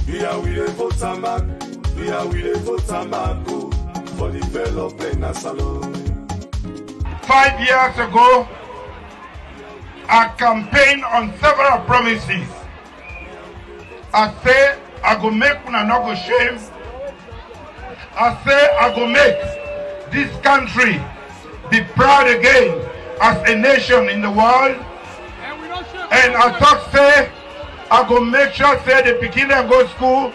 We are with a vote tobacco for development as alone. 5 years ago, I campaigned on several promises. I say I go make una no go shame. I say I go make this country be proud again as a nation in the world. And I talk say I go make sure say the beginner go school,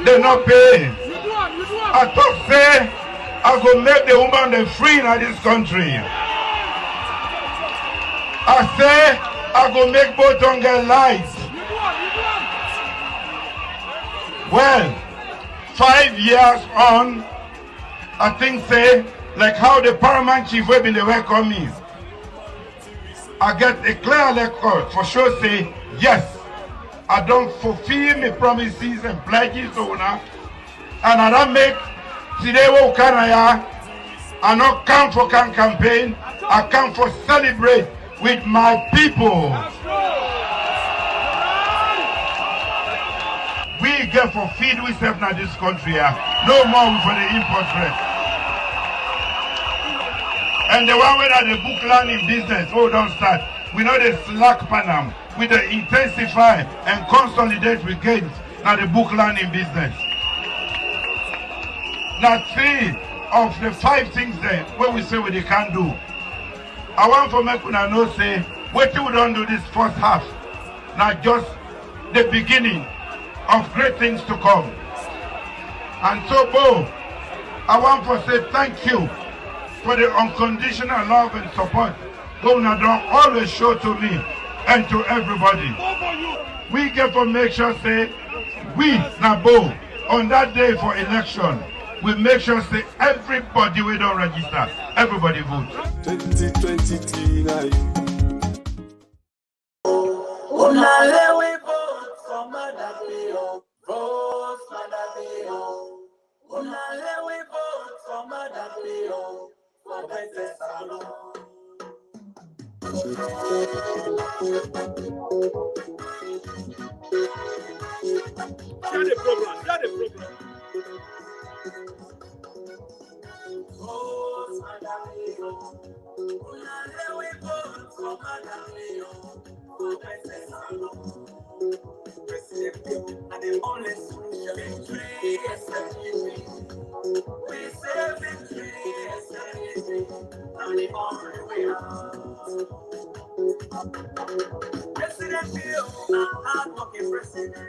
they not pay. I talk say I go make the woman they free in this country. I say I go make both on get lights. Well, 5 years on, I think say like how the paramount chief will be the welcome me. I get a clear record for sure say yes, I don't fulfill my promises and pledges to una, and I don't make today what can I not come for campaign, I come for celebrate with my people. We get for feed we serve in this country. No more for the import rate. And the one where the book learning business, don't start. We know the slack panam. We the intensify and consolidate with gains now the book learning business. Now 3 of the 5 things there where we say what they can do. I want for make una know say what we don't do this first half. Now just the beginning of great things to come. And so Bo, I want to say thank you for the unconditional love and support Governor Don always show to me and to everybody. We get to make sure say we now Bo on that day for election, we make sure say everybody we don't register, everybody vote. 2023 now. We vote for Maada Bio. Vote Maada Bio. We vote for Maada Bio. For better salon. Share the program. Vote Maada Bio. We vote for Maada Bio. For better salon. And the only solution victory is victory. We say victory is victory. And the only way out. President Bio, a hard-working president.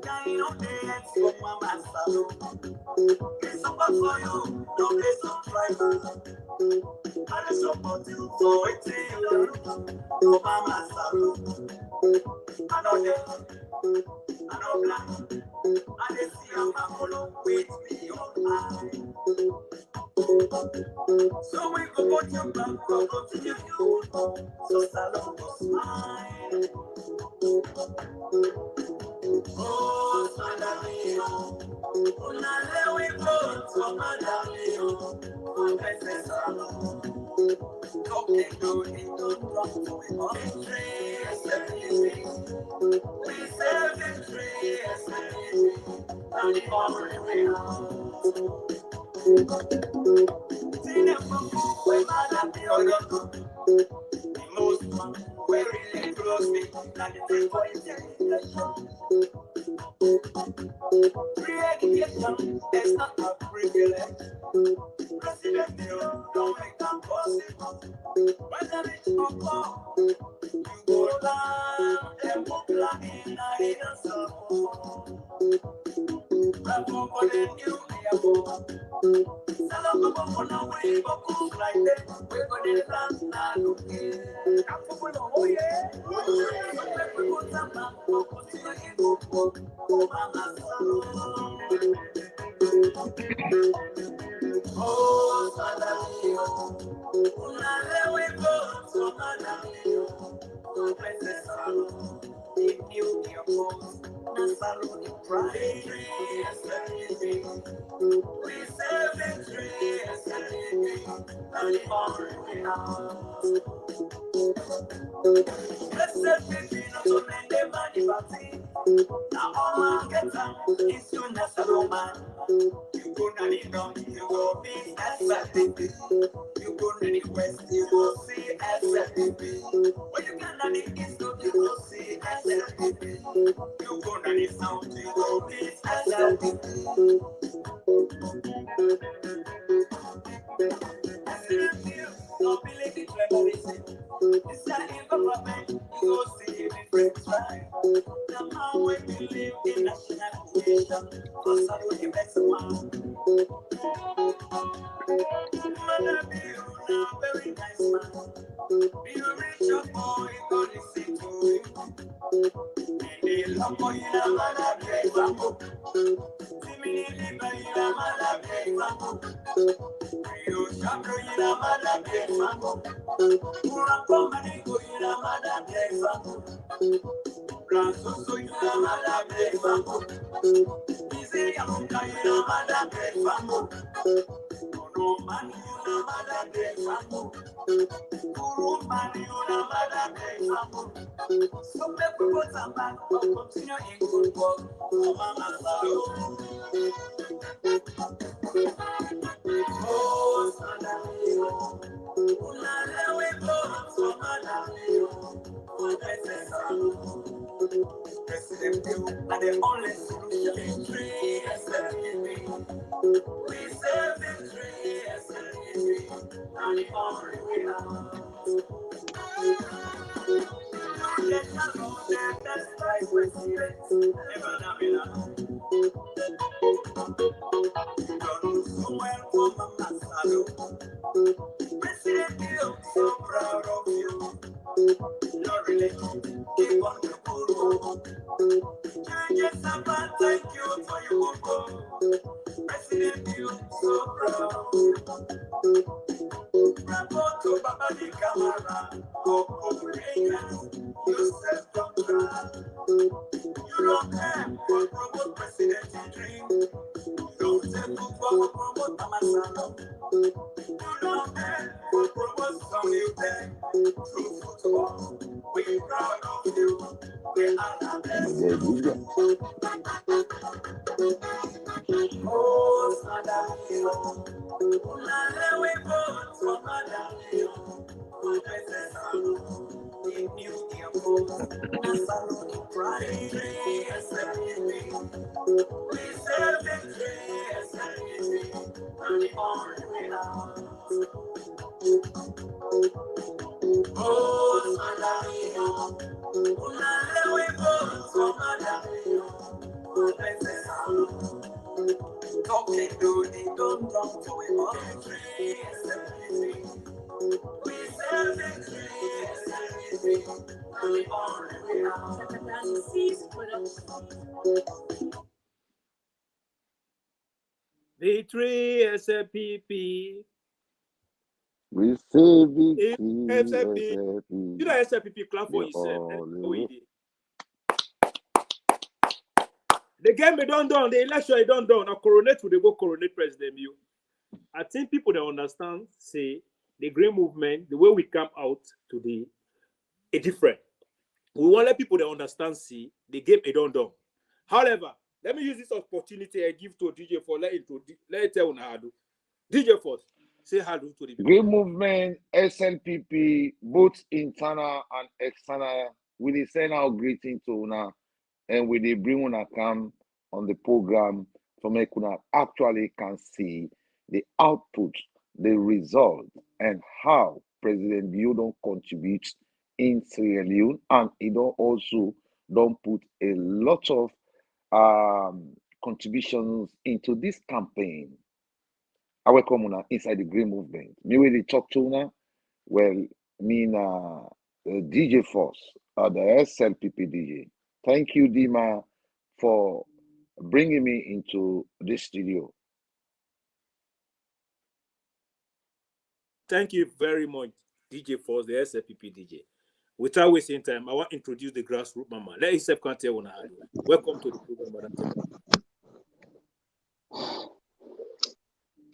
Kind of dance for Mama Sierra Leone. It's over for you, no place to try. And it's support you for waiting for Mama Sierra Leone. I know them, I know black, and they see how I follow with me all high. So we go put your back, go to your view, so salon go smile. Oh, Maada Bio, we vote for Maada Bio, for better salon. Talk they do, they don't talk to it. Victory is everything. We say victory is everything. And the only way out. See them from where Maada Bio go. The most one, we really close me. And the thing for integration. Free education is not a privilege. President Bio don't make that possible. When the rich go poor, you go down and walk like in a hidden soul. Bravo for the new airport. Salon go for now, we go cook like that. We go the land now, okay. Come for the oh yeah. We go down now, we go to the airport. Oh Mama Sierra Leone. Oh Maada Bio. We vote for Maada Bio. For better salon. The new airport. The salon is pride. We say victory is everything. And the only way out. Let's say 15 to men, they money party. Now all I get It's you Nasaroman. You go to the north, you go be SLPP. You go to the west, you go see SLPP. When you get to the east, you go see SLPP. You go to the south, you go be SLPP. Don't be like it, it's not in government, you go see different tribe. The man when we live in national creation, cause I know the best one. Mother Bio, now very nice man. Be a rich boy, go listen to him. And they love for you, Mother Bio. Timmy, Mother Bio. You shall bring Mother Bio. Mother President Bill and the only solution is free SLPP. We serve victory SLPP and the only way out. Let us know that that's right president. Never don't do so well for Mama Sierra. President Bill, so proud of you. Your religion, keep on the good work. Julius Maada, thank you for your good work. President Bio, so proud. Bravo to Baba the Camara, Rebranding, you self-control. You don't care for promote president dream. You don't self-control for promote Mama Sierra. You don't care for promote some new thing. True football, we proud of you. We are the best. Oh, Sada Bio, we vote for Mada Bio. In New York, Nassau, pride, SLPP. We serve victory, SLPP, and the only way out. Oh, Sada Bio, we vote for Mada Bio. Talking to the don't talk to it all. We serve victory, and the only way out. Victory, SLPP. We say victory, SLPP. SLPP. You know SLPP clap for yourself. The game is done, the election is done. Now coronate will they go coronate President Bio. I think people that understand say the green movement, the way we come out today, is different. We want to let people that understand see the game is done. However, let me use this opportunity I give to DJ for let it tell you how to do. DJ first, say hello to the people. Green movement, SLPP, both internal and external, we send our greeting to una. And we bring una come on the program to make una actually can see the output, the result, and how President Bio don't contribute in Sierra Leone, and he don't also don't put a lot of contributions into this campaign. I welcome una inside the Green Movement. Me with the talk to una, well, me na DJ Force, the SLPP DJ. Thank you, Dima, for bringing me into this studio. Thank you very much, DJ Force, the SLPP DJ. Without wasting time, I want to introduce the grassroots mama. Let yourself can tell you. Welcome to the program, Madam.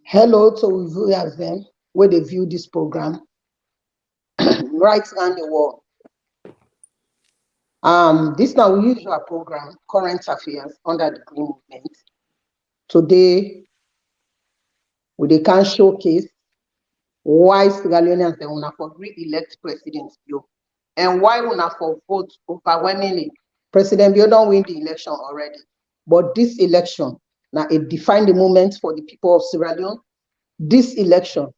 Hello to viewers then, where they view this program right around the world. This now we use our program, Current Affairs, under the Green Movement. Today, we can showcase why Sierra Leoneans they want for re-elect President Bio, and why we want for vote overwhelmingly. President Bio don't win the election already, but this election now it defined the moment for the people of Sierra Leone. This election,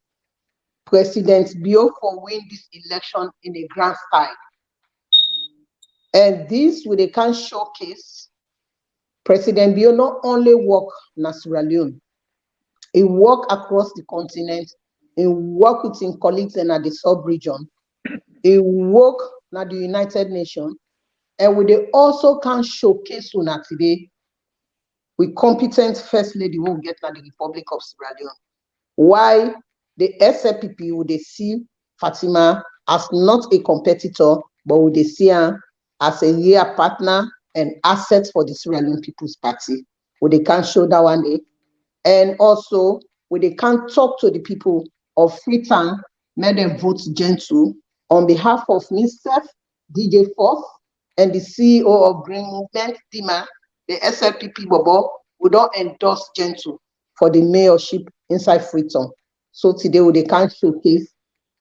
President Bio for win this election in a grand style. And this we can showcase President Bio not only work in Sierra Leone, he work across the continent, he work with his colleagues in the sub-region, he work in the United Nations, and we also can showcase una today with competent First Lady who get in the Republic of Sierra Leone. Why the SLPP would they see Fatima as not a competitor, but would they see her as a real partner and asset for the Sierra Leone People's Party. Would they can show that one day. And also, would they can talk to the people of Freetown, make them vote gentle on behalf of myself, DJ Force, and the CEO of Green Movement, Dima, the SLPP Bobo, would not endorse gentle for the mayorship inside Freetown. So today we can showcase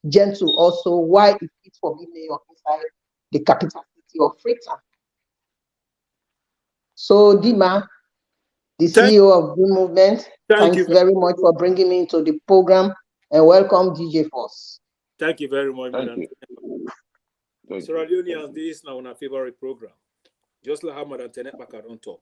gentle also why it is for being mayor inside the capital city of Freetown. So Dima, the CEO of Green Movement, thanks very much for bringing me into the program, and welcome DJ Force. Thank you very much, Madam. Sierra Leoneans, this is now on our favorite program. Just like how Madam Tenet Baka don't talk.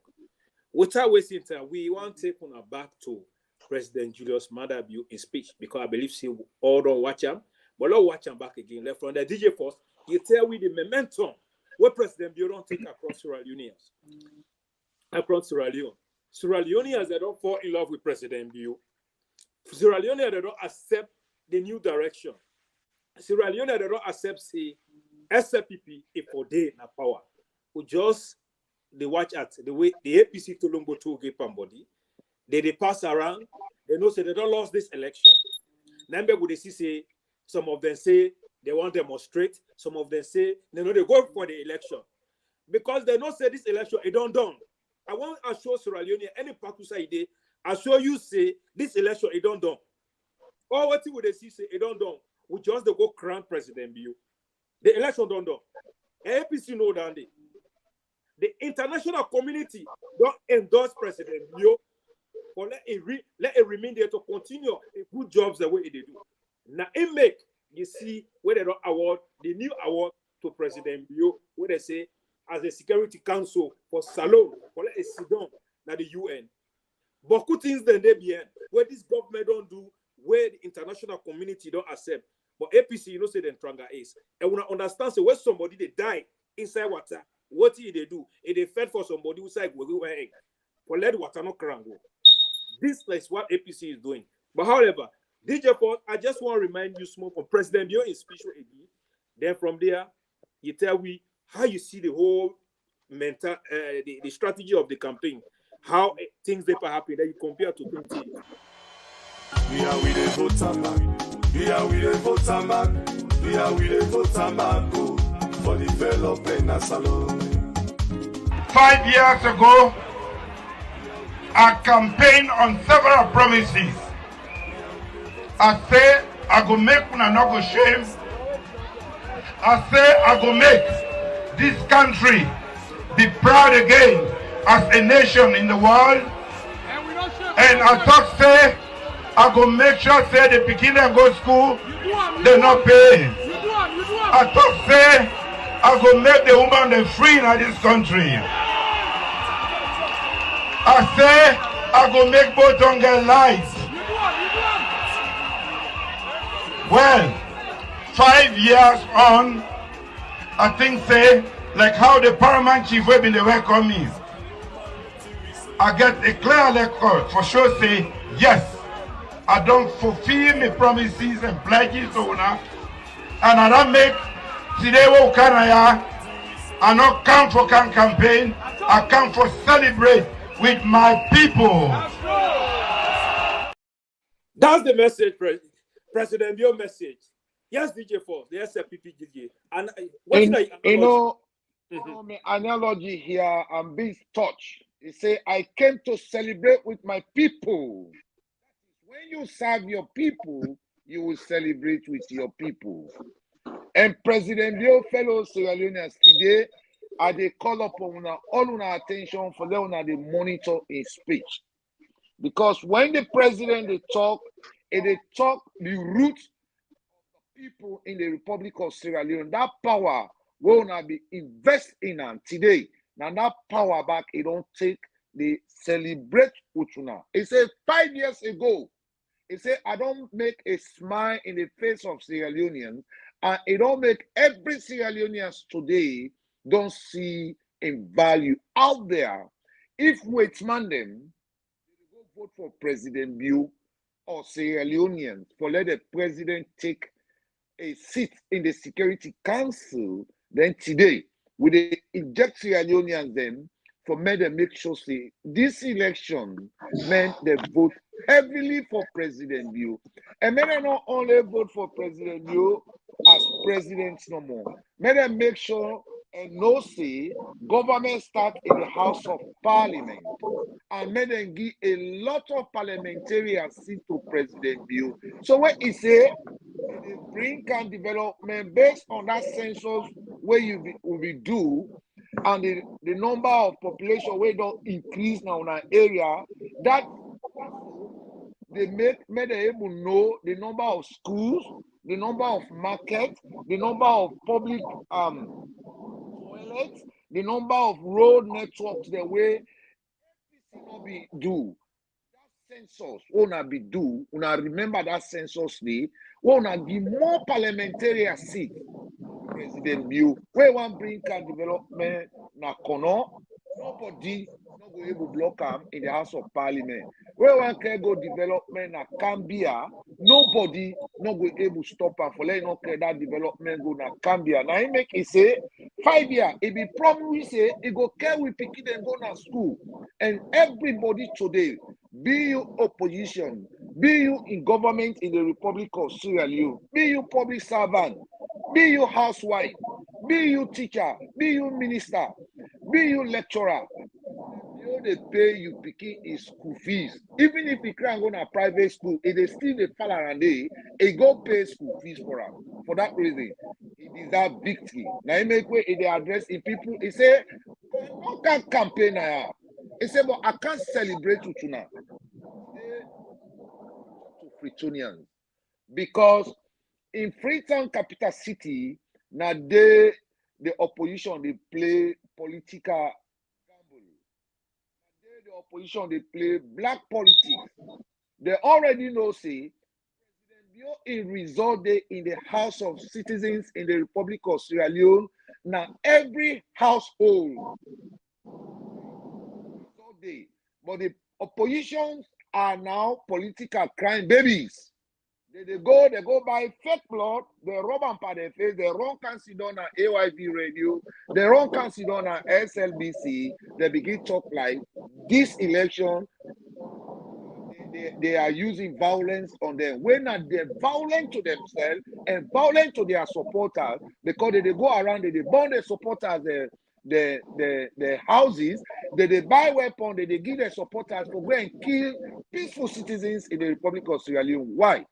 Without wasting time, we want to take on our back to President Julius Maada Bio in speech, because I believe she all don't watch him, but let's watch him back again. Left from the DJ Force, you tell we the momentum where President Bio don't take across Sierra Leoneans. Across Sierra Leone. Sierra Leoneans, they don't fall in love with President Bio. Sierra Leoneans, they don't accept the new direction. Sierra Leoneans, they don't accept, say, SLPP if for day na power. We just they watch at the way the APC Tolongbo to get body. They pass around. They know say they don't lose this election. Number would they see say some of them say they want to demonstrate. Some of them say they know they go for the election because they know say this election it don't done. I want to assure Sierra Leone any party say they assure you say this election it don't done. Or what would they see say it don't done? We just they go crown President Bio. The election don't done. APC know that the international community don't endorse President Bio, or let it remain there to continue good jobs the way they do. Now it make you see where they don't award the new award to President Bio, where they say as a Security Council for Salon, for let it sit down now the UN. But good things then they be where this government don't do, where the international community don't accept. But APC, you know, say them stronger is. And when I understand, so when somebody they die inside water, what did they do? If they fed for somebody who said, "We're egg for let water not crank." This is what APC is doing. But however, DJ Paul, I just want to remind you small from President Bio in speech again. Then from there, you tell me how you see the whole mental, the strategy of the campaign, how things they happen that you compare to 20. We are with the voter back. We are with the voter back. We are with the voter back. For developing salon. 5 years ago, I campaigned on several promises. I say I go make una no go shame. I say I go make this country be proud again as a nation in the world. And I talk say I go make sure say the beginner go school, they not pay. I talk say I go make the woman they free in this country. I say I go make both on get lives. Well, 5 years on, I think say like how the paramount chief will be the welcome me. I get a clear record for sure say yes, I don't fulfill my promises and pledges to una, and I don't make today what can I not come for campaign, I come for celebrate with my people. That's the message, President Bio message. Yes, DJ Force, the SLPP DJ. And My analogy here, I'm being touched. He say, I came to celebrate with my people. When you serve your people, you will celebrate with your people. And President Bio, fellow Sierra Leoneans, today, I they call upon all our attention for them to monitor his speech. Because when the president they talk the roots of the people in the Republic of Sierra Leone, that power will not be invest in them today. Now that power back, it don't take the celebrate Uchuna. It said 5 years ago, it said, I don't make a smile in the face of Sierra Leoneans, and it don't make every Sierra Leoneans today don't see a value out there. If we demand them, they go vote for President Bio or Sierra Leoneans for let the president take a seat in the Security Council, then today, we they inject Sierra Leoneans them for me to make sure say this election meant they vote heavily for President Bio. And may they not only vote for President Bio as president no more. May they make sure and no say government start in the House of Parliament. And may they give a lot of parliamentarian seats to President Bio. So what he say, they bring can development based on that census where you will be due and the number of population where don't increase now in our area, that they may they able know the number of schools, the number of markets, the number of public toilets, the number of road networks the way everything will be due. That census will not be due. Una remember that census day, will not give more parliamentarian seats. President Bio, where one bring can development na Kono, nobody no go able block him in the House of Parliament. Where one can go development na Cambia, nobody no go able stop him for let no care that development go na Cambia. Now he make it say 5 years, it be problem we say it go care we pick it and go na school. And everybody today, be you opposition, be you in government in the Republic of Sierra Leone, be you public servant, be you housewife, be you teacher, be you minister, be you lecturer. You know they pay you picking his school fees. Even if he can't go to a private school, it is still the fall around day, he go pay school fees for him. For that reason, he deserves victory. Now he make way they address in people, he say, I can't campaign now. He say, but I can't celebrate with you now. To Freetonians. Because in Freetown capital city, now the opposition they play political gamble. The opposition they play black politics. They already know say President Bio in result in the House of Citizens in the Republic of Sierra Leone. Now every household day, but the oppositions are now political crime babies. They go buy fake blood, they rub them by their face, they run cancer on AYV radio, they run cancer on SLBC, they begin talk like this election, they are using violence on them. When are they violent to themselves and violent to their supporters, because they go around, they burn their supporters, the houses, they buy weapons, they give their supporters to go and kill peaceful citizens in the Republic of Sierra Leone. Why?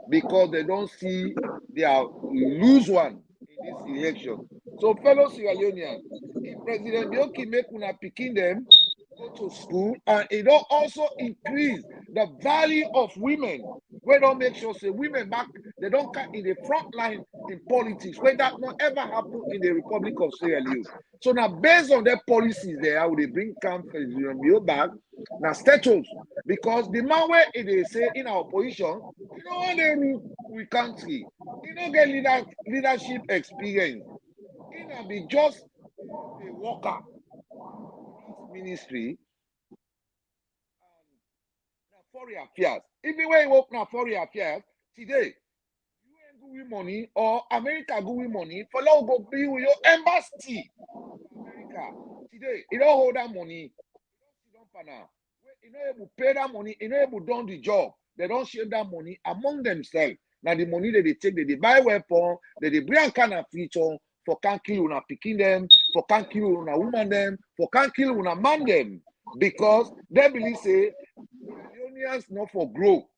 Because they don't see they are lose one in this election. So, fellow Sierra Leoneans, if President Bioki make una picking them go to school, and it don't also increase the value of women. We don't make sure say women back, they don't come in the front line in politics, where that not ever happen in the Republic of Sierra Leone. So now based on their policies there, how they bring camp Bio back, now status, because the man where they say in our position, you know what they rule we country, you don't get leadership experience. You know, be just a worker ministry foreign affairs. Even when you work now foreign affairs, today, you ain't going money or America going money for now go be with your embassy. America today, you don't hold that money. You know able pay that money, you know able done the job. They don't share that money among themselves. Now the money that they take, they buy weapon, they bring kind of feature for can't kill una picking them, for can't kill una woman them, for can't kill una man them, because they believe say Leonians not for grow.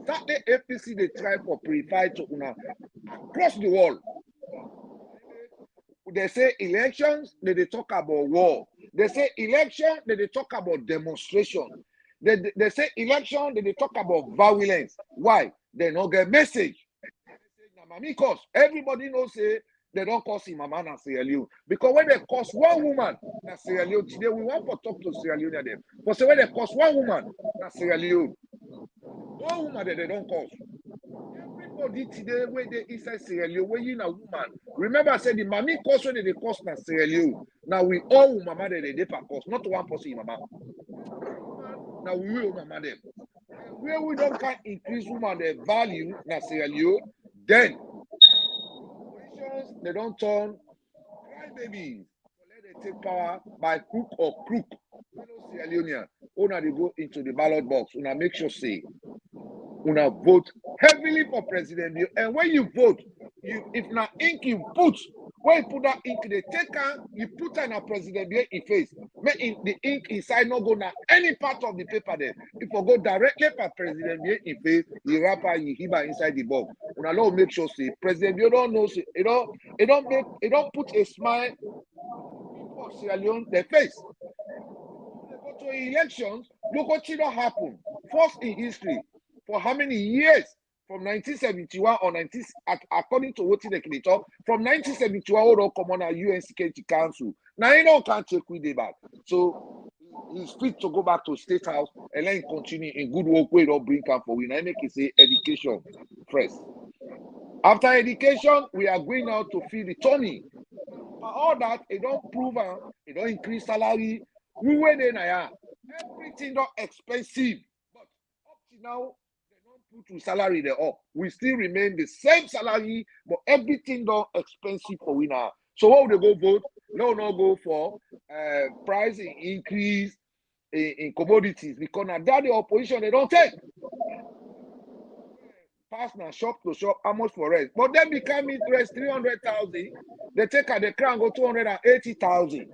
Exactly APC they try for purify to una across the world. They say elections, they talk about war. They say election, they talk about demonstration. They say election, they talk about violence. Why? They don't get message. Because everybody knows say they don't cause him a man in Sierra Leone. Because when they cause one woman in Sierra Leone, today we want to talk to Sierra Leone them. But so when they cause one woman in Sierra Leone, one woman that they don't cause. Everybody today where they inside Sierra Leone, where you a woman. Remember I said the mommy cause when they cause in Sierra Leone. Now we all mama they per cause, not one person mama. Now we will mama them. Where we don't can increase woman their value in Sierra Leone, then politicians they don't turn cry babies. Let them take power by crook or crook. Sierra Leonean, una they go into the ballot box. Una make sure say una vote heavily for President Bio. And when you vote, if na ink you put, when you put that ink, they take her, you put her in a President Bio in face. Make the ink inside not go na any part of the paper there. If you go directly for President Bio in face, you wrap her, you hit her inside the box. Una now make sure say President Bio don't know say it don't put a smile for Sierra Leone their face. They go to elections, look what don't happen. First in history. For how many years? From 1971 or 19, according to what they can talk, from 1971, all don't come on a UN Security Council. Now you know can't take with the back. So he's fit to go back to State House and then continue in good work where don't bring camp for we. Now make it say education first. After education, we are going now to feed the tummy. All that it don't prove it don't increase salary. We went in here. Everything not expensive. But up to now, put to salary there up. We still remain the same salary, but everything don't expensive for we now. So what would they go vote? No, go for price increase in commodities because now that the opposition they don't take. Pass now shop to shop, how much for rent? But then become interest 300,000. They take at the crown go 280,000.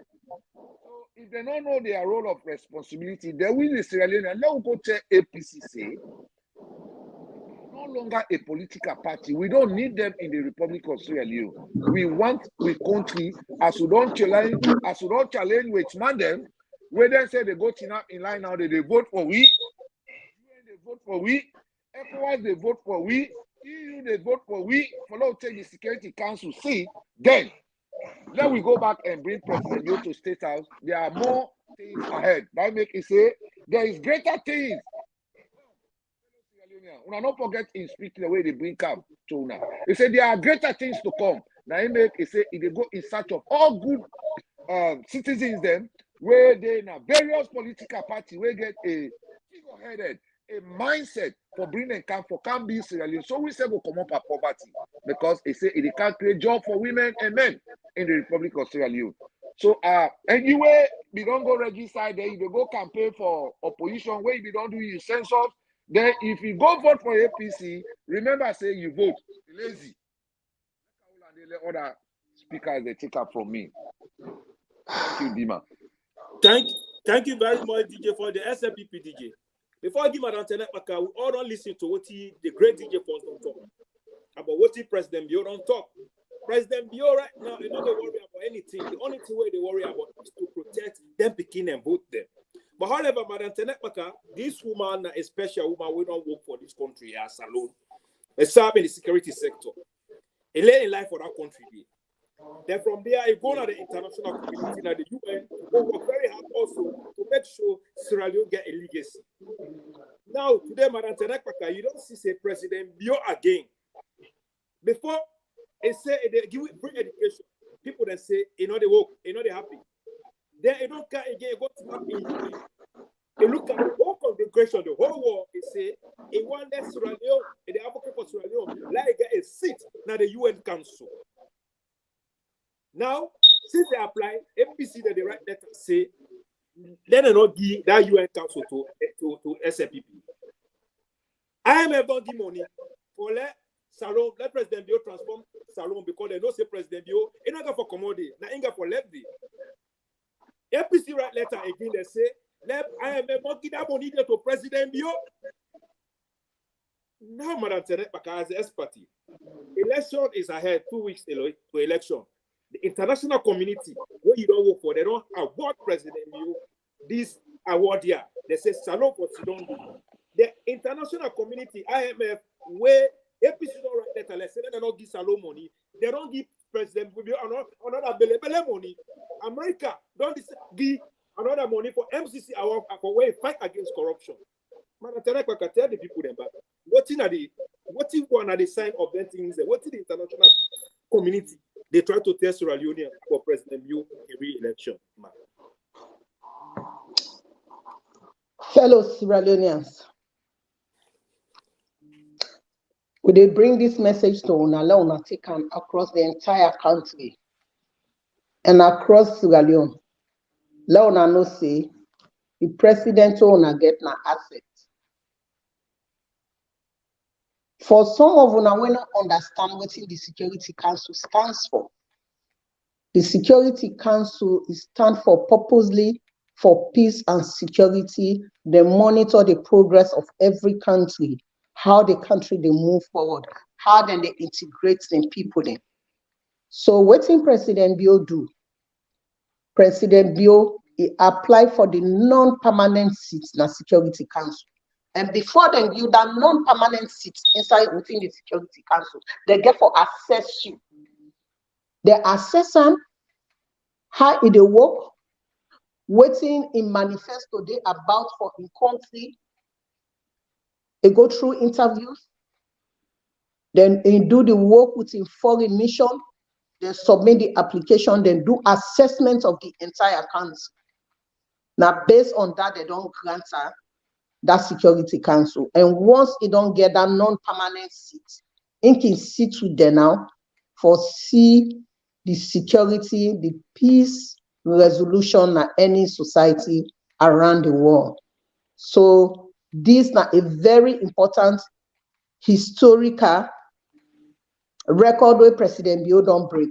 So if they don't know their role of responsibility, they will the Sierra Leone and they will go to APCC. No longer a political party. We don't need them in the Republic of Sierra Leone. We want the country as we don't challenge with man them. Where they say they go in line now, they vote for we. They vote for we. ECOWAS they vote for we. EU they vote for we. Follow take the Security Council seat. Then we go back and bring President Bio to State House. There are more things ahead. That make it say there is greater things. Una not forget in speaking the way they bring camp to una. He said there are greater things to come. Now he make he say they go in search of all good citizens them where they in a various political party where get a figure-headed a mindset for bringing camp for can be Sierra Leone. So we say go come up at poverty because he say it can't create job for women and men in the Republic of Sierra Leone. So anyway, we don't go register there, you go campaign for opposition where you don't do your census. Then if you go vote for APC, remember say you vote lazy. Let other speakers they take up from me. Thank you, Dima. Thank you very much, DJ, for the SLPP DJ. Before I give Madam Tenepaka, we all don't listen to what the great DJ Pons don't talk about what President Bio don't talk. President Bio right now, they don't worry about anything. The only thing they worry about is to protect them, picking and vote them. But however, Madam Tenepaka, this woman, a special woman, we don't work for this country as alone. They serve in the security sector. A lay in life for that country. Then from there, I go to the international community, now the UN, we work very hard also to make sure Sierra Leone get a legacy. Now, today, Madam Tenepaka, you don't see say President Bio again. Before, they say they give free education. People then say, they work, they happy. Then they don't care again, go to happy. They look at the whole congregation, the whole world, they say, they want that Sierra Leone, and they advocate for Sierra Leone, like get a seat now the UN Council. Now, since they apply, MPC that they write letter say, let them not give that UN Council to SLPP. IMF don't give money for let Salon, let President Bio transform Salon because they don't say President Bio, it's not for commodity, not for levy. APC write letter again, they say, let IMF not give that money to President Bio. Now, Madam Tenet, as an expert, election is ahead, 2 weeks to election. The international community, where you don't work for, they don't award President Bio this award here. They say Salon for Sidon. The international community, IMF, where APC don't write letter, let's say they don't give Salon money. They don't give President Bio another bele money. America don't give another money for MCC award for where fight against corruption. Man, I tell the people them back. What is one of the sign of that things? What is the international community? They try to tell Sierra Leone for President Bio in re-election. Man. Fellow Sierra Leoneans, would they bring this message to Una taken across the entire country and across Sierra Leone? Leona no say the president Una get na asset. For some of una we not understand what the Security Council stands for. The Security Council is stand for purposely for peace and security. They monitor the progress of every country, how the country they move forward, how then they integrate them people then. So what in President Bio do? President Bio he apply for the non-permanent seats in the Security Council. And before then, you that non-permanent seats inside within the Security Council, they get for assess you. They assess them, how it they work, waiting in manifesto they about for in country. They go through interviews, then they do the work within foreign mission, they submit the application, then do assessment of the entire country. Now, based on that, they don't grant her that Security Council. And once it don't get that non-permanent seat, it can sit with them now for see the security, the peace resolution in any society around the world. So this is a very important historical record where President Bio don't break.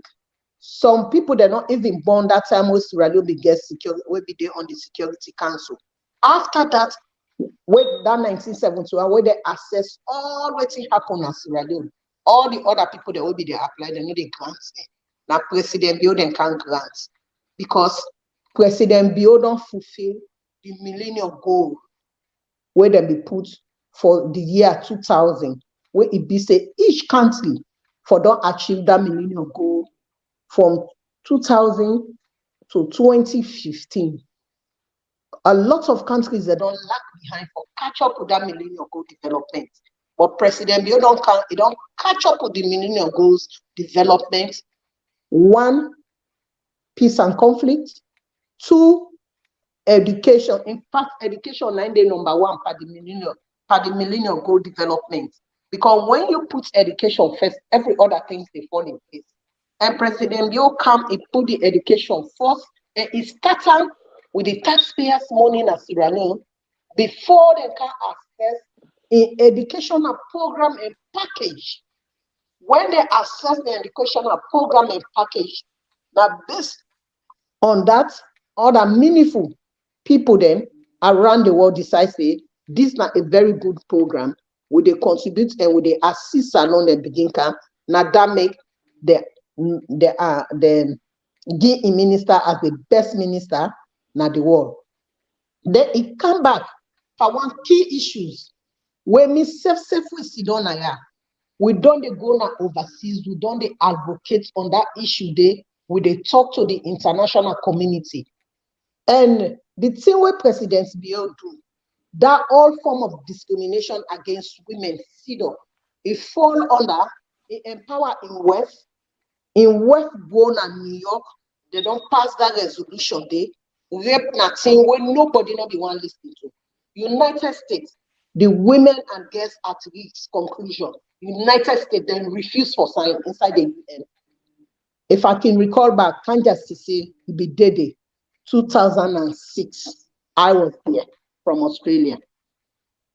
Some people they're not even born that time with Sierra Leone be get security, will be there on the Security Council. After that, with that 1971, where they assess all what happened in Sierra Leone, all the other people that will be there apply, they need a grant. Now President Bio then can't grant because President Bio don't fulfill the millennium goal where they be put for the year 2000, where it be say each country for don't achieve that millennium goal from 2000 to 2015. A lot of countries that don't lag behind for catch up with that millennium goal development. But President Bio don't catch up with the millennium goals development. 1, peace and conflict. 2, education. In fact, education 9 day number 1 for the millennium goal development. Because when you put education first, every other things they fall in place. And President Bio come and put the education first, and it started with the taxpayers' money in Sierra Leone before they can access an educational program and package. When they access the educational program and package, now based on that, other meaningful people then around the world decide say this is not a very good program. Will they contribute and will they assist Salon and begin camp? Now that make the minister as the best minister in the world. Then it come back for one key issues where me self we sit down here. We don't go now overseas, we don't advocate on that issue there, we they talk to the international community. And the thing where President Bio do, that all form of discrimination against women, it fall under, it empower in West Bone and New York, they don't pass that resolution there. Rape nothing where nobody not be one listening to. United States, the women and girls at risk conclusion. United States then refuse for sign inside the UN. If I can recall back, can't just say it be Day 2006. I was here from Australia.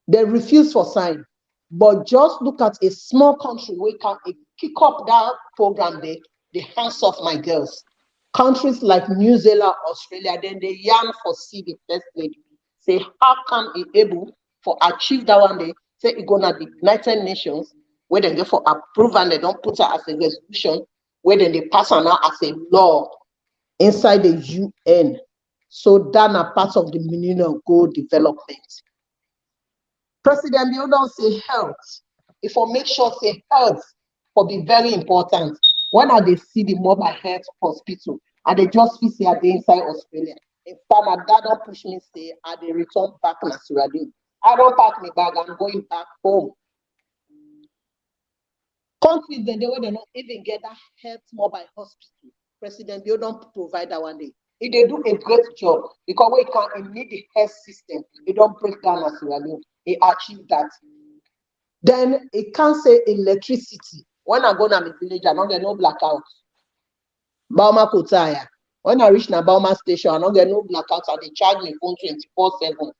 They refused for sign. But just look at a small country where can kick up that program there, the hands of my girls. Countries like New Zealand, Australia, then they yearn for see the first lady. Say, how come he able for achieve that one day? Say it gonna be United Nations, where then therefore approve and they don't put it as a resolution, where then they pass it now as a law inside the UN. So that are part of the Millennium Goal Development. President Bio don't say health. If I make sure say health will be very important. When are they see the mobile health hospital and they just see at the inside Australia? In fact, my dad don't push me say I they return back to Sierra Leone. I don't pack me bag, I'm going back home. Countries then they don't even get that health mobile hospital. President Bio don't provide that one day. If they do a great job, because we can need the health system, it don't break down as Sierra Leone. It achieve that. Then it can't say electricity. When I go to my village, I don't get no blackout. Bauma Kotaya. When I reach na Bauma station, I don't get no blackout. And they charge me phone 24/7.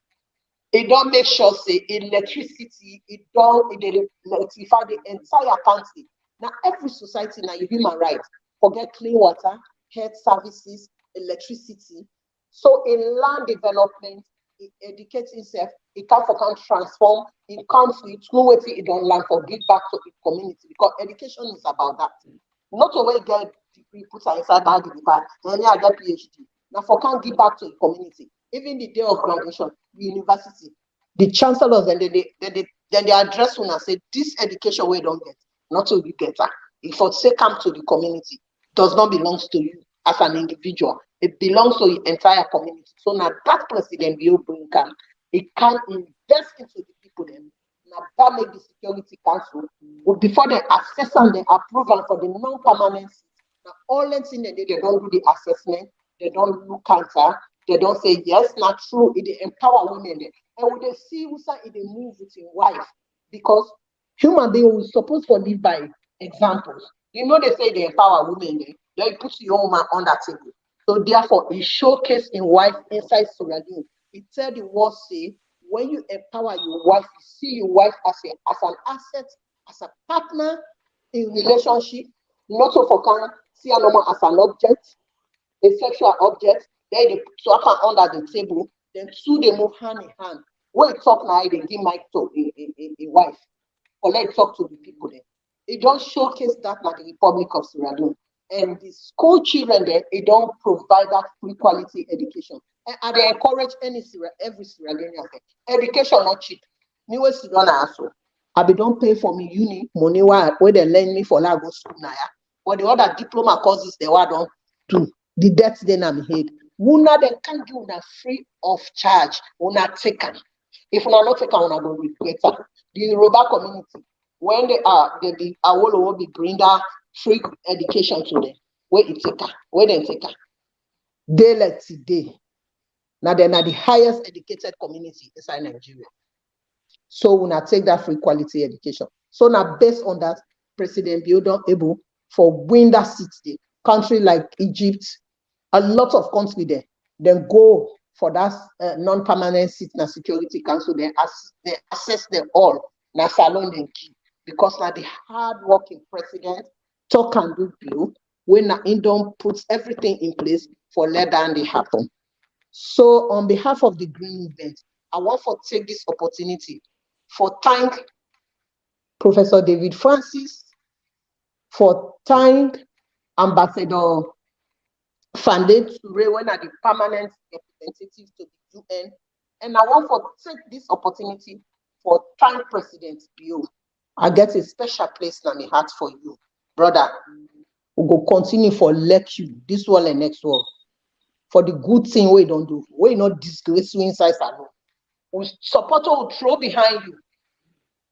It don't make sure say electricity. It electrify the entire country. Now every society now you human right. Forget clean water, health services, electricity. So in land development, it educates itself. It can transform in country through what it don't learn for give back to its community, because education is about that. Not always get degree put inside bag in the bag, and I get PhD. Now for can give back to the community. Even the day of graduation, the university, the chancellors then they address when I say this education we don't get, not to be better. If for say come to the community, does not belong to you as an individual. It belongs to the entire community. So now that president will bring can it can invest into the people then. Now that make the Security Council before they assess and they approve and for the non-permanent seats. Now all the thing they don't do the assessment, they don't look counter, they don't say yes, not true, it empower women there. And when they see who say it they move with his wife, because human beings will supposed to live by examples. You know they say they empower women there, they put your woman on that table. So therefore, it showcase in wife inside Sierra Leone. It tell the world say when you empower your wife, you see your wife as an asset, as a partner in relationship, not so for can see her normal as an object, a sexual object. Then they swap her under the table. Then two they move hand in hand. When you talk now, they give mic to a wife, or let talk to the people there. It just showcase that like the Republic of Sierra Leone. And the school children there, they don't provide that free quality education. And they encourage every Sierra Leonean. Education not cheap. Me was to run also. I be don't pay for me uni money where they lend me for go school now. But the other diploma courses they were don't do. The debts then I'm head. Una then can give una free of charge. Una take them. If una not take them, una go regret it. The Yoruba community, when they will be bring that free education to them. Where it take her, where they take her. Day like today. Now they're not the highest educated community inside Nigeria. So when I take that free quality education. So now based on that, President Bio don't able for win that seat there. Country like Egypt, a lot of countries there, then go for that non-permanent seat in the Security Council. They assess them all. Now salon them key. Because now the hard-working president talk and do bill when Indom puts everything in place for let down they happen. So on behalf of the Green Movement, I want to take this opportunity for thank Professor David Francis, for thank Ambassador Fande Toure, when are the permanent representative to the UN, and I want to take this opportunity for thank President Bio. I get a special place in my heart for you, brother. We go continue for elect you this one and next one for the good thing we don't do. We not disgrace you inside salon. We support you, will throw behind you.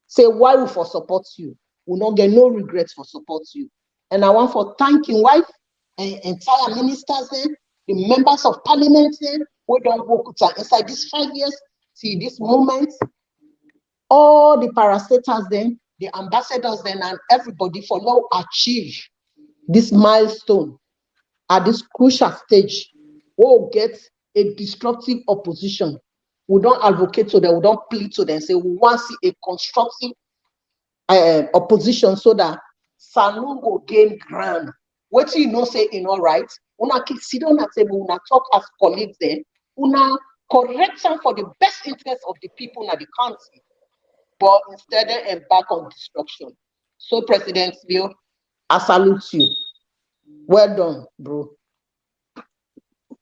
Say why we for support you. We not get no regrets for support you. And I want for thanking wife and entire ministers there, the members of parliament there, we don't work inside these 5 years, see this moment, all the parastatals then, the ambassadors then, and everybody for now achieve this milestone at this crucial stage. We'll get a destructive opposition. We don't advocate to them, we don't plead to them, say we want to see a constructive opposition so that Salon go gain ground. What you know say in all right, una sit down at table, una talk as colleagues there, una correct them for the best interest of the people in the country, but instead they embark on destruction. So President Bio, I salute you. Well done, bro.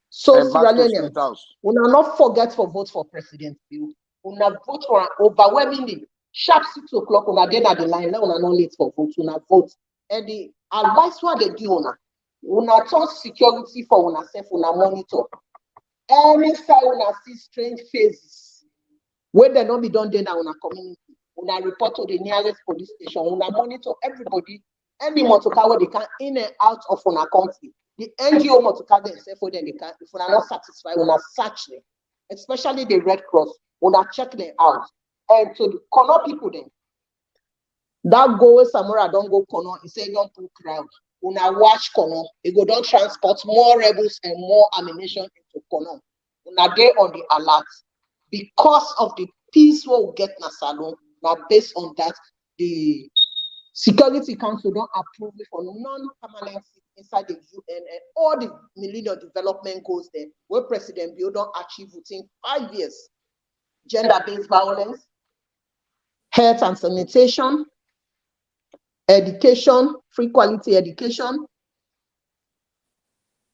So Sierra Leoneans, una not forget for vote for President Bio. Una vote for an overwhelmingly sharp 6 o'clock. Una then at the line. Now una not late for vote. Una vote. And the advice what they do una turn security for una self, una monitor. Any side una see strange faces, when they not be done then on a community, una report to the nearest police station. Una monitor everybody. Any motorcar where they can in and out of una country. The NGO motorcar themselves for them they can. If una not satisfied, una search them, especially the Red Cross. Una check them out. And to the corner people then. That go where Samora don't go corner, he say don't put crowd. Una watch corner, they go don't transport more rebels and more ammunition into corner. Una dey on the alert. Because of the peace we get na Salon, now based on that, the Security Council don't approve it for non-permanent seats inside the UN and all the Millennium Development Goals there, where President Bio don't achieve within 5 years. Gender-based violence, health and sanitation, education, free quality education,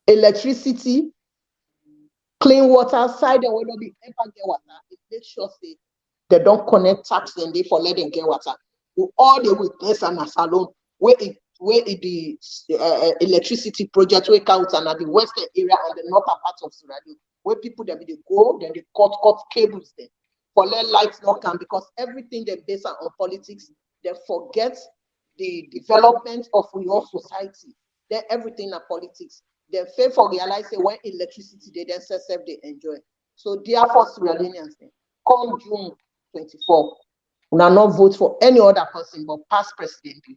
electricity, clean water, side and will not be ever get water. It makes sure they don't connect tax and they for let them get water. All the witness and a salon where the electricity project we count and at the western area and the northern part of Sierra Leone, where people then they go, then they cut cables there. For let lights not come because everything they base on politics, they forget the development of your society. Then everything are politics. They fail for realize when electricity they then self they enjoy. So therefore, Sierra Leoneans, come June 24, we will not vote for any other person but past President Bio.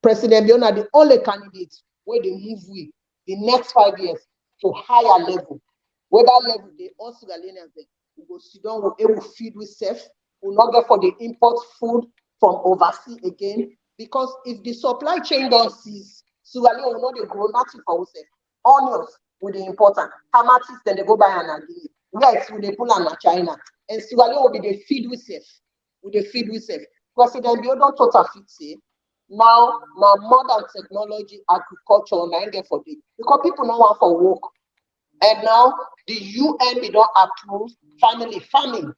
President Bio are the only candidate where they move with the next 5 years to higher level. Where that level they all Sierra Leoneans we go sit down, we will feed with self, we will not get for the import food from overseas again. Because if the supply chain don't cease, Sierra Leone will not grow nothing for us. Onions with the important. Tomatoes then they go buy an Guinea. Rice with the pull on China. And Sierra Leone will be the feed with self. With the feed with self. President Bio don't total fit say. Now modern technology, agriculture, and get for it. Because people don't want for work. And now the UN they don't approve family farming.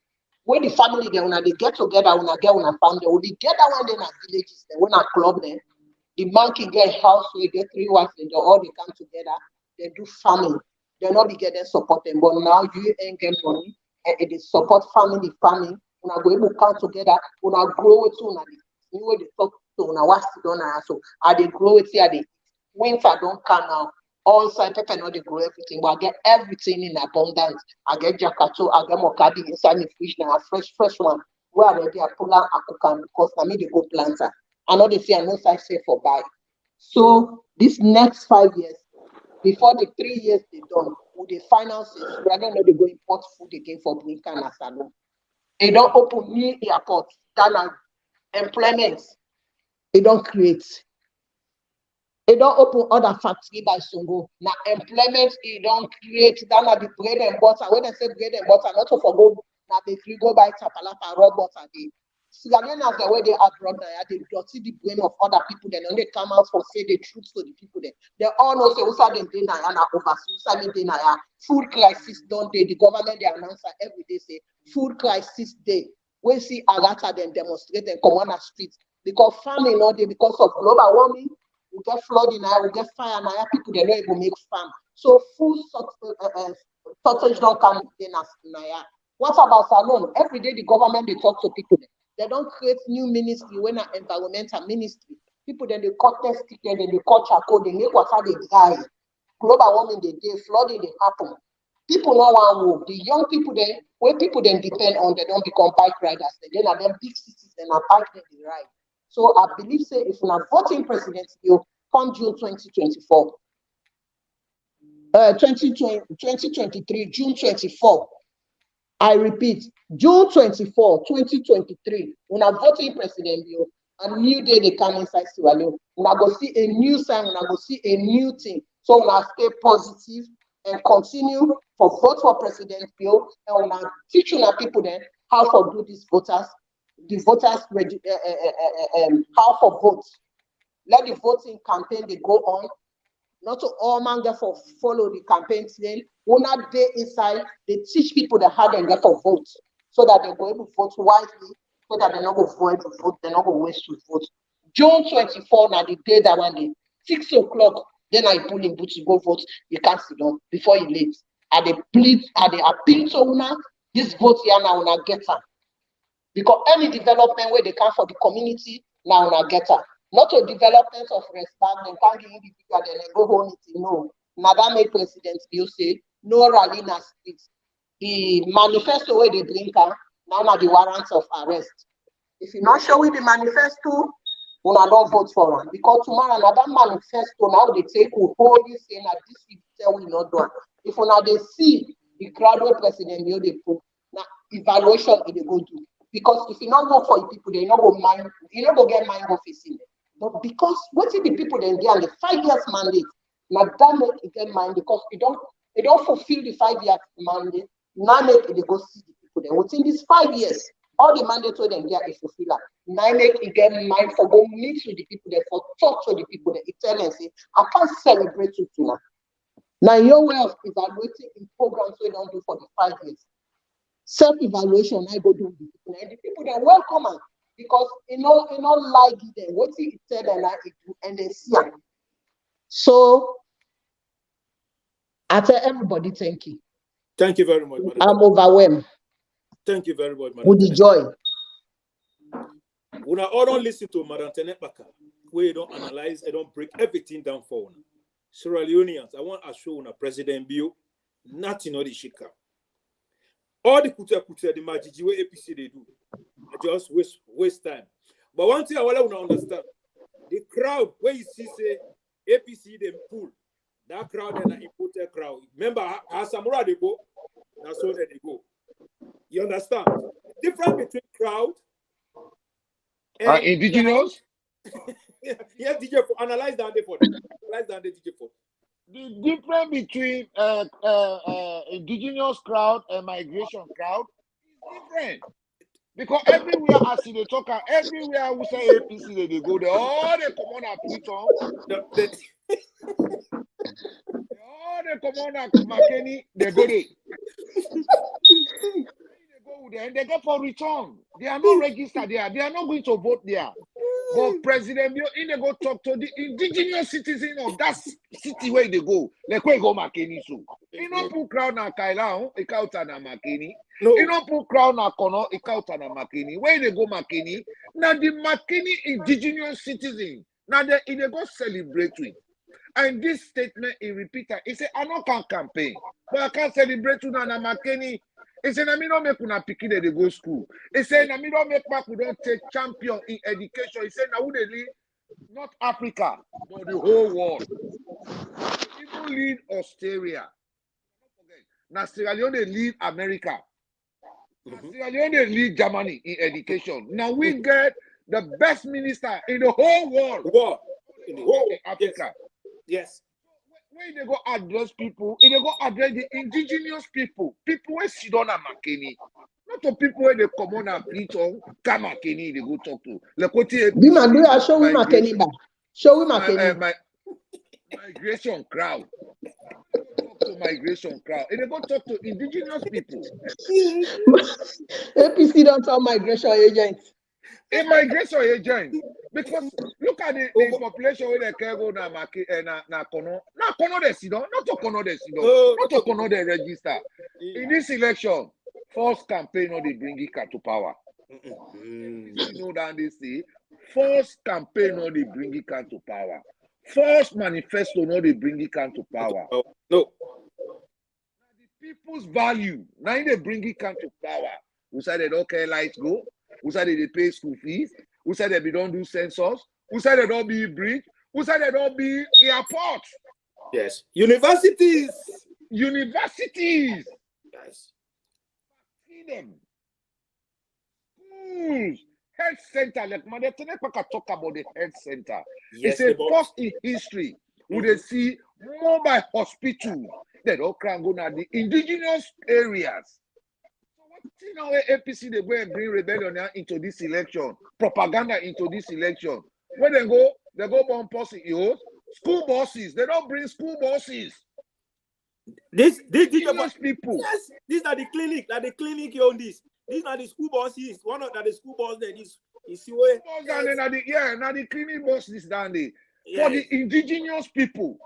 When the family they wanna they get together, wanna get on a farm, they will be together when they're in villages, they wanna club them. The man can get house, we get 3 wives, and they all they come together, they do farming. They not be getting support them, but now UN get money and they support family farming. When I go able to come together, when I grow it too, the new way they talk to when I was done so I they grow it here, the winter don't come now. All side pepper not they grow everything, but I get everything in abundance. I get jakato, I get mokadi inside the fish now, fresh one. Where already I pull out a cook because I need to go planter. I know they say I know side say for buy. So this next 5 years, before the 3 years they done, with the finances, rather than they go import food again for Brinka and Salon. They don't open new airport, that employment. They don't create. They don't open other factory by Songo. Now employment, they don't create. That the bread and butter. When they say bread and butter, not to forgo. Now they go buy tapalapa raw butter. Sierra Leoneans the way they are abroad now, they dirty the brain of other people. Then when they come out for say the truth to the people. Then they all know say also them day na overseas. Food crisis don't they? The government they announce every day say food crisis day. We see Agata then demonstrate and come on the streets because famine not they because of global warming. We get flooding now, we get fire now. People they don't even make farm. So food shortage don't come in now. What about Salon? Every day the government they talk to people. They don't create new ministry when an environmental ministry. People then they cut their stick, then they cut charcoal, they make water they dry. Global warming they flooding they happen. People don't want work. The young people there, where people then depend on, they don't become bike riders. Then are them big cities, then are bike then they ride. So I believe say if we are voting President Bio come June 2024, 2023, June 24. I repeat, June 24, 2023, when I'm voting President Bio, A new day they come inside Sierra Leone. Una go see a new sign, una go see a new thing. So una stay positive and continue for vote for President Bio, and una teach una people then how to do these voters, how for vote. Let the voting campaign they go on. Not to all man get for follow the campaign then. Una day inside, they teach people the how they get for vote, so that they go able to vote wisely, so that they're not going to vote, they're not going to waste to vote. June 24, now the day that one day, 6 o'clock, then I pull in boots to go vote. You can't sit down before you leave. And they plead, and they appeal to una, this vote here now una get her. Because any development where they come for the community, now una get her. Not a development of respect, they can't give individual, then they go home, no. Now that make President Bio say, no rally in the streets. The manifesto where they bring her, now are the warrants of arrest. If you're not sure with the manifesto, we don't vote for one. Because tomorrow another manifesto now they take will hold you saying that this will not do. If we now they see the crowd where President Bio they put, now evaluation they go do. Because if you not vote for the people, they not go mind, you not go get mind office in there. But because what if the people then get the 5 years mandate, now that make it get mind because they don't fulfill the 5 years mandate. Now make it they go see the people there. Within these 5 years, all the mandate to them get is fulfilled. Now make it get mind for go meet with the people there, for talk to the people there. It tell them say, I can't celebrate you tonight. Now your way of evaluating in programs we don't do for the 5 years. Self-evaluation, I go do with the people. And the people they welcome them because you know like them. What it tell them like it do and they see them. So I tell everybody thank you. Thank you very much, Madam. I'm overwhelmed. Thank you very much, Madam. With the joy. When I all don't listen to Madam Tenet Baka, where you don't analyze, I don't break everything down for one. Sierra Leoneans, I want to show una President Bio, nothing on the shika. All the kuta, the majiji where APC they do, I just waste time. But one thing I want to understand, the crowd where you see say APC they pull, that crowd and an imported crowd. Remember, as Samura they go, that's so that they go. You understand? The difference between crowd and Indigenous. Yeah, DJ for analyze that day for them. Analyze that day, DJ for. The difference between indigenous crowd and migration crowd is different. Because everywhere I see they talk, everywhere we say APC they go, they all they come on and preach on. All they come on and McKinney, they go there. And they get for return. They are not registered there. They are not going to vote there. But President Bio, they go talk to the indigenous citizen of that city where they go. Like where go Makeni so. You know put crowd na Kaila, a kauta na Makeni. You know put crowd na Kono, a kauta na Makeni. Where they go Makeni? Now the Makeni indigenous citizen. Now they go celebrate with. And this statement he repeated. He said, I no can campaign, but I can celebrate with na Makeni. He said, I don't make una pikin they go school. He said, I don't make back we don't take champion in education. He said, now who they lead not Africa, but the whole world. People lead Australia. Now Sierra Leone they lead America. Sierra Leone they lead Germany in education. Now we get the best minister in the whole world. In the whole Africa. Yes. When they go address people, they go address the indigenous people where sit on a Makeni. Not the people where they come on and preach on Kamakeni, they go talk to. Bima, show we Makeni back. Show we Makeni. Migration crowd. Talk to migration crowd. And they go talk to indigenous people. APC don't talk migration agents. A migration agent. Because look at the population where they can go na Kono. Na Kono they sit down. Not to Kono they sit down. Not to Kono they register. In this election, first campaign or they bring it to power. You know that they say first campaign or they bring it to power. First manifesto or they bring it to power. No. The people's value. Now they bring it to power. Who said they don't care lights go? Who said they pay school fees? Who said they don't do census? Who said they don't be bridge? Who said they don't be airport? Yes. Universities. Yes. See them. Schools, health center, like man, they talk about the health center. Yes, It's a first in history. We they see mobile hospitals. They don't can go now the indigenous areas. So what you know APC they go and bring rebellion into this election, propaganda into this election. When they go bomb posse, school buses. They don't bring school buses. This Indigenous people. Yes, these are the clinic. Like the clinic you own this. These are the school buses. One of the school bus that is where. Yes. Now the clinic buses down there for the indigenous people.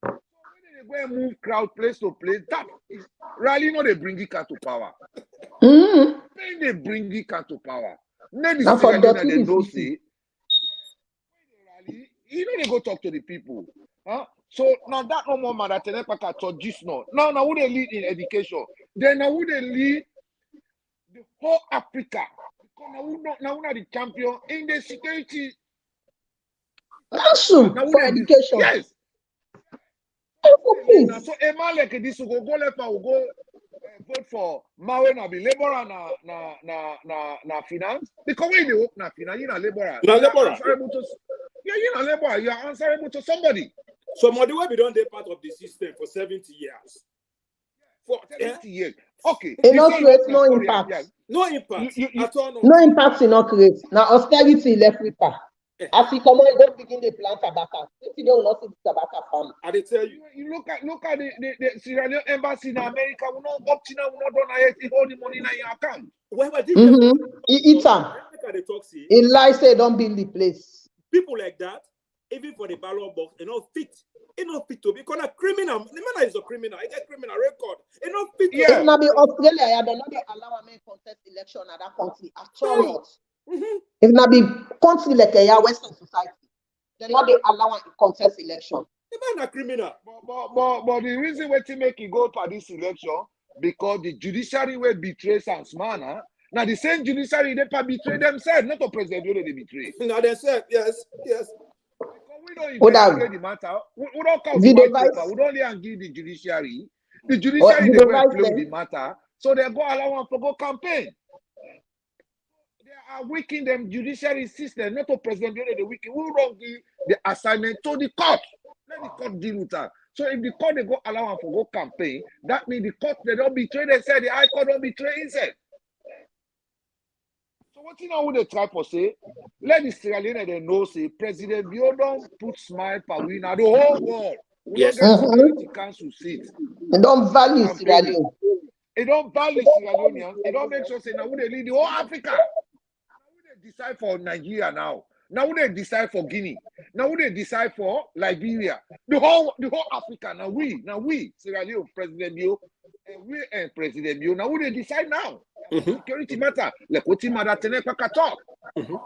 So when they go and move crowd place to place, that is rally. No, they bring it to power. When they bring it to power, then the Sierra Leone they don't say. You know they go talk to the people. Huh? So now that no more matter Tenepaka to just no. Now who they lead in education? Then now who they lead the whole Africa. Because now the champion in the security. Also, for education. Yes. So a man like this will go left and will go vote for Mawe na be laborer na finance. Because when they work na finance, you're not laborer. You're not laborer. You are answerable to somebody. So Modiwe we don't be part of the system for 70 years. For 70 years. Okay. It not create no impact. Yeah. No impact. At all, no impact in not create. Now austerity left with her. As he come on, don't begin the plant tobacco. If you don't see the tobacco farm. I they tell you. You look at the Sierra Leone embassy in America. We not up to now. We not done yet. Hold the money in your account. Whoever did He eat them. He lies say don't build the place. People like that, even for the ballot box, it not fit. It not fit to because a criminal. The man is a criminal. He get criminal record. It not fit. Yeah. If not be Australia, they not allow a man contest election at that country at all. If not be country like a Western society, they not they allow a contest election. The man a criminal. But the reason why to make it go for this election because the judiciary will betray some man. Now the same judiciary they betray themselves, not the president they betray. Now they said yes. We don't investigate the matter. We don't count the paper. We don't only give the judiciary. The judiciary they will play with the matter, so they go allow one for go campaign. They are weakening them judiciary system, not to president the week. We don't give the assignment to the court. Let the court deal with that. So if the court they go allow one for go campaign, that means the court they don't betray. They say the High Court don't betray itself. What you know they try to say? Let the Sierra Leone they know say President Bio don't put smile for we now the whole world. We don't get security council seats. They don't value Sierra Leone. They don't value Sierra Leoneans. They don't make sure say now they lead the whole Africa. Now they decide for Nigeria now. Now they decide for Guinea. Now they decide for Liberia. The whole Africa. Now we Sierra Leone President Bio and President Bio. Now they decide now. Security matter. Like what team that Tenepaka talk.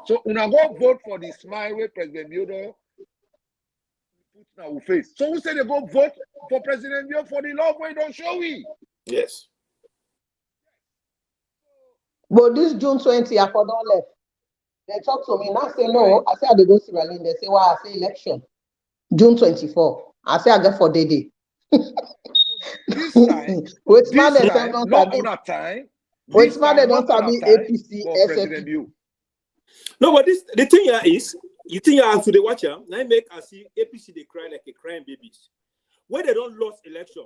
So una go vote for the smile way President Bio put now face. So we say they go vote for President Bio for the love way don't show we. Yes. But this June 20, I for don't left. They talk to me now. Say no. I say they go Sierra Leone. They say why? I say election. June 24. I say I get for day. This time, not on that time. Which man they don't have APC, SLPP. No, but the thing here is, you think you have to the watcher, now make us see APC they cry like a crying babies. When they don't lose election,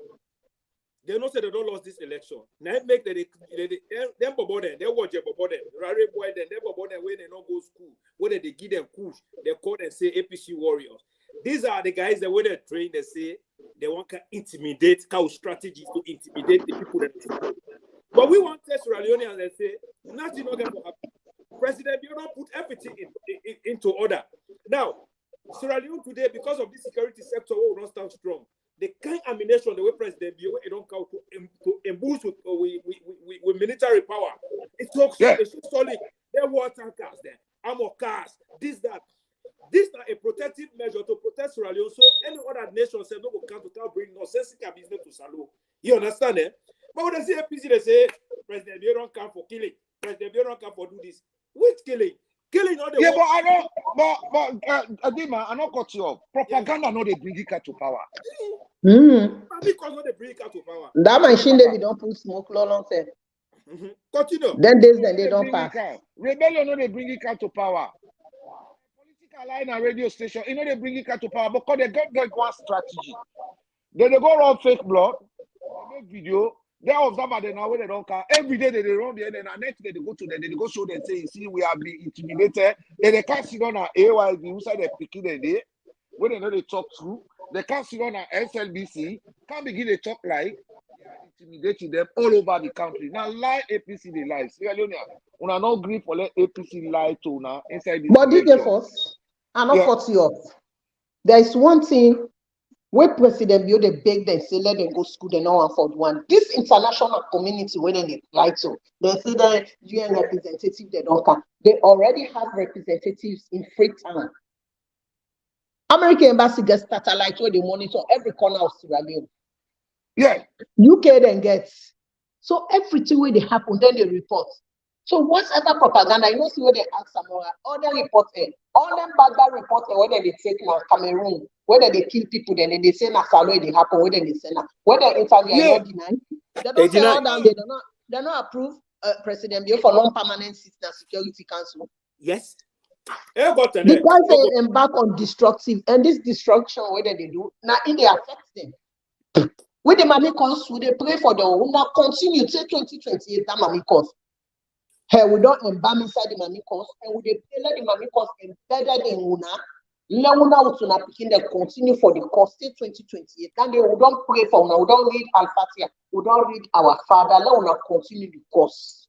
they don't say they don't lose this election. Now make them bobo them, they watch them bobo them, rare boy them, they bobo them when they don't go school, when they give them push, they call and say APC warriors. These are the guys that when they train, they say they want to intimidate, cow strategies to intimidate the people that. But we want to Sierra Leoneans and say, nothing not going to happen. President Bio don't put everything into order. Now, Sierra Leone today, because of this security sector, will not stand strong. The kind of ammunition the way President Bio don't count to emboost with military power. It's so solid. There are water cars there, armor cars, this, that. This is a protective measure to protect Sierra Leone. So any other nation says no go come to bring nonsensical business to Salo. You understand, eh? But when they say APC, they say President Bio don't come for killing. President Bio don't come for do this. Which killing? Killing all the but I don't. But Adima, I not cut you off. Propaganda, no, they bring it to power. Because no, they bring it to power. That machine they don't put smoke long term. Continue. Then they don't pass. Rebellion, no, they bring it to power. Political line and radio station, you know, they bring it to power because they get one strategy. Then they go run fake blood, they make video, they observe them now where they don't care. Every day they run there, and the next day they go to them, they go show them, say, see, we are being intimidated. Then they can't sit on an AYD, who say they're picking the day, when they know they talk through. They can't sit on an SLBC, can't begin to talk like they are intimidating them all over the country. Now, lie APC, they lie. Sierra Leone, we are not agree for let APC lie to now inside this. But did they force? I'm not forcing you off. There is one thing where President Bio they beg them, say let them go school, they know one for one. This international community when they lie to, they say that UN representative they don't come. They already have representatives in Freetown. American embassy gets satellite where they monitor every corner of Sierra Leone. Yeah. UK then gets. So everything where they happen, then they report. So whatever propaganda, you know, see where they ask Samora, all them report all them bad reports whether they take now Cameroon, whether they kill people, then they say na Salo they happen, whether they say now, whether interview are not denied. They don't say all them, they don't approve President Bio for non-permanent seats in the Security Council. Yes. Because they embark on destructive, and this destruction, whether they do, now it they affect them. With the Mami cause, we they pray for them, we now continue till 2028, that Mami cause. Hey, we don't embalm inside the Mami cause, and we they pray let the Mami cause embedded in Una. Let Una Utuna picking them continue for the cause till 2028. And they we don't pray for Una, we don't read Al-Fatiha, we don't read our Father, let Una continue the cause.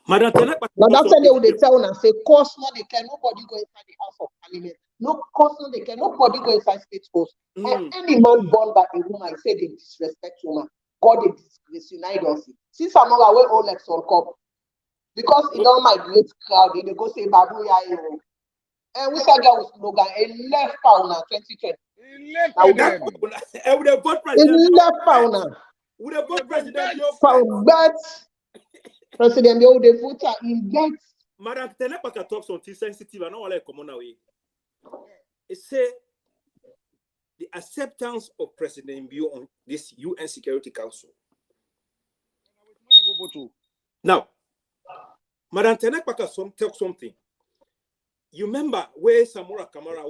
Madam, now that's why they tell and say, course no, they can nobody go inside the House of Parliament. No, course no, they can nobody go inside State House. And any man born by a woman, say they disrespect woman. God they disgrace you. Now you don't see. See Samora where all Lex on cup. Because it don't migrate crowd, they go say Babu ya. And we say girl with slogan, a left pound 2020. And with a vote president. Left pound. With a vote president, but President Bio the voter in that. Madam, Tenepaka talks on T sensitive. I don't want to come on away. It say the acceptance of President Bio on this UN Security Council. Now, Madam Tenepaka talk something. You remember where Samora Kamara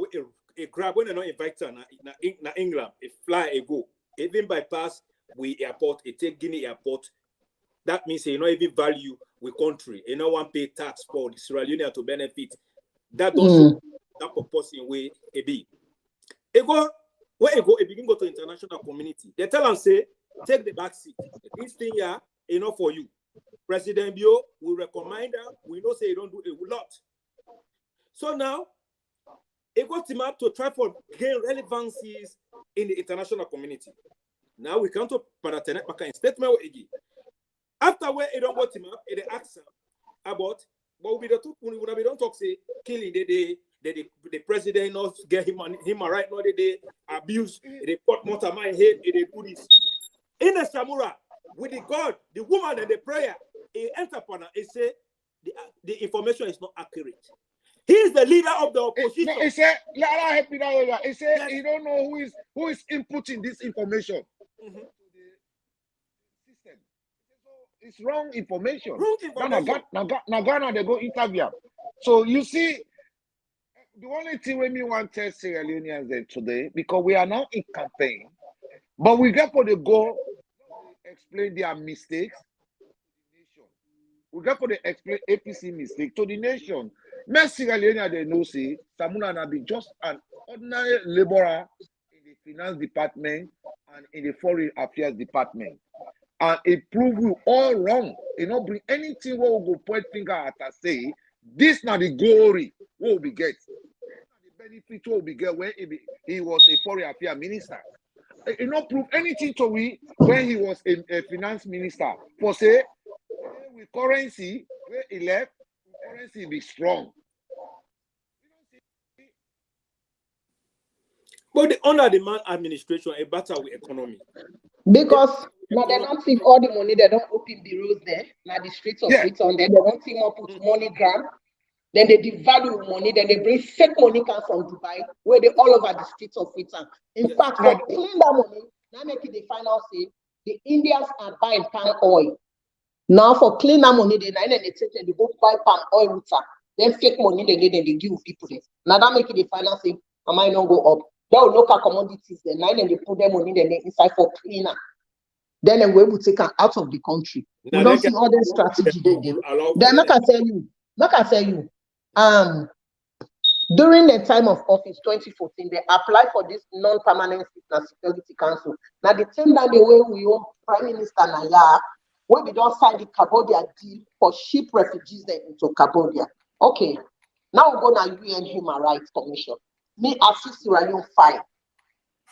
a grab when they not invite her na England, a fly a go, even bypass we airport, a take Guinea airport. That means you not even value we country, you know one pay tax for the Sierra Leone to benefit. That don't that purpose in way a be. Where it begin go to international community. They tell and say, take the back seat. This thing here, enough for you. President Bio will recommend her. We know say you don't do a lot. So now, it got him up to try for gain relevancies in the international community. Now we come to Paratenek Paka in statement again. After where it don't got him up, it asks about, but we don't talk say killing the president not get him a right, not they abuse, they put mortar my head, they do this. In the Samura, with the God, the woman and the prayer, he enter upon it say the information is not accurate. He is the leader of the opposition. He said, he said he don't know who is inputting this information. To the system. So it's wrong information. Now Ghana they go interview. So you see, the only thing when we want to tell Sierra Leoneans today, because we are now in campaign, but we get for the goal explain their mistakes to the nation. We get for the explain APC mistake to the nation. Sierra Leone they know say Samuna na be just an ordinary laborer in the finance department and in the foreign affairs department. And it prove you all wrong. You know, bring anything where we go point finger at us say, this not the glory what we get. The benefit what we get when he was a foreign affairs minister. You know, prove anything to we when he was a finance minister. For say, with currency, where he left, currency be strong. But the under the man administration a better with economy. Because now they don't think all the money, they don't open bureaus there. Now the streets of Freetown there, they don't team up with MoneyGram. Then they devalue money, then they bring fake money come from Dubai, where they all over the streets of Freetown. In fact, for clean that money, now make it the final say, the Indians are buying palm oil. Now for clean that money, they go buy palm oil water. Then fake money they give people. Now that make it the financing, I might not go up. They will look at commodities, then they put them money then inside for cleaner. Then they will take them out of the country. Now We don't see all the strategy then like I tell you, during the time of office 2014, they applied for this non-permanent seat in Security Council. Now the same time the way we own Prime Minister Naya, where we don't sign the Cambodia deal for ship refugees then into Cambodia. Okay, now we go to UN Human Rights Commission. Me assist Sierra Leone file.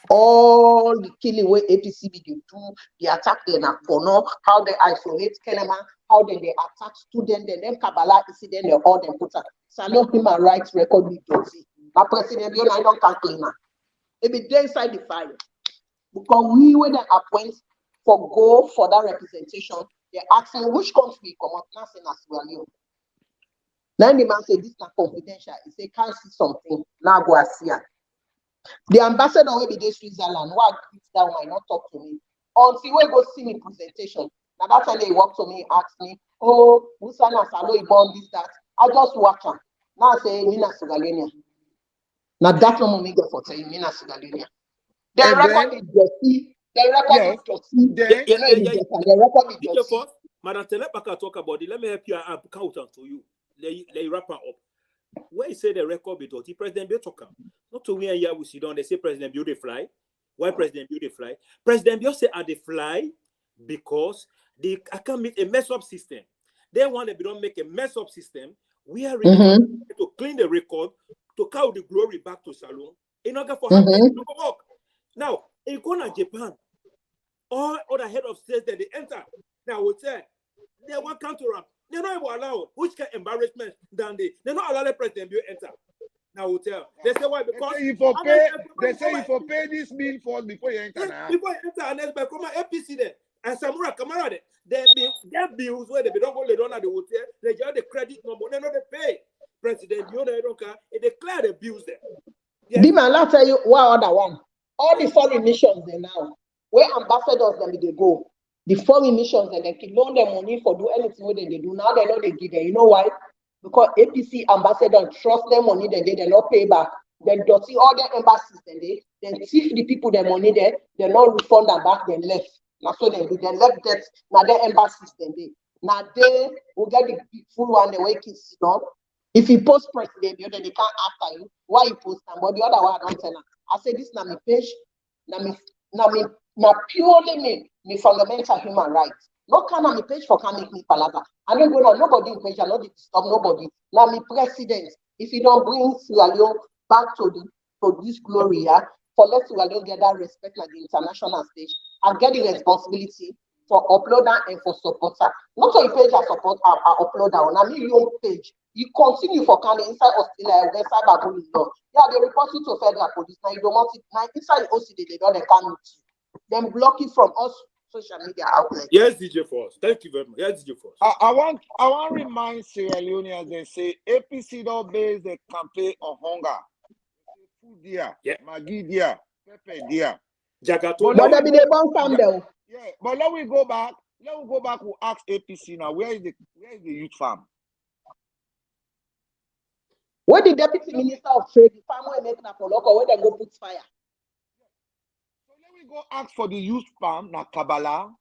All the killing where APCB they do, the attack in Akono, how they isolate Kenema, how they attack students, then Kabbalah incident, they all them put up. Salon human rights record with Josie. My president, you know, I don't clean now. It be there inside the file. Because we when they appoint for go for that representation, they ask me which country come up, not saying as well. Then the man say this is not confidential. He say can't see something. Now go and see it. The ambassador will be there Switzerland. Who agrees that might not talk to me until we go see me presentation. Now that time they walk to me, ask me, oh, Musana Salo born this that. I just watch him. Now I say Mina Sugalenia. Now that no me go for saying Mina Sugalenia. The record is Josie. The record is Josie. The record is Josie. Madam Telepaka talk about it. Let me help you count to you. Let you wrap her up. Where you say the record be dirty, President Bio talk. Not to win here we sit down, they say President Bio they fly. Why President Bio they fly? President Bio say are they fly because they can't make a mess up system. They want to don't make a mess up system. We are ready to clean the record, to carry the glory back to Salon. In order for her to work. Now, in Kona, Japan, all other head of states that they enter, now would say they want counter up. They're not even allowed. Which kind of embarrassment than they're not allowed the president to enter. Now hotel. They say why? Because they say you for pay this bill first before you enter. Yes, before you enter, and then by come APC there and Samura Kamara there. Their bills where they don't go lay down at the hotel. They just the credit number. They know they pay. President, you know they don't care. They declare the bills there. Yes. Dima, I'll tell you what other one. All the foreign missions there now, where ambassadors then they go. The foreign missions and they can loan them money for do anything what they do. Now they know they give them. You know why? Because APC ambassadors trust them money, they not pay back. Then dirty all their embassies, then thief the people their money there, they not refund them back, then left. Now so they do, they left that now their embassies now they will get the full one the way kids know. If you post president, then they can't after you. Why you post them? But the other one I don't tell them. I say this na me page, na purely me fundamental human rights. No kind of me page for can make me palava. I don't go now, nobody in page, I don't disturb nobody. Now me president, if you don't bring Sierra Leone back to this glory, for let Sierra Leone get that respect like the international stage and get the responsibility for uploader and for supporter. Not so you page I support our uploader. Now me your page. You continue for county inside Australia, where cyberbullying law. Yeah, they report you to federal police. Now you don't want it. Now inside OCD, they don't come with you. Them block it from us social media outlets. Yes, DJ Force. Thank you very much. Yes, DJ Force. I want to remind Sierra Leoneans they say APC don't base the campaign on hunger. Food there, Maggi there, pepper there. Jagato. But they be the bomb farm though. Yeah, but let we go back. We ask APC now. Where is the youth farm? Where the deputy minister of trade, the farm will make a local where they go put fire. So let me go ask for the youth farm na Kabbalah.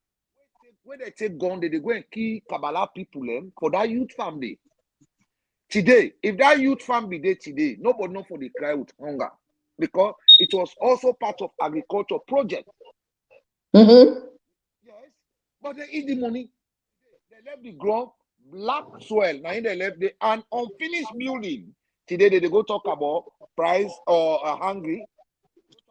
Where they take gun, they go and kill Kabbalah people for that youth farm day. Today, if that youth farm be there today, nobody know for the cry with hunger because it was also part of agriculture project. Yes, but they eat the money. They left the ground, black soil. Now they left the an unfinished building. Today they go talk about price or hungry.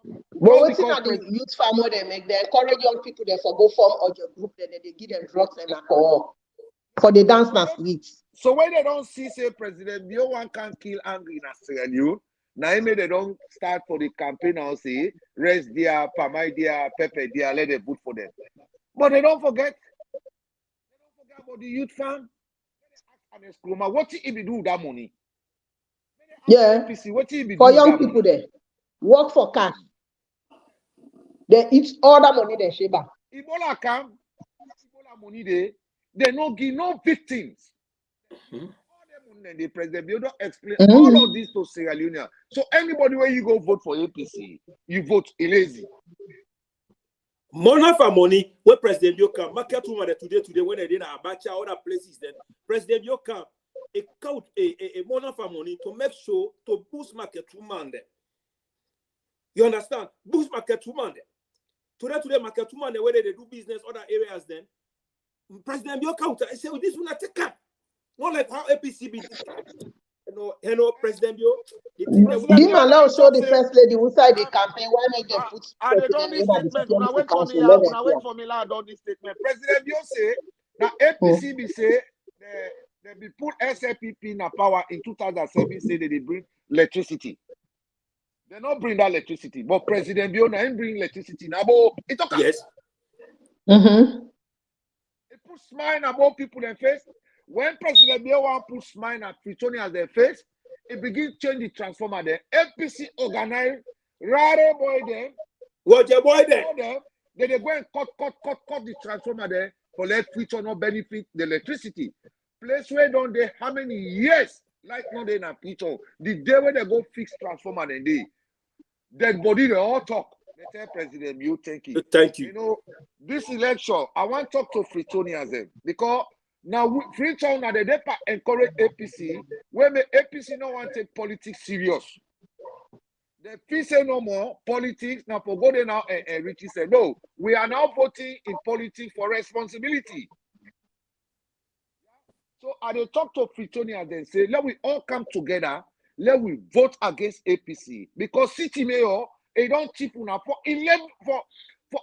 But what's in the youth farm where they make? They encourage young people there for go form or your group. Then they give them drugs and alcohol for the dance na streets. So when they don't see say President Bio one can kill angry in Sierra Leone, now they don't start for the campaign and say rest there, pamai there, pepper there, let them vote for them. But they don't forget about the youth farm. What if you do with that money? Yeah, for young people there, work for cash. They eat all that money they share back. Ebola come, Ebola money there. They no give no victims. The President Bio don't explain Mhm. all of this to Sierra Leone. So anybody where you go vote for APC, you vote lazy. Money for money, where President Bio come, market woman today when they did Abacha, other places, then President Bio come, a count a money for money to make sure to boost market woman there. You understand? Boost market woman there. Today market woman the way they do business other areas then. President Bio counter, I say, this will not take up. Not like how APC be. You know, President Bio. Bima now show the first lady who side the campaign. Why make them put And they done this statement. When I wait for me, when I wait for me, I done this statement. President Bio say that APC be say they be put SLPP in power in 2007. Say they bring electricity. They not bring that electricity, but President Bio now bring electricity. Now, it's okay. Yes. Mm-hmm. It put smile about people in face. When President Bio want put smile at Pretoria as their face, it begins change the transformer there. APC organize, rare boy them. What your boy there? They go and cut the transformer there for let Pretoria not benefit the electricity. Place where don't they how many years like no they na Pretoria. The day when they go fix transformer then they dead body they all talk. They tell President Bio thank you. Thank you. You know, this election, I want to talk to Fritonians then because now Freetown and the encourage APC, where the APC no want to take politics serious. The feel say no more politics. Now for go there now and Richie said, no, we are now voting in politics for responsibility. So I they talk to Freetonians and say, let we all come together, let we vote against APC. Because city mayor, they don't tip on for 11 for the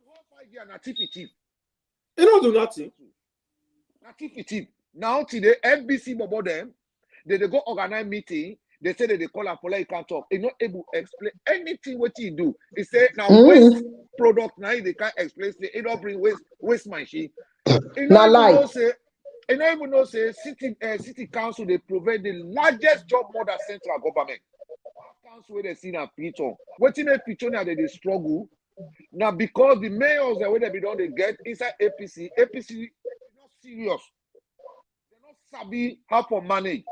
whole 5 years nativity. They don't do nothing. Nativity. Now today, NBC about them, they go organize meeting. They say that they call a police, can't talk. They're not able to explain anything what you do. They say now waste product now they can't explain. They don't bring waste machine. Not lie. They don't even know say city council they provide the largest job more than central government. Council where they see now Piton. What in a Piton now they struggle. Now because the mayors the way they be done they get inside APC is not serious. They're not sabi how to manage.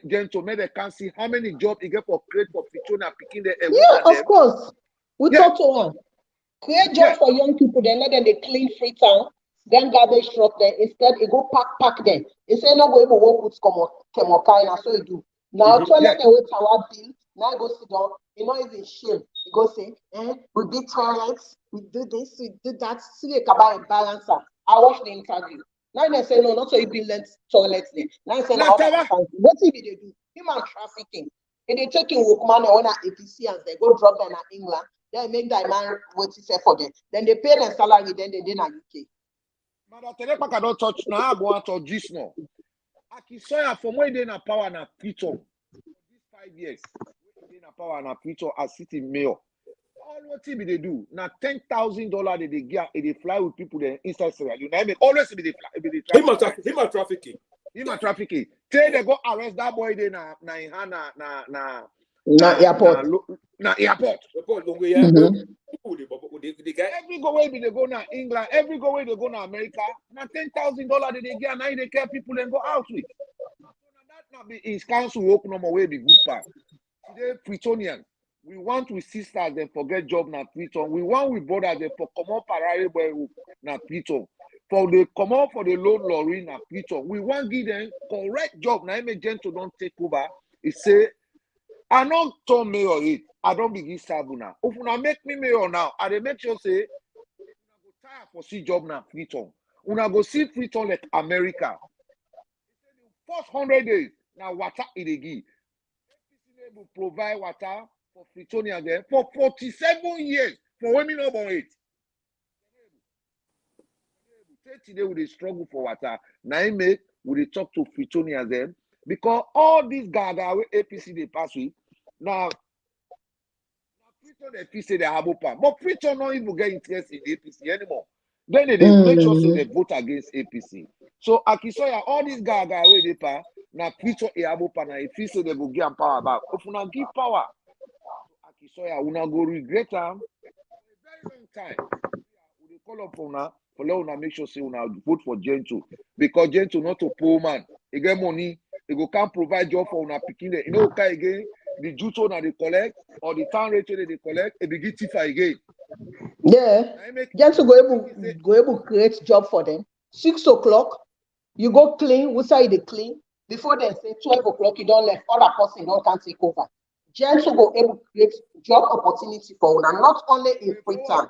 Them to make they can see how many jobs he get for create for Pichona picking the Yeah, of course. We talk to one. Create jobs for young people, then let them they clean Freetown, then garbage truck there. Instead, it go pack there. It say no go able work with Kemokai, and so it do. Now toilet they wait our bill. Now I go sit down. You know even shame. You go say, we build toilets, we do this, we do that. See the cabal balancer. I watch the interview. Now they say no, not so you build toilets there. Now they say no, what if they do? Human trafficking. If they taking workman or APC and they go drop them in England, they make that man what he say for them. Then they pay their salary, then they did in UK. Mother Telepaka don't touch now. I go out of this now. Akisoya from where they in power na Piton. These 5 years, they in power na Piton as city mayor. All what they do now $10,000 they get they fly with people there inside Sierra Leone. I mean always be they fly. Him a trafficking. Him a trafficking. Say they go arrest that boy there na airport. Na airport. The guy. Every go where they go now England, every go where they go now America, now $10,000 they get now they care people and go out with. So that not be his council open no more way be good part. Today Pretonian, we want with sisters then forget job na Preton. We want with brothers then for come up parade boy na Preton. For the come up for the loan lorry na Preton. We want give them correct job. Now gentle don't take over. He say I don't turn mayor it. I don't begin serve now. If you make me mayor now, I dey make sure say una go tire for see job na Freetown. Una go see Freetown like America. The first 100 days now water it dey give. APC will provide water for Freetonians there for 47 years for women over 8. Today we dey struggle for water. Now make we dey talk to Freetonians them because all these gaga wey APC they pass with now. Freetown they say they have open, but Freetown not even get interest in APC anymore. Then they make sure so they vote against APC. So Akisoya, all these guys where they pass now Freetown they have open and if say they will give power back. If you not give power, Akisoya will not go regret them for a very long time. We call up now for let una make sure say una vote for Gentle, because Gentle not a poor man. He get money, he go can't provide job for una picking them. You know, okay again, the juto na they collect or the town rate they collect, it begin tifa again. Yeah. Just to go able create job for them. 6 o'clock, you go clean, we say they clean. Before they say 12 o'clock, you don't let other person don't can take over. Just to go able create job opportunity for una, not only in free time.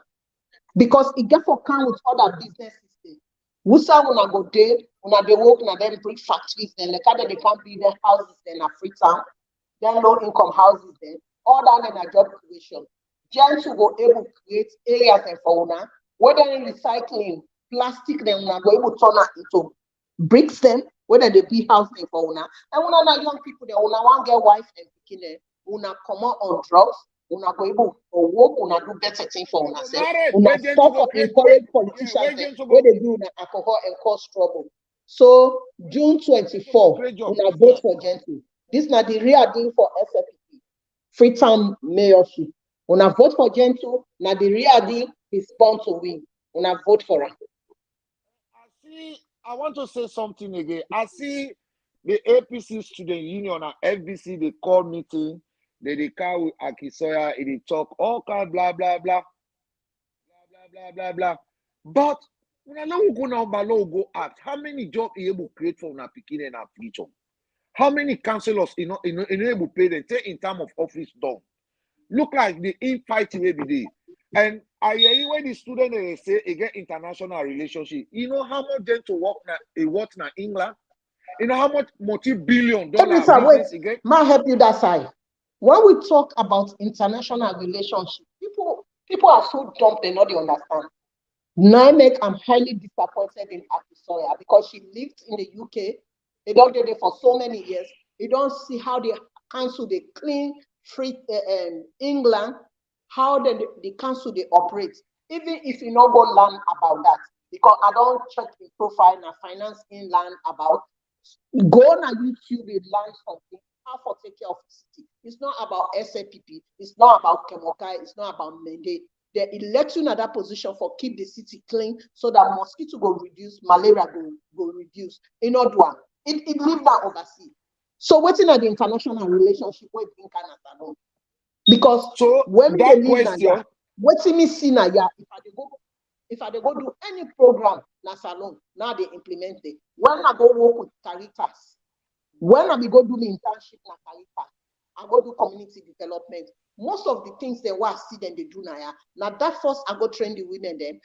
Because it get for count with other businesses. We say una go there, una they work, una then bring factories, then like that they can't be their houses, then a free time, then low income houses, then all that in a job creation. Just to go able to create areas and for una, whether in recycling, plastic, then una go able to turn it into bricks them, whether they be housing for una. And una na young people, then una want get wife and picking them, una come out on drugs, una go able to work, una do better thing for una self. Una stop to encourage politicians where they do una alcohol and cause trouble. So June 24, una vote for Gentle. This na the real deal for SLPP. Freetown mayorship. Una vote for Gentle, na the real deal is born to win. Una vote for her. I want to say something again. I see the APC student union and FBC, they call meeting, they call with Akisoya, they talk all kind blah blah blah. Blah blah blah blah. But when I know go now, go act. How many jobs you able to create for una pikin and our future? How many councillors able to pay them? Take in terms of office done. Look like the infighting every day. And I hear when the student they say again international relationship. You know how much them to work na England? You know how much multi-billion dollar business again? May I help you that side? When we talk about international relationship, people are so dumb they not understand. Naimek, I'm highly disappointed in Akisoya because she lived in the UK. They don't do it for so many years. You don't see how the council they clean free England, how the council they operate. Even if you not go learn about that, because I don't check the profile and finance in land about. Go on YouTube and learn something. How to take care of the city. It's not about SLPP. It's not about Kemokai. It's not about Mende. They elect you in that position for keep the city clean so that mosquito go reduce, malaria go reduce. In other one, it live that overseas. So what's in the international relationship with Canada alone? Because so when that they live question, what's in me see now? If I go do any program na salon, now they implement it. When I go work with Caritas, when I go do the internship na Caritas, I go do community development. Most of the things they want see them they do now. Now that first I go train the women them.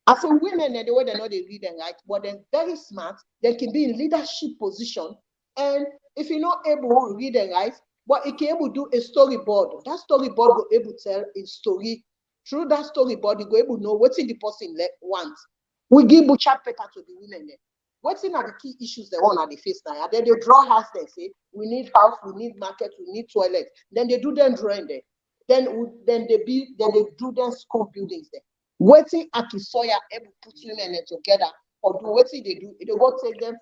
I say women the way they know they read and write, but they're very smart. They can be in leadership position. And if you're not able to read and write, but it can able to do a storyboard. That storyboard will able to tell a story. Through that storyboard, you go able to know what's in the person wants. We give butcher paper to the women there. What's in are the key issues they want at the face now? Then they draw house, they say, we need house, we need market, we need toilet. Then they do them drawing there. Then they do them school buildings there. Waiting Akisoya able to put women together or do what they do. They go take them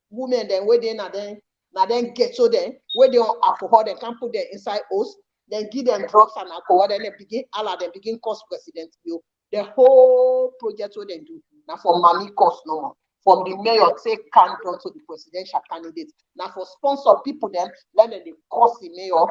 women then where they now then get so then where they on alcohol, they can put them inside house, then give them drugs and alcohol, then they begin cost president bill. The whole project what they do now for money cost no more. From the mayor take count down to the presidential candidate. Now for sponsor people then they cost the mayor,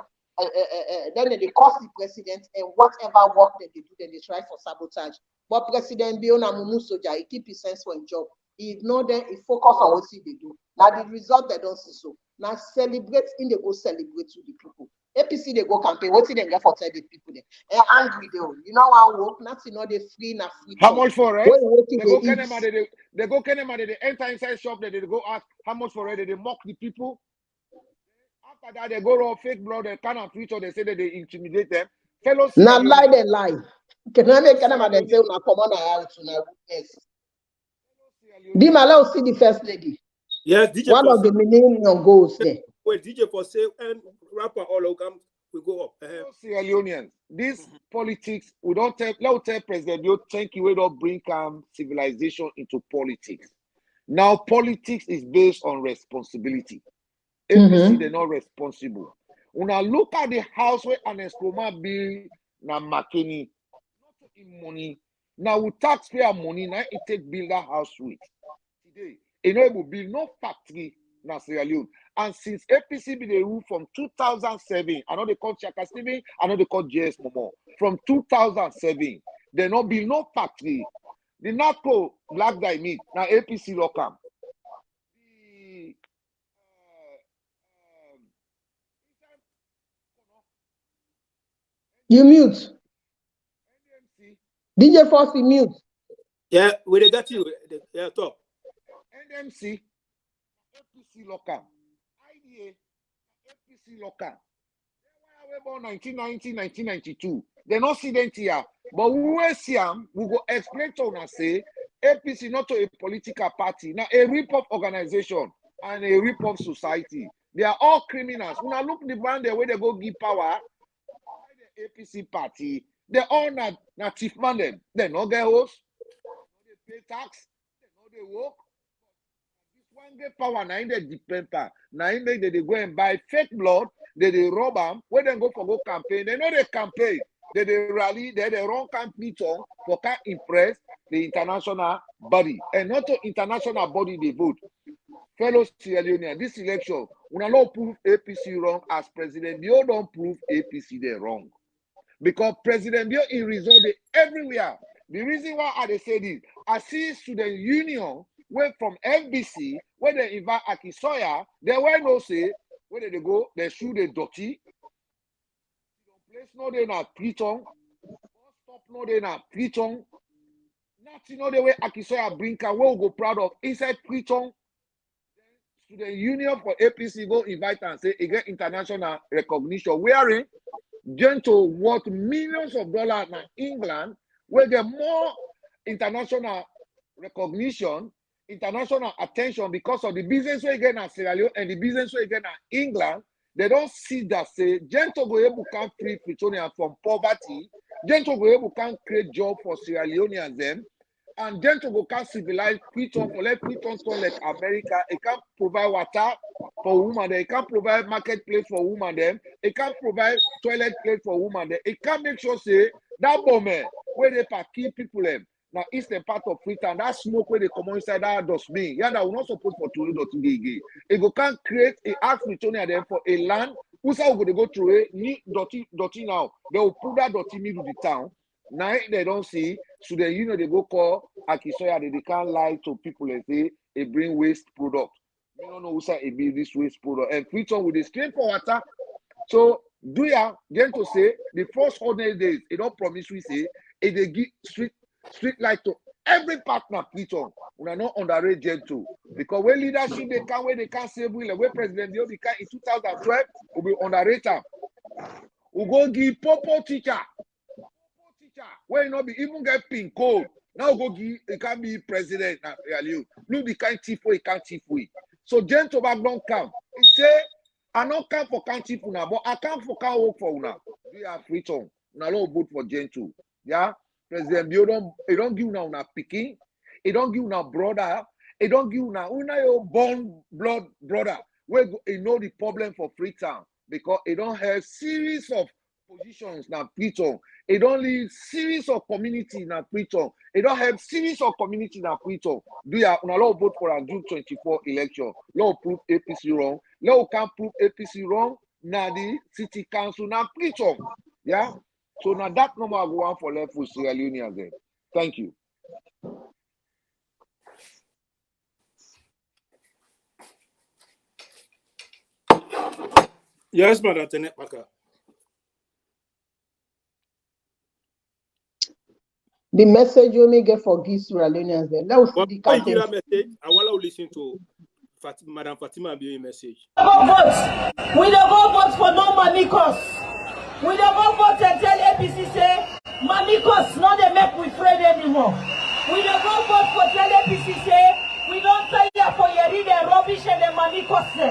then they cost the president and whatever work that they do, then they try for sabotage. But President Biona Mumu Soja, he keep his sense for his job. He ignore them, he focus on what they do. Now the result they don't see so. Now celebrate in they go celebrate to the people. APC they go campaign. What they get for tell the people there? And angry they you know how work, nothing not they free na free. How much for it? They go They they enter inside shop, they go ask how much for it, they mock the people. After that, they go raw fake blood, they cannot reach or they say that they intimidate them. Fellows now lie they lie. Can I make them and say una come on out to now witness? Dimala see the first lady. Yes, DJ one of the millennium goals there. Wait, DJ for sale and rapper all come we go up. Sierra Leoneans, this politics, we don't tell President Bio, thank you, we don't bring civilization into politics. Now, politics is based on responsibility. APC, they're not responsible. When I look at the house where an Escoma bill na Makeni, not in money, Now with taxpayer money, now it take build a house with. Today, you know, it will build no factory in Sierra Leone. And since APC be the rule from 2007, I know they call Chaka Stephen, I know they call JS Momo. From 2007, they not build no factory. The NACO black guy meat, now APC local. You mute. DJ Force, you mute. Yeah, we got you. Yeah, talk. NMC, APC local. IDA, APC local. They were about 1990, 1992. They not see them here. But we will see them. We will explain to them say APC not a political party. Now a rip-off organization and a rip-off society. They are all criminals. When I look the brand the way they go give power, the APC party, they all not chief man them. They no get host, they pay tax, they know they work. This one get power, now they depend power. Now they go and buy fake blood, they rob them, when they go for go campaign, they know they campaign. They rally, they run campaign for can impress the international body. And not to international body they vote. Fellow Sierra Leoneans, this election, we not prove APC wrong as President Bio don't prove APC they wrong. Because President Bio is resolved everywhere. The reason why I say this, I see student union went from FBC, where they invite Akisoya, they were no say, where they go, they shoot the dirty. Place no they na Priton, stop no they na Priton. Nothing no the way Akisoya Brinka, where we go proud of inside Priton. Student union for APC go invite and say, again, international recognition. Wearing gentle worth millions of dollars in England, where get more international recognition, international attention because of the business we get in Sierra Leone and the business we get in England. They don't see that say gentle go able can free Pretoria from poverty, gentle go able can create job for Sierra Leoneans them, and gentle go can civilize Preton for let Preton store like America. It can provide water for women, it can provide marketplace for women them, it can provide toilet place for women them, it can make sure say that bomb where they pack keep people them. Now eastern part of Freetown, that smoke where they come inside that dustbin. Yeah, that will not support for to gay. It go can create a ask Pretoria them for a land. Who's how they go through it? Need dirty now. They will put that dirty middle the town. Now they don't see. So then you know they go call Akisoya. They can't lie to people and say they bring waste product. They don't know who's how they build this waste product. And Freetown with the straight for water. So do ya then to say the first 100 days? They don't promise we say if they give street light to every partner Preton. We are not underrate gentle because when leadership they can't save will where President Bio became in 2012 we be underrate them. We go give Popo teacher where not be even get pin code. Now go give it can be president now. Look the kind chief way can't chief way. So gentle back don't come. He say I not come for can't chief now, but I come for can't work for now. We are Preton. Now don't vote for gentle. Yeah. President Bio don't give now una picking, it don't give now brother, it don't give now your born blood brother. Where you know the problem for Freetown because it don't have series of positions now Preton. It don't lead series of community now Preton. It don't have series of community now Preton. Do ya una law vote for a June 24 election? Law prove APC wrong. Law can't prove APC wrong. Now the city council now Preton. Yeah. So now that number I go on for left with Sierra Leone again. Thank you. Yes, Madam Tenet Maka. The message you may get for these Sierra Leoneans there. Let us see the campaign. That message, I want to listen to Madam Fatima Bio message. We don't go vote for no mamikos. We don't go vote and tell APC say mamikos not they make we afraid anymore. We don't go vote for tell APC say we don't tell you for your read the rubbish and the mamikos say.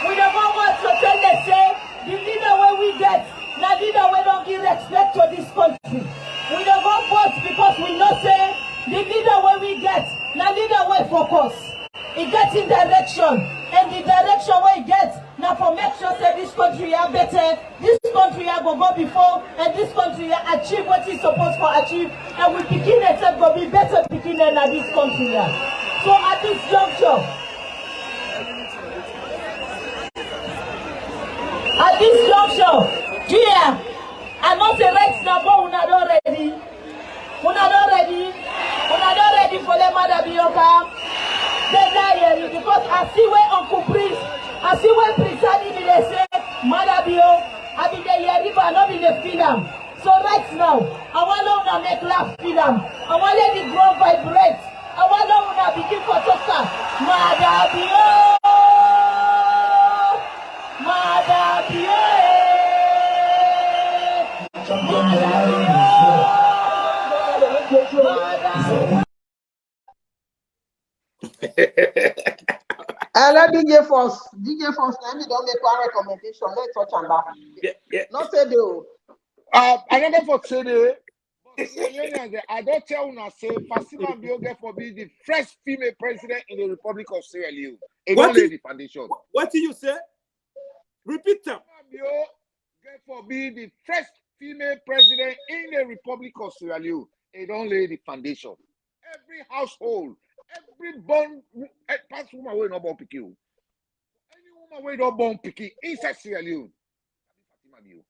We don't go vote to tell them say the leader where we get, now leader we don't give respect to this country. We don't go vote because we know say the leader where we get, now leader we focus. It gets in direction, and the direction where it gets, Now for make sure say this country are better, this country are go before, and this country are achieve what is supposed to achieve, and we begin itself go be better beginning at this country. So at this juncture, yeah, I know the right now, we're not ready. We're not ready for the Maada Bio. Because I see where Uncle Priest, I see where Priest Adi they say Maada Bio, I be the Yeriba, not be the film. So right now, I want to make laugh film. I want to let the ground vibrate. I want to begin for soccer. Maada Bio, Maada Bio. Let DJ Force, let me don't make one recommendation. Let's touch on that. Yeah. Not say do. Another for today. I don't tell you now, say Fatima Bio get for be the first female president in the Republic of Sierra Leone. It don't lay the foundation. What did you say? Repeat them. Fatima Bio get for be the first female president in the Republic of Sierra Leone. It don't lay the foundation. Every household, every born past woman will not born picky. Any woman will not born picky inside Sierra Leone. Fatima Bio.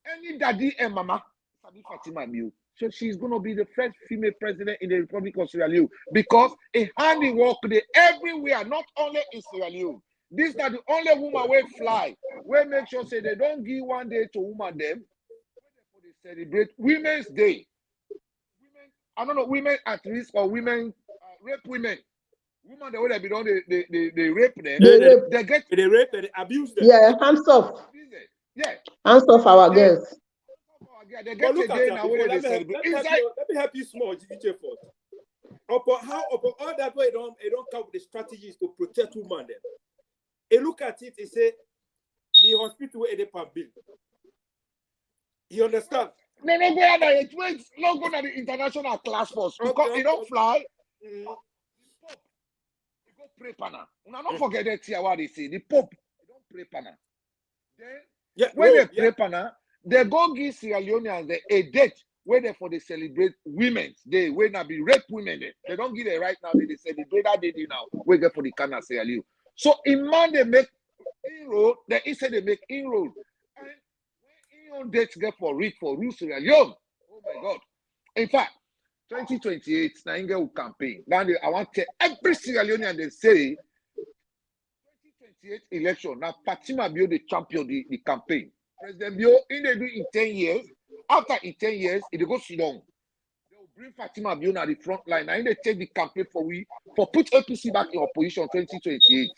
Any daddy and mama. Fatima Bio. So she's going to be the first female president in the Republic of Sierra Leone because a handiwork there everywhere, not only in Sierra Leone. This is the only woman will fly. We make sure say they don't give one day to woman them. They celebrate Women's Day. Women, I don't know, women at risk or women rape women. Women the way they be done, they rape them. They rape, they abuse them. Yeah, hands off. Yeah. Hands off our girls. They get look today at now let me help you small, DJ Ford. Upon all that way, they don't come with the strategies to protect women. Then, they look at it and say the hospital where they pay bill. You understand? No, it waits not go to the international class force because they don't fly. The Pope, you go pray pana. Don't forget that here what they say. The Pope, they don't pray pana. Then when they pray pana. They go give Sierra Leoneans a date where they for they celebrate Women's Day, where not be rape women. They don't give it right now. They celebrate that day now. We get for the Kana Sierra Leone. So in man they make inroad. They instead they make inroad. And when inroad dates get for Rue Sierra Leone. Oh my God! In fact, 2028 Nainga will campaign. Now I want to tell every Sierra Leonean they say 2028 election. Now Fatima Bio the champion the campaign. President Bio, in they do in 10 years, after in 10 years, it goes down. They will bring Fatima Bio at the front line. And they take the campaign for put APC back in opposition 2028.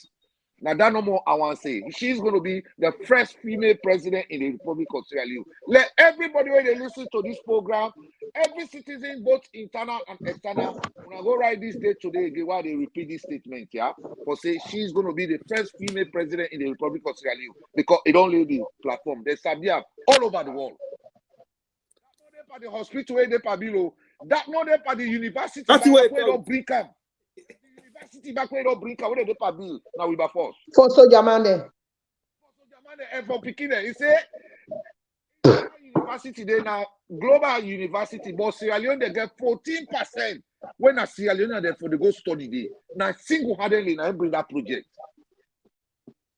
Now that no more I want to say. She's going to be the first female president in the Republic of Sierra Leone. Let everybody when they listen to this program, every citizen, both internal and external, when I go write this day today again, while they repeat this statement, yeah, for say she's going to be the first female president in the Republic of Sierra Leone because it don't leave the platform. There's Sabia all over the world. That not the hospital where they below. That not the university where they don't bring them. University back where they don't bring them. Where they bill now we by force. For Soldier Man and for Pikine, he say university they now global university, but Sierra Leone they get 14%. When a Sierra Leone there for the go study day. Now single-handedly now bring that project.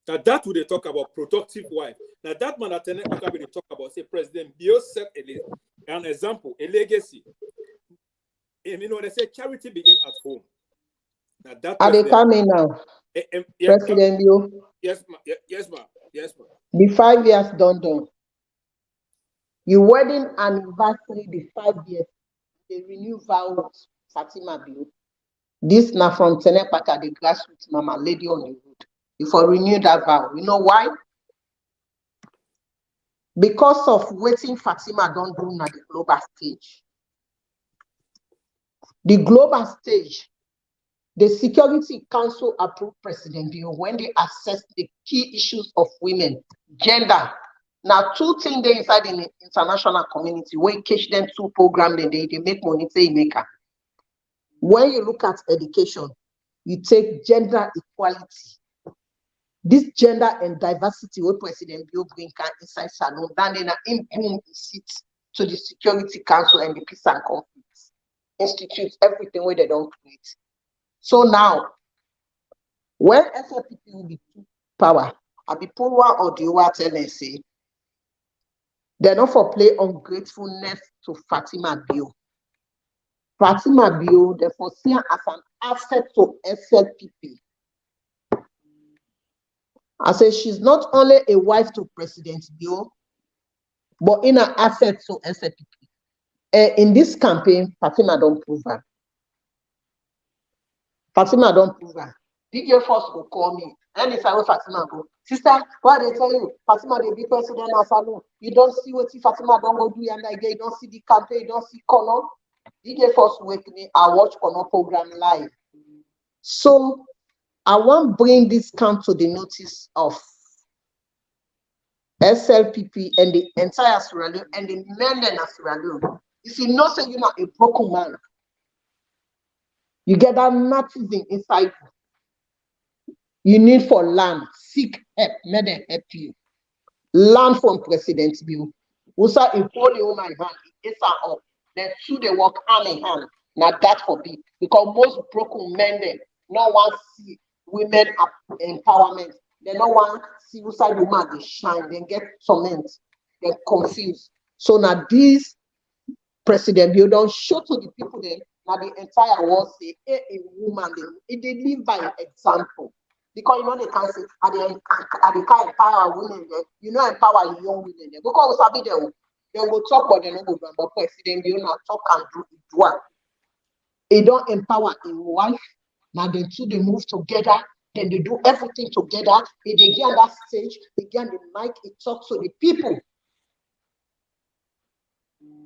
Now that would they talk about productive wife. Now that man at they talk about say President Bio set an example, a legacy. And you know they say charity begins at home. Now that are they coming now? President Bio. Yes, ma'am. The 5 years done. Your wedding anniversary, the 5 years, they renew vows, Fatima Bio. This now from Tenepaka, the grassroots mama, lady on the road. If I renew that vow, you know why? Because of waiting Fatima don't do na the global stage. The global stage, the Security Council approved President Bio when they assess the key issues of women, gender. Now, 2 things they inside in the international community, when catch them 2 programs, they make money, say maker. When you look at education, you take gender equality. this gender and diversity what President Bio bring inside Salon, then in boom seat to the Security Council and the Peace and Conflict Institute, everything where they don't create. So now, when SLPP will be power, I be pull one or the other tell and say, they're not for play ungratefulness to Fatima Bio. Fatima Bio, therefore, see her as an asset to SLPP. I say she's not only a wife to President Bio, but in an asset to SLPP. In this campaign, Fatima don't prove her. Fatima don't prove her. DJ Force will call me. And if I will Fatima go, sister, what they tell you? Fatima they be president of Salon. You don't see what Fatima don't go do and again, you don't see the campaign, you don't see Kono. DJ Force wake me, I watch Kono program live. So I want to bring this count to the notice of SLPP and the entire Sierra Leone and the men in Sierra Leone. If you know say you're not a broken man, you get that nativing inside you. You need for land, seek help, may they help you. Land from President Bio. Usa in holy woman hand, it's up. Then two they work hand in hand. Now that forbid. Because most broken men then no one see women empowerment. They no one see Usa woman they shine, then get torment, then confused. So now this President Bio don't show to the people then. Now the entire world say a woman they live by example. Because you know they can say at the kind empower women there, you know empower young women there. Because we sabi they will talk but they don't go but President Bio now talk and do it one. They don't empower a wife. Now they two they move together, then they do everything together. They get on that stage, they get on the mic, it talks to the people.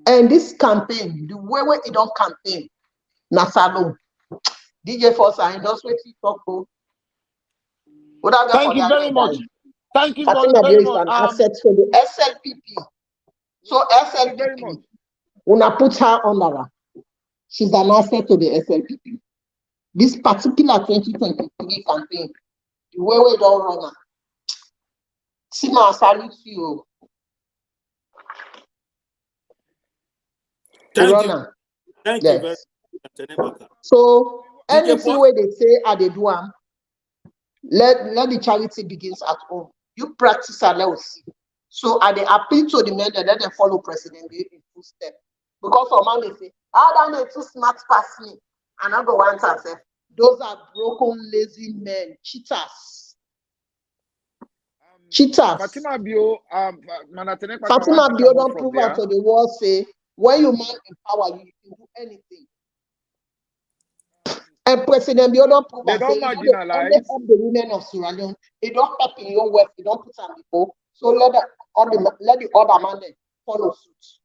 And this campaign, the way it don't campaign, Nasalo, DJ Force, I just wait to talk to. Thank you very much. Thank you very much. An asset for the SLPP. So SLPP, when I put her under her, she's an asset to the SLPP. This particular 2023 campaign, the way we don't run her. See my salute you. Thank you. Thank you very much. So anything where they say I they do am. Let the charity begins at home. You practice and let us see. So I they appeal to the men that let them follow President Bio in full step. Because some man they say, how don't they too smart past me? And I go one time say, those are broken, lazy men, cheaters. Cheaters. Fatima Bio, Fatima Bio don't prove out to the world say, when you man empower you can do anything. And President Bio don't prove they don't marginalize the women of Sierra Leone. They don't help in your work. They don't put on before. So let the other man follow suit.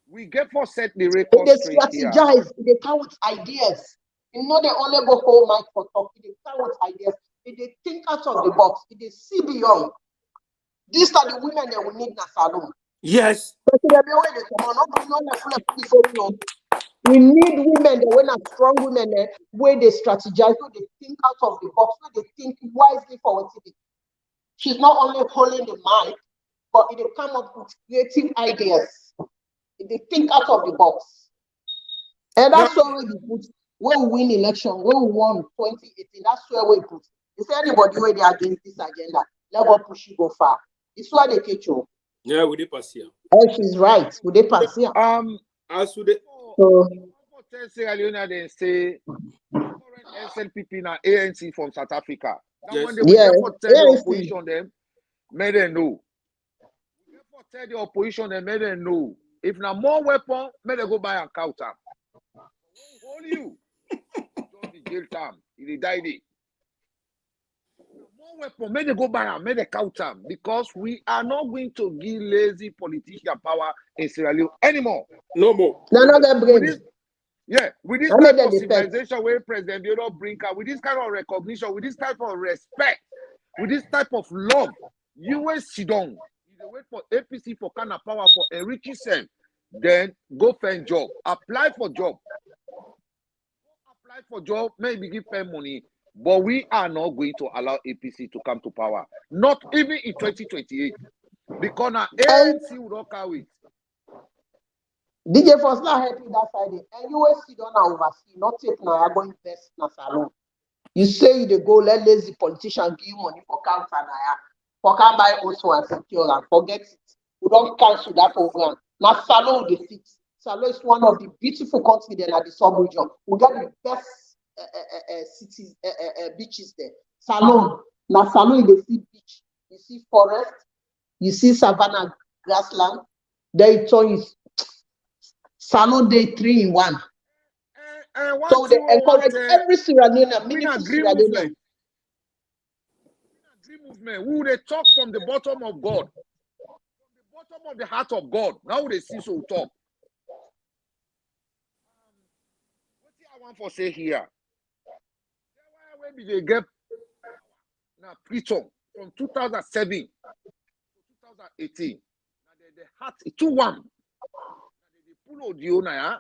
We get for set the record. They strategize. They come with ideas. You know they only go home mic for talk. They come with ideas. They think out of the box. They see beyond. These are the women that we need in a salon. Yes. We need women that when are strong women where they strategize, where they think out of the box, where they think wisely for what it is. She's not only holding the mic, but they come up with creative ideas. They think out of the box. And that's where we put when we win election, when we won 2018, that's where we put. Is there anybody where they are against this agenda? Let us push you go far. It's why they catch you. Yeah, we did pass here. Oh, she's right. Would they pass here? As to the Sierra Leone, they say SLPP na ANC from South Africa. Yes. When they tell the opposition them, may they know. Therefore, tell the opposition them, may they know. If na more weapon, may they go buy and counter. Hold you. Don't be jail time. He died it. More weapon, may they go buy and may they counter. Because we are not going to give lazy politician power in Sierra Leone anymore. No more. No, that brings. With this type of civilization where President Bio bring out, with this kind of recognition, with this type of respect, with this type of love, you will sit down. You wait for APC for kind of power for enriching self, then go find job. Apply for job. Apply for job, maybe give them money. But we are not going to allow APC to come to power. Not even in 2028. Because now ANC will not carry it. DJ First not help you that Friday. And you will sit down and oversee, not take now you're going best na salon. You say you go let lazy politician give you money for counter now. For can buy also and secure and forget it. We don't cancel that program. Now salon will fit. Salon is one of the beautiful countries there at the sub-region. We got the best cities, beaches there. Salon. Now salon you see beach. You see forest. You see savannah grassland. There it is. Salon day 3 in 1. So they encourage every Sierra Leone, meaningful Sierra Leone. Movement. Who they talk from the bottom of God, from the bottom of the heart of God. Now they see so talk. What I want to say here? Maybe they get now preacher from 2007 to 2018. Now the heart is 2-1. They pull out the owner.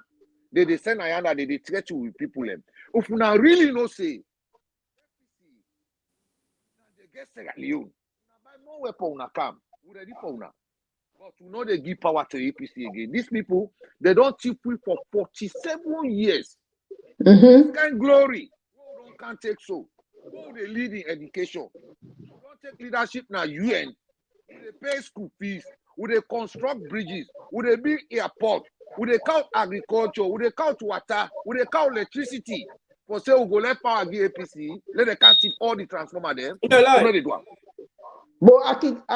They send a that they threat you with people. If you now really know say, they get Sierra Leone. Buy more weapon na come. We ready for now. But we know they give power to APC again. These people, they don't keep free for 47 years. This kind of glory. Who can't take so. Who they lead in education. Don't take leadership now. UN. They pay school fees. Would they construct bridges? Would they build airport? Would they count agriculture? Would they count water? Would they count electricity? For say we go let power give APC, let they can't keep all the transformer there. Let it do. But I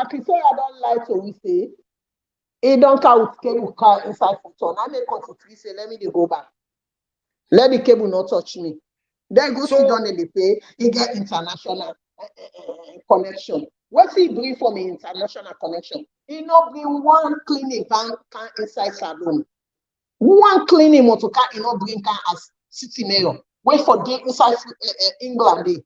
prefer I don't like to we say it don't count cable car inside photon. I make country say let me go back. Let the cable not touch me. Then go sit down and they pay, he get international connection. What's he doing for me international connection? He not bring one clinic can inside salon. One clinic motor car he not bring can as city mayor. Wait for day inside England.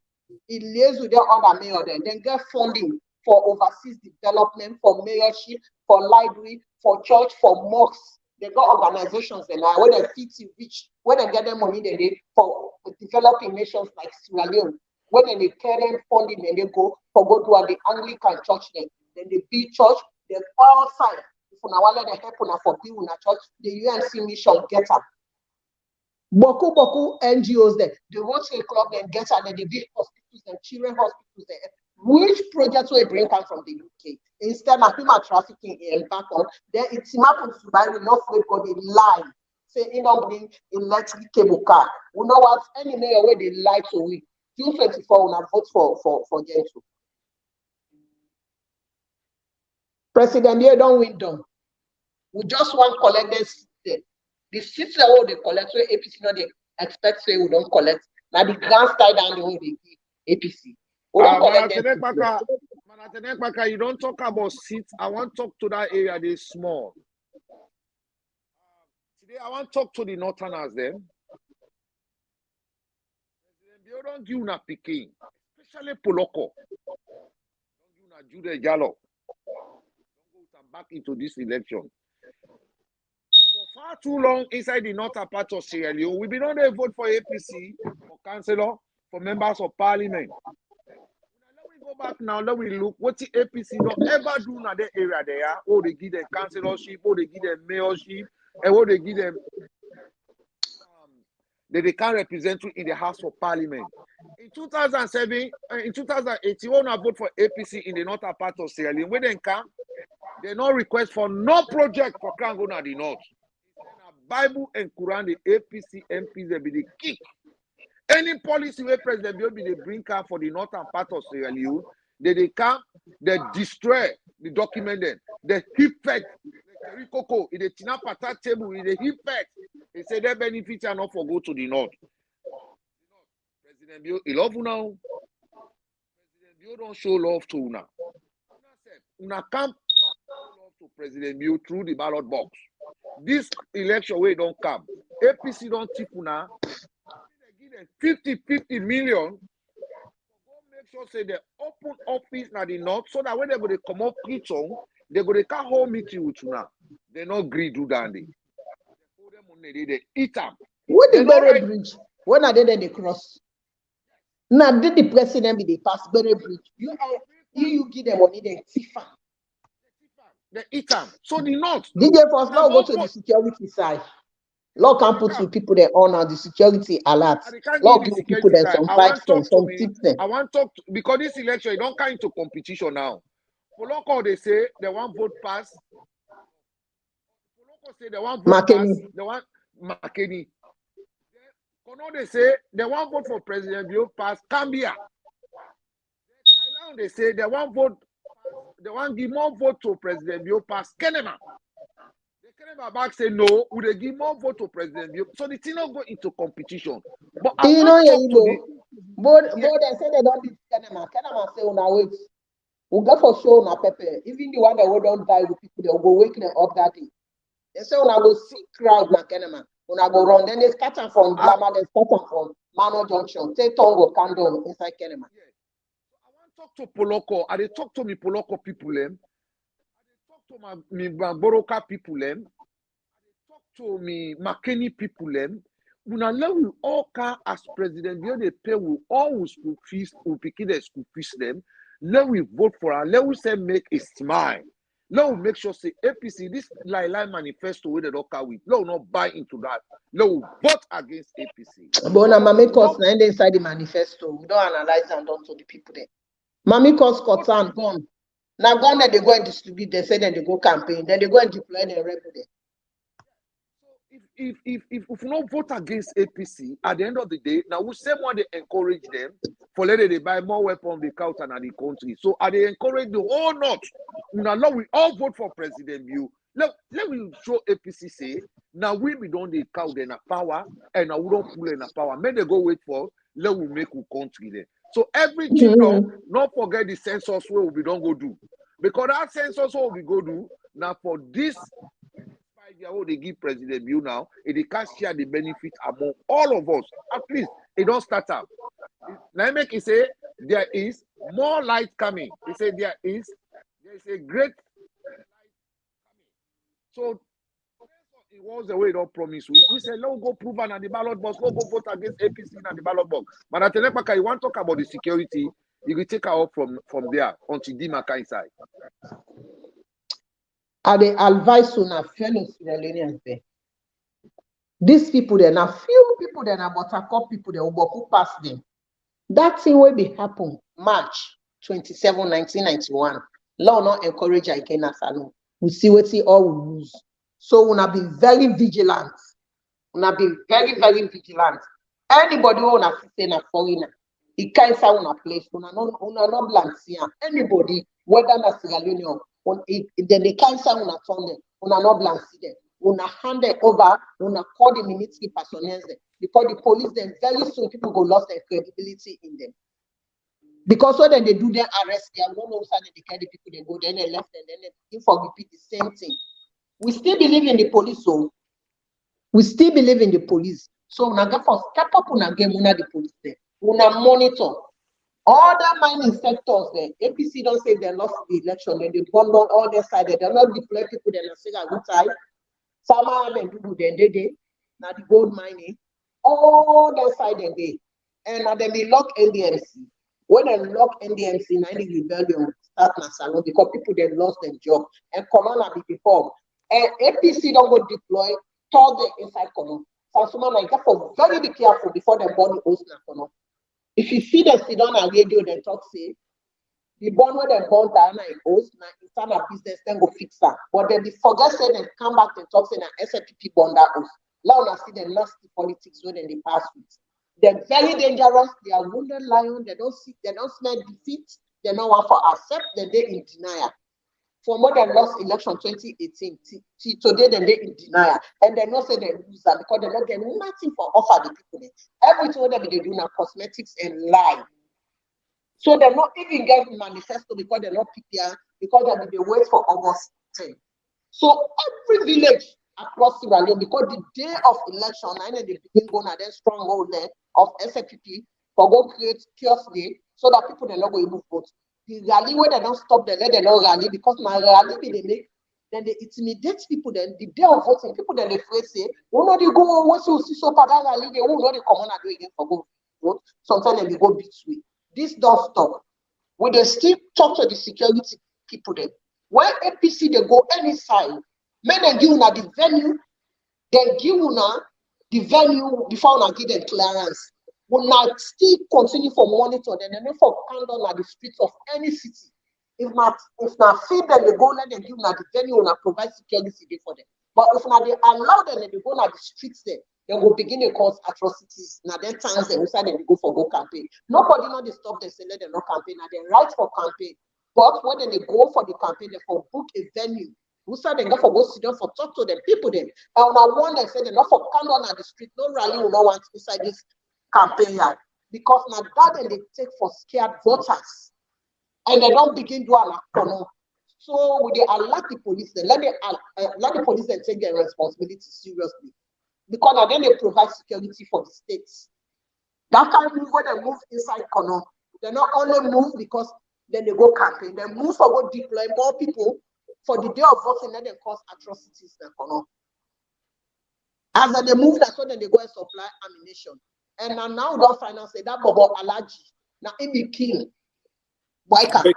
He liaise with their other mayor then get funding for overseas development, for mayorship, for library, for church, for mosques. They got organizations and where they fit reach, where they get them money they for developing nations like Sierra Leone. When they carry funding, then they go to the Anglican church then they build church, they all side. If you want to help for people in a church, the UNC mission get up. Boku NGOs there, the Rotary Club then get up, and they build hospitals and children hospitals there. Which projects will bring come from the UK? Instead of human trafficking in back on, then it's happens to buy enough way for the lie. Say it don't bring electric cable car. We know what any mayor where they lie to we. June 24 when I vote for Gentle. President, you don't win them. We just want to collect this. The seats that they collect, so APC no they expect say we don't collect. Now the grand style down the way they give APC. You don't talk about seats. I want to talk to that area. They small. Today I want to talk to the northerners. Them. They don't give na Peking, especially Poloko. Don't give na Jude Jallo. Don't go back into this election. For far too long inside the northern part of Sierra Leone, we've been on a vote for APC, for councillor, for members of parliament. Go back now, let me look what the APC don't ever do in that area there. Oh, they give them councillorship, oh, they give them mayorship, and what they give them that they can't represent you in the House of Parliament. In 2007, in 2018, when I vote for APC in the northern part of Sierra Leone, when they come, they no request for no project for Kangona the North. Bible and Quran, the APC MPs, they be the kick. Any policy where President Bio be the bring out for the northern part of Sierra Leone, they come, they destroy the document then. They effect, the Rikoko, in the Tinapata table, in the effect, they say their benefits are not for go to the north. President Bio, he love you now. President Bio don't show love to you now. Una can't show love to President Bio through the ballot box. This election way don't come. APC don't tip now. 50 million. Go make sure say they open office now the north so that when they go to come up preach on, they go to can hold meeting with you now. They not agree do that. They hold them on they eat them. What the Berry Bridge? When are they cross? Now, did the president be the pass very bridge? You give them money, then tifa. They eat them. So the North. DJ First, now go to the security side. Law can put to people that honor the security alert. Law give people that some 5 cents, some 6 cents. I want to talk because this election, you don't come into competition now. For local, they say they want vote pass. For local, say they want vote pass. They want McKinney. For now, they say they want vote for President Bio pass Cambia. They say they want vote. They want give more vote to President Bio pass Kenema. Kenema back say no. Would they give more vote to President Bio? So the thing not go into competition. But I want to talk to but they say they don't beat Kenema. Kenema say una wait. We go for show na pepper. Even the one that will don't die with people, they will go wake them up that day. They say una go see crowd na Kenema. Una go run. Then they scatter from Blama, they scatter from Mano Junction. Take Tongo Kando inside Kenema. Talk to Poloko. I they talk to me Poloko people them. I they talk to me Boroka people them. I they talk to me McKinney people them. When I learn all car as president, they pay we all school fees, we pick the school fees them. Let we vote for her. Let we say make a smile. Let we make sure say APC this lie manifesto with the local with. Let we not buy into that. Let we vote against APC. But now make us inside the manifesto. We don't analyze and don't to the people there. Mammy cause Kotan gone. Now gone that they go and distribute, they say then they go campaign, then they go and deploy their rebel. If we not vote against APC, at the end of the day, now we say more they encourage them for letting they buy more weapons they count and the country. So are they encourage the whole North? Now we all vote for President Bio. Let me show APC say now we don't they count in a power and now we don't pull in a power. May they go wait for let we make a country there. So everything now, not forget the census where we don't go do. Because that census what we go do, now for this 5 year old they give President Bio now, and they can share the benefit among all of us. At least it don't start up. Now make it say there is more light coming. He said there is a great light coming. So it was the way it all promised. We said, let's go prove an at the ballot box, let's go vote against APC at the ballot box. But at the next you want to talk about the security, you can take her up from there until Dimaka inside. Are they advise on a fellow Sierra Leoneans there? These people there, now few people there, now but a couple people there will pass them. That thing will be happen March 27, 1991. Law not encourage again as alone. We see what see all we lose. So we wanna be very vigilant. We wanna be very, very vigilant. Anybody who wanna say a foreigner, it can't say on a place. We wanna not blank here. Anybody, whether na Sierra Leone, then they can't say on a turn them. We wanna not blank them. We wanna hand it over. We wanna call the military personnel there because the police then very soon people go lost their credibility in them. Because when they do their arrest, they are one of sudden they carry the people they go, then they left, and then they begin for repeat the same thing. We still believe in the police, so we still believe in the police. So we get for step up on again, we the police there. We monitor all the mining sectors there. APC don't say they lost the election, then they burn down all their side. They not deploy people. They not say a good time. Some of them do then they now the gold mining all their side and they and then they lock NDMC. When they lock NDMC, now the rebellion start na salon because people they lost their job and command be performed. And APC don't go deploy, tell them inside Kono. So like that for very be careful before they burn the host na Kono. If you see them sit down on radio, they talk say the burn where they burn down na host na inside a business, then go fix that. But then they forget say they come back and talk say na SLPP burn that host. Now na see them lost the politics when they pass with. They're very dangerous. They are wounded lion. They don't smell defeat. They don't want to accept. Then they in denial. For more than lost election 2018, today then they in denial, and they not say they lose that because they not get nothing for offer the people. Everything that they do now cosmetics and lie. So they not even get manifesto because they not prepare because they wait for August 10. So every village across Sierra Leone, because the day of election, and then they begin going at their stronghold there of SLPP for go create kiosk day so that people they not go able to vote. The rally where they don't stop them, they don't rally because my rally they make, then they intimidate people. Then the day of voting, people then they afraid say, "Oh no, they go once you see so bad rally, they will not come on and do again for go." vote, sometimes they go between. This don't stop. We they still talk to the security people then. When APC they go any side, men they give una the venue, then give una the venue before una give them clearance. We not still continue for monitor them and for candle at the streets of any city. If not feed them, they go let them give una the venue and provide security there for them. But if not they allow them, they go at the streets there. They will begin to cause atrocities. Now, then times they decide they go for go campaign. Nobody not they stop them, say let them not campaign. Now they right for campaign. But when they go for the campaign, they for book a venue. Who said they go for go sit down for talk to them, people them. And now one they say they not for come on at the street, no rally will not want inside this campaign yard. Because now that they take for scared voters. And they don't begin to allow. So we they alert the police, then let the police then take their responsibility seriously. Because then they provide security for the states. That time when they move inside Kono, they not only move because then they go campaign, they move for go deploy more people for the day of voting, then they cause atrocities in Kono. As they move, that's when they go and supply ammunition. And now don't finance that Bobo Alaji. Now it be killing Boyka.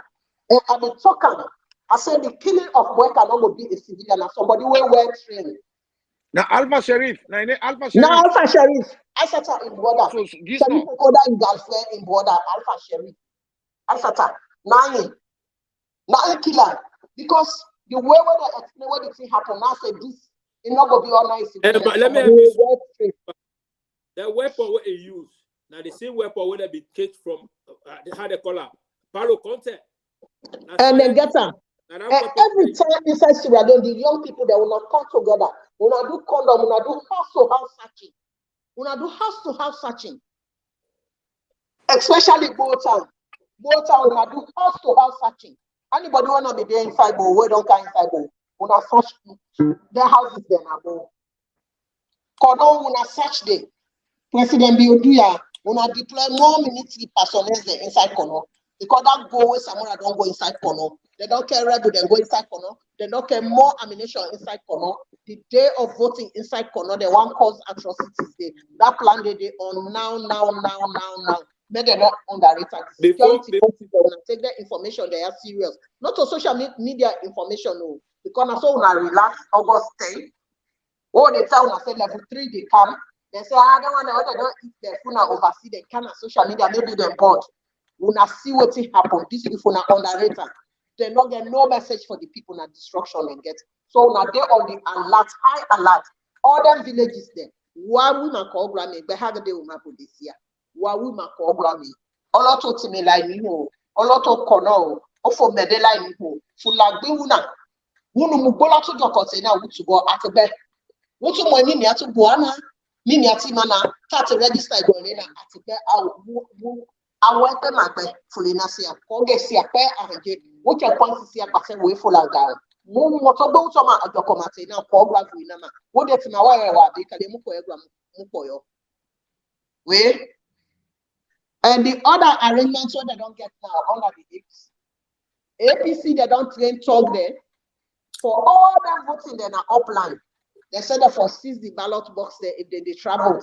And at the talker, I said the killing of Boyka not will be a civilian, and somebody will well trained. Now Alpha Sheriff, now Alpha Sheriff. Now Alpha Sheriff, Asata in border. So Sheriff Okoda in Galfare in border. Alpha Sheriff, Asata 9 killer. Because the way when they explain what the thing happen, now say this, it not gonna be all nice. But let me have this. The weapon what they use now the same weapon when they be caged from how they call it Palo Conte. And then get them. And every time inside Sierra Leone, the young people they will not come together. We not do condom, we not do house-to-house searching. We not do house-to-house searching. Especially Botown. Botown, we not do house-to-house searching. Anybody wanna be there inside Bo, we don't come inside Bo. We not search their houses there now, Bo. Condom, we not search there. President Bio Duya, we not deploy more military personnel there inside Kono. Because that go where Samora don't go inside Kono. They don't care rebel, they go inside Kono. They don't care more ammunition inside Kono. The day of voting inside Kono, they want cause atrocities there. That plan they on now. May they not underrate the security forces and take their information, they are serious. Not to social media information, no. Because I saw when I relax August 10. Oh, they tell us say level 3 they come. They say, I don't want to don't eat their food and oversee them kind of social media, maybe they're bored. We not see what happen. These people are underrated. They not get no message for the people na destruction they get. So now they on the alert, high alert. All them villages there. Why we ma call Grammy? But how they will map this year? Why we ma call Grammy? All lot of time like me ho. All lot of kono. All for medela me ho. Full like be una. Wunu mubola to do container we to go at the bed. What to money me to buana? Mimi ati mana. Start register going in at the bed. I want them at the Fulinasia. Congesia pair and what your points is here, but we full of down. What about some at the comate now, program for Nama? What that's my way, they can mukoyo. Wait. And the other arrangements what they don't get now under the hips. APC, they don't train talk there. For all them voting, they're upline. They said that for seize the ballot box there if they travel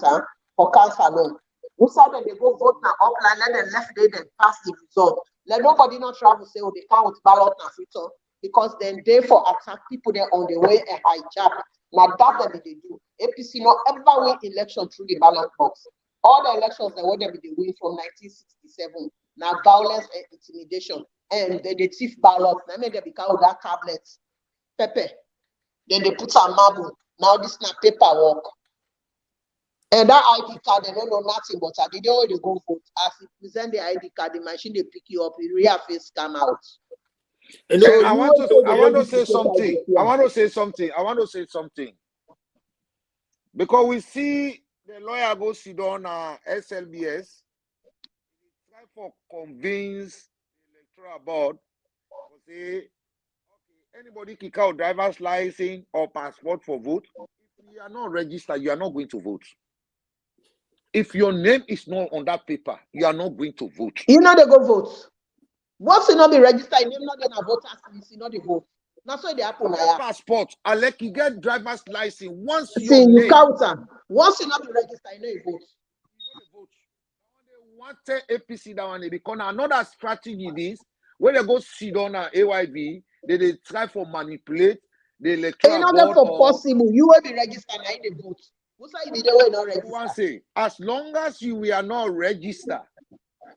for council alone. Who said that they go vote now upline, let them left day, then pass the result. Let nobody not travel say, oh, they count ballot now future because then they for attack people there on the way and hijack. Now that they do. APC not ever win election through the ballot box. All the elections that were they win from 1967. Now violence and intimidation and they thief ballots. Now they become that tablets, pepper. Then they put some marble. Now this is not paperwork. And that ID card, they don't know nothing but they don't already go vote. As you present the ID card, the machine they pick you up, the real face come out. And so I want to say something. Because we see the lawyer go sit down SLBS, try for convince the electoral board to say, okay, anybody kick out driver's license or passport for vote. If you are not registered, you are not going to vote. If your name is not on that paper, you are not going to vote. You know they go vote. Once you not be registered, you not gonna vote as you know they vote. That's why they happen. Passport, I like you get driver's license. Once you count them. Once you not be registered, you know you vote. want to APC that one because another strategy is when they go sit on an AYV, they try for manipulate the electoral board. For possible, you will be registered in the vote. What's that you will not register? One say, as long as we are not registered,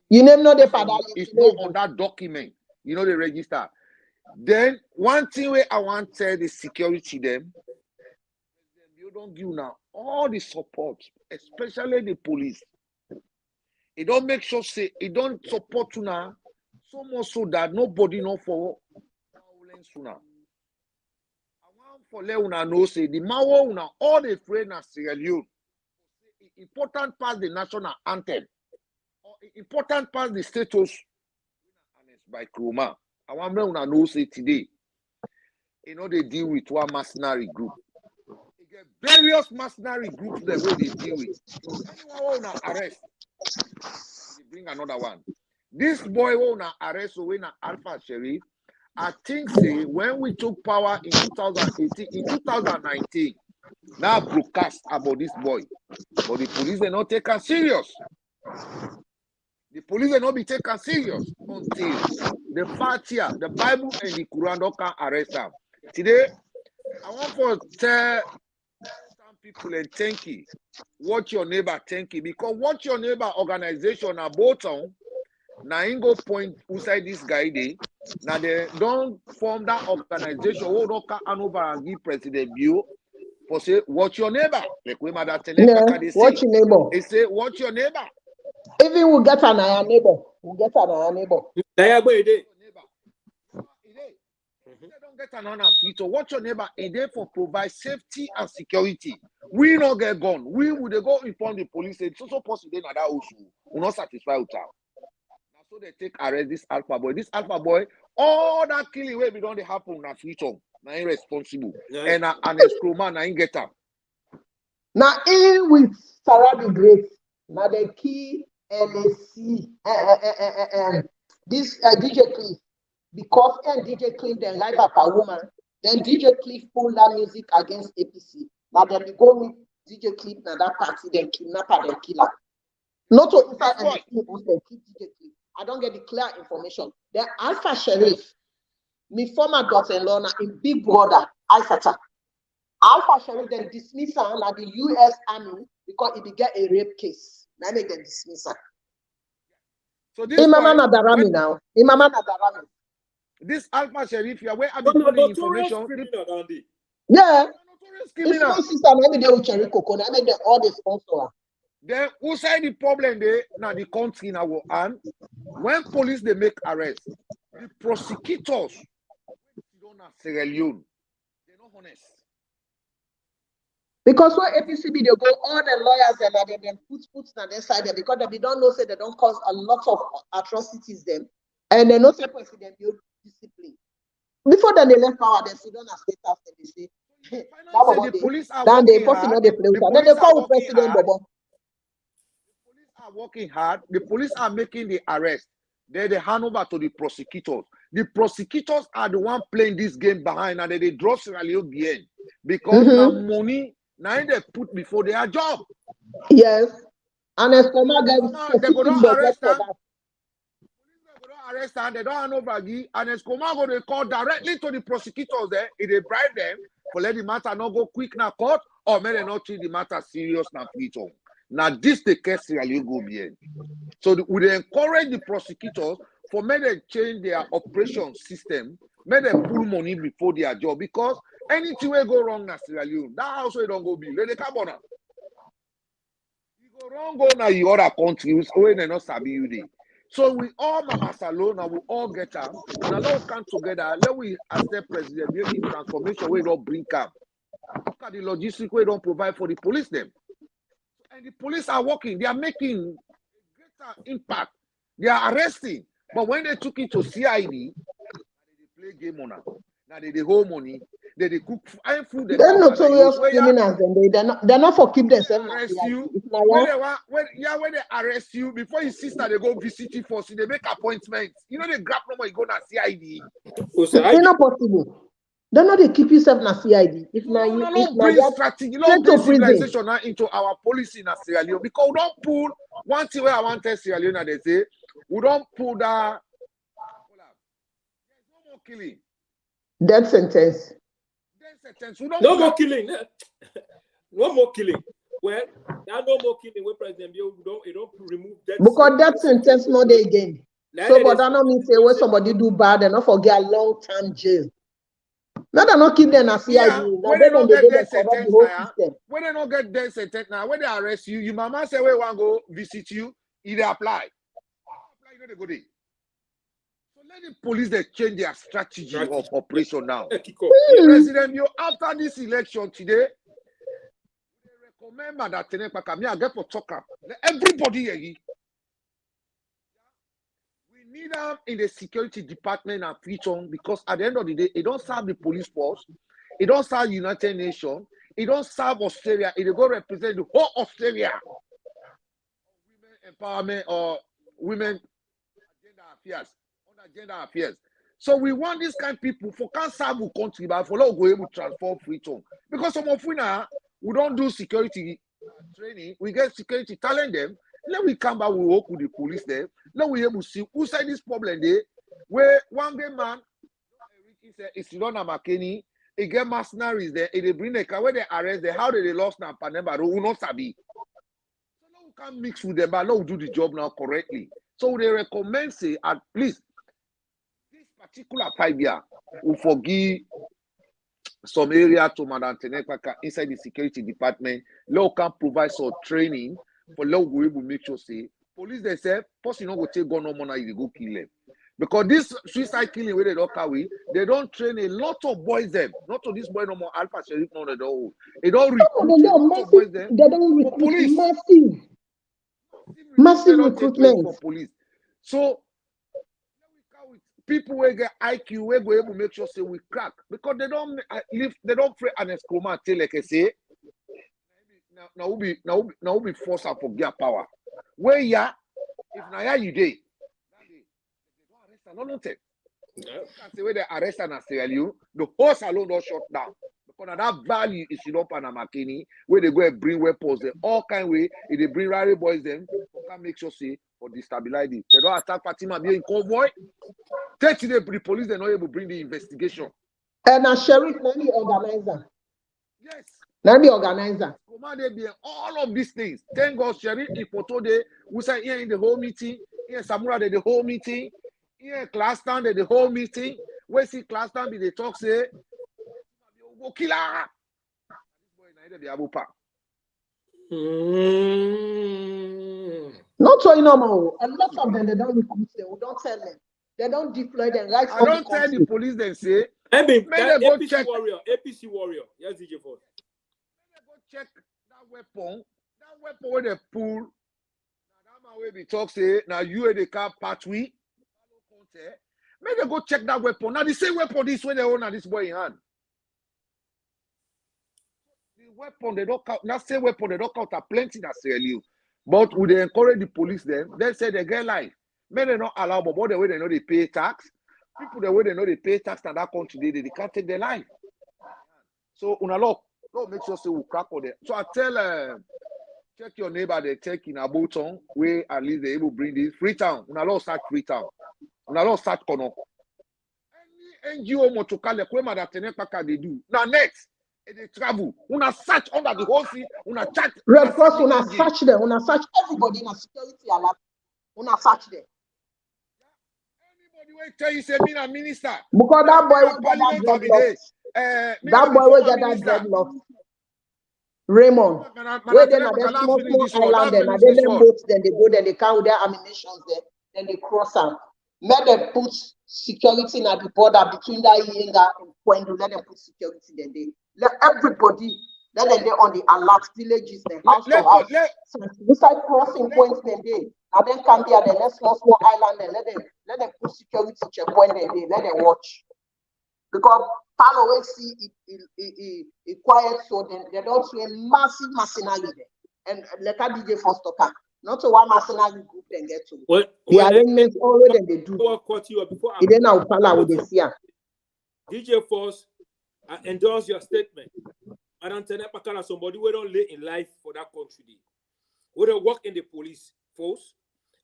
you name not the padal. It's not on that document. You know the register. Then one thing where I want to tell the security them, you don't give now all the support, especially the police. It don't make sure say it don't support you now so much so that nobody know for violence now. I want for let una know say the Mawo una all the friends na Sierra Leone. Important part the national anthem. Or important part the status by Kroma. I want to know say today, you know, they deal with one mercenary group. They get various mercenary groups the way they deal with. Anyone want to arrest, they bring another one. This boy want to arrest when Alpha Sheriff. I think say when we took power in 2018, in 2019, now broadcast about this boy, but the police they not take us serious. The police will not be taken serious until the Fatiha, the Bible, and the Quran don't can arrest them. Today, I want to tell some people and thank you. Watch your neighbor, thank you. Because watch your neighbor organization at bottom, now ain't go point inside this guy day. Now they don't form that organization. Who don't can over and give President Bio for say watch your neighbor. Like we mother tell watch your neighbor. They say watch your neighbor. Even we'll get another neighbor. We'll get another neighbor. They don't get another fleet. So watch your neighbor a day for provide safety and security. We not get gone. We would go inform the police. It's also possible that also will not satisfy with them. So they take arrest this Alpha boy. This Alpha boy, all that killing where we don't happen na fleet on. Now irresponsible. Yeah. And an excrement na get up. Now in with Sarah the Great. Now the key LAC this DJ Cliff, because DJ Cliff then live up a woman, then DJ Cliff pull that music against APC. Now then we go meet DJ Cliff now that party, then kidnap her, then kill her. Not to inside LAC post then keep DJ Cliff. I don't get the clear information. Then Alpha Sheriff, my former daughter-in-law now in Big Brother, Isata. Alpha Sheriff then dismiss her like the US Army because it began a rape case. Now make them dismiss her. So this Imama Nadarami now. Imama Nadarami. This Alpha Sheriff, you are where I'm the information. Yeah. It's my sister. I made them with Cherry Coco. I made them all the sponsor. Then who say the problem there? Now the country in our hand. When police they make arrests, the prosecutors don't have Sierra Leone. They're not honest. Because when APCB they go, all the lawyers and they put on their side there because they don't know say they don't cause a lot of atrocities them, and they know say president build discipline. Before then they left power, they sit down and state after they say the police are then they working hard. Then they call President Bobo. The police are working hard. The police are making the arrest. Then they hand over to the prosecutors. The prosecutors are the one playing this game behind, and they draw Sierra Leone behind because the money. Now they put before their job. Yes. And as Koma they go to arrest them. They don't arrest them. They don't hand over again. And as Koma go, they call directly to the prosecutors there. If they bribe them for let the matter not go quick na court, or may they not treat the matter serious na plead on. Now this the case really go behind. So we encourage the prosecutors for may they change their operation system, may they pull money before their job because anything will go wrong na Sierra Leone. That house will don't go be. Let the carbon. You go wrong go na the other countries when they not sabi you dey. So we all Mama Salone and we all get up. Now let's come together. Let we accept President Bio in transformation we don't bring up. Look at the logistics we don't provide for the police them. And the police are working. They are making greater impact. They are arresting. But when they took it to CID, they play game on that. Now they hold money. They cook food. They're notorious criminals. They're not for keep themselves. Arrest you. When they arrest you, before your sister they go visit you for, so they make appointments. You know they grab number, you go to CID. It's not possible. Don't know they keep yourself in a CID. If now you don't bring strategy, don't bring civilization now into our policy in Sierra Leone, because we don't pull one thing where I want to Sierra Leone, they say we don't pull that. There's no more killing. Death sentence. Death sentence. We don't no more killing. No more killing. Well, there are no more killing where President Bio don't remove death. Because death sentence not there again. So, but that not mean say when somebody do bad, they not forget a long-term jail. Now they not keep them as CID. Yeah, when they don't get death sentence now, when they don't get death sentence now, when they arrest you, your mama say we want to go visit you, either apply. Apply, you know they go there. So let the police they change their strategy of operation now. President, you after this election today, remember that me I get for talk. Everybody here. We need them in the security department and Freetown, because at the end of the day, it don't serve the police force, it don't serve United Nations, it don't serve Australia, it go represent the whole Australia. Women empowerment or women agenda affairs. So we want this kind of people for can serve the country, but for go able to transform Freetown. Because some of we now we don't do security training, we get security talent them. Then we come back, we work with the police there. Then we able to see who side this problem there. Where one day man, it's Sidon and McKinney, he get mercenaries there, they bring the car where they arrest them, how they lost now, Panema, who not sabi. So now we can't mix with them, but now we do the job now correctly. So they recommend say at least this particular 5 year we forgive some area to Madam Tenekaka inside the security department. Law can provide some training for law we will make sure say police they say person not go take gun no more you go kill them. Because this suicide killing where they don't carry, they don't train a lot of boys them. Not to this boy no more Alpha Sheriff no they don't. They don't recruit a lot of boys them. They don't recruit police. Massive recruitment for police. So people will get IQ, we go able to make sure say we crack, because they don't live, they don't pray an exclamation till like I say. Now we be forced to forget power. Where ya, if now you day, they don't arrest no say where they arrest and Sierra Leone, the whole salon don't shut down. Because that value is in Panama Kenny, where they go and bring weapons, them all kind of way, if they bring rally boys them, can make sure say for destabilize it. They don't attack Fatima be in convoy. Take to the police, they're not able to bring the investigation. And a sheriff, not the organizer. Yes. Not the organizer. All of these things. Thank God, sheriff, if photo day, we say here in the whole meeting, here Samura the whole meeting, here class stand the whole meeting. We see class stand be the talk say, go killer. Not so normal. A lot of them they don't recruit them. We don't tell them. They don't deploy them right from I don't tell the police them say. Maybe they go APC check. warrior. APC warrior. Yes, DJ Force. They go check that weapon. That weapon where they pull. Now that man where we talk say now you and the car pathway. May they go check that weapon. Now the same weapon this way they own this boy in hand. The weapon they don't count. That same weapon they don't count are plenty that Sierra Leone. But would they encourage the police them? They say they get life. Men they not allow, but the way they know they pay tax. People the way they know they pay tax in that country, they can't take their life. So una law make sure say we crack on them. So I tell check your neighbor, they check in Aboton, where at least they able to bring this Freetown. Una law start Freetown. Una law start Kono. Any NGO motokale kwe madatene paka they do. Now next. And they travel. Una search under the whole sea. Una chat. Red Cross, una search them. Una search everybody in a security alert. Una search them. Anybody will tell you say me a minister. Because that boy will get that dreadlocks. That boy will get that dreadlocks. Raymond. Where then are they small island then? Are they them boats? Then they go there. They come with their ammunitions there. Then they cross out. Let them put security at the border between that Yenga and Kwendu. Let them put security there. Let everybody, let them on the alert villages, then house to house. So beside crossing points, then they, and then can be at the next small island, and let them put security checkpoint, then they let them watch. Because Palo will see it quiet, so they don't see a massive mercenary there. And let that DJ first to come. Not to one mercenary group then get to. The arrangements already they do. Before I cut you up, before then now Pala with the CR. DJ Force, I endorse your statement. Madam Tenepakala, somebody we don't live in life for that country. We don't work in the police force.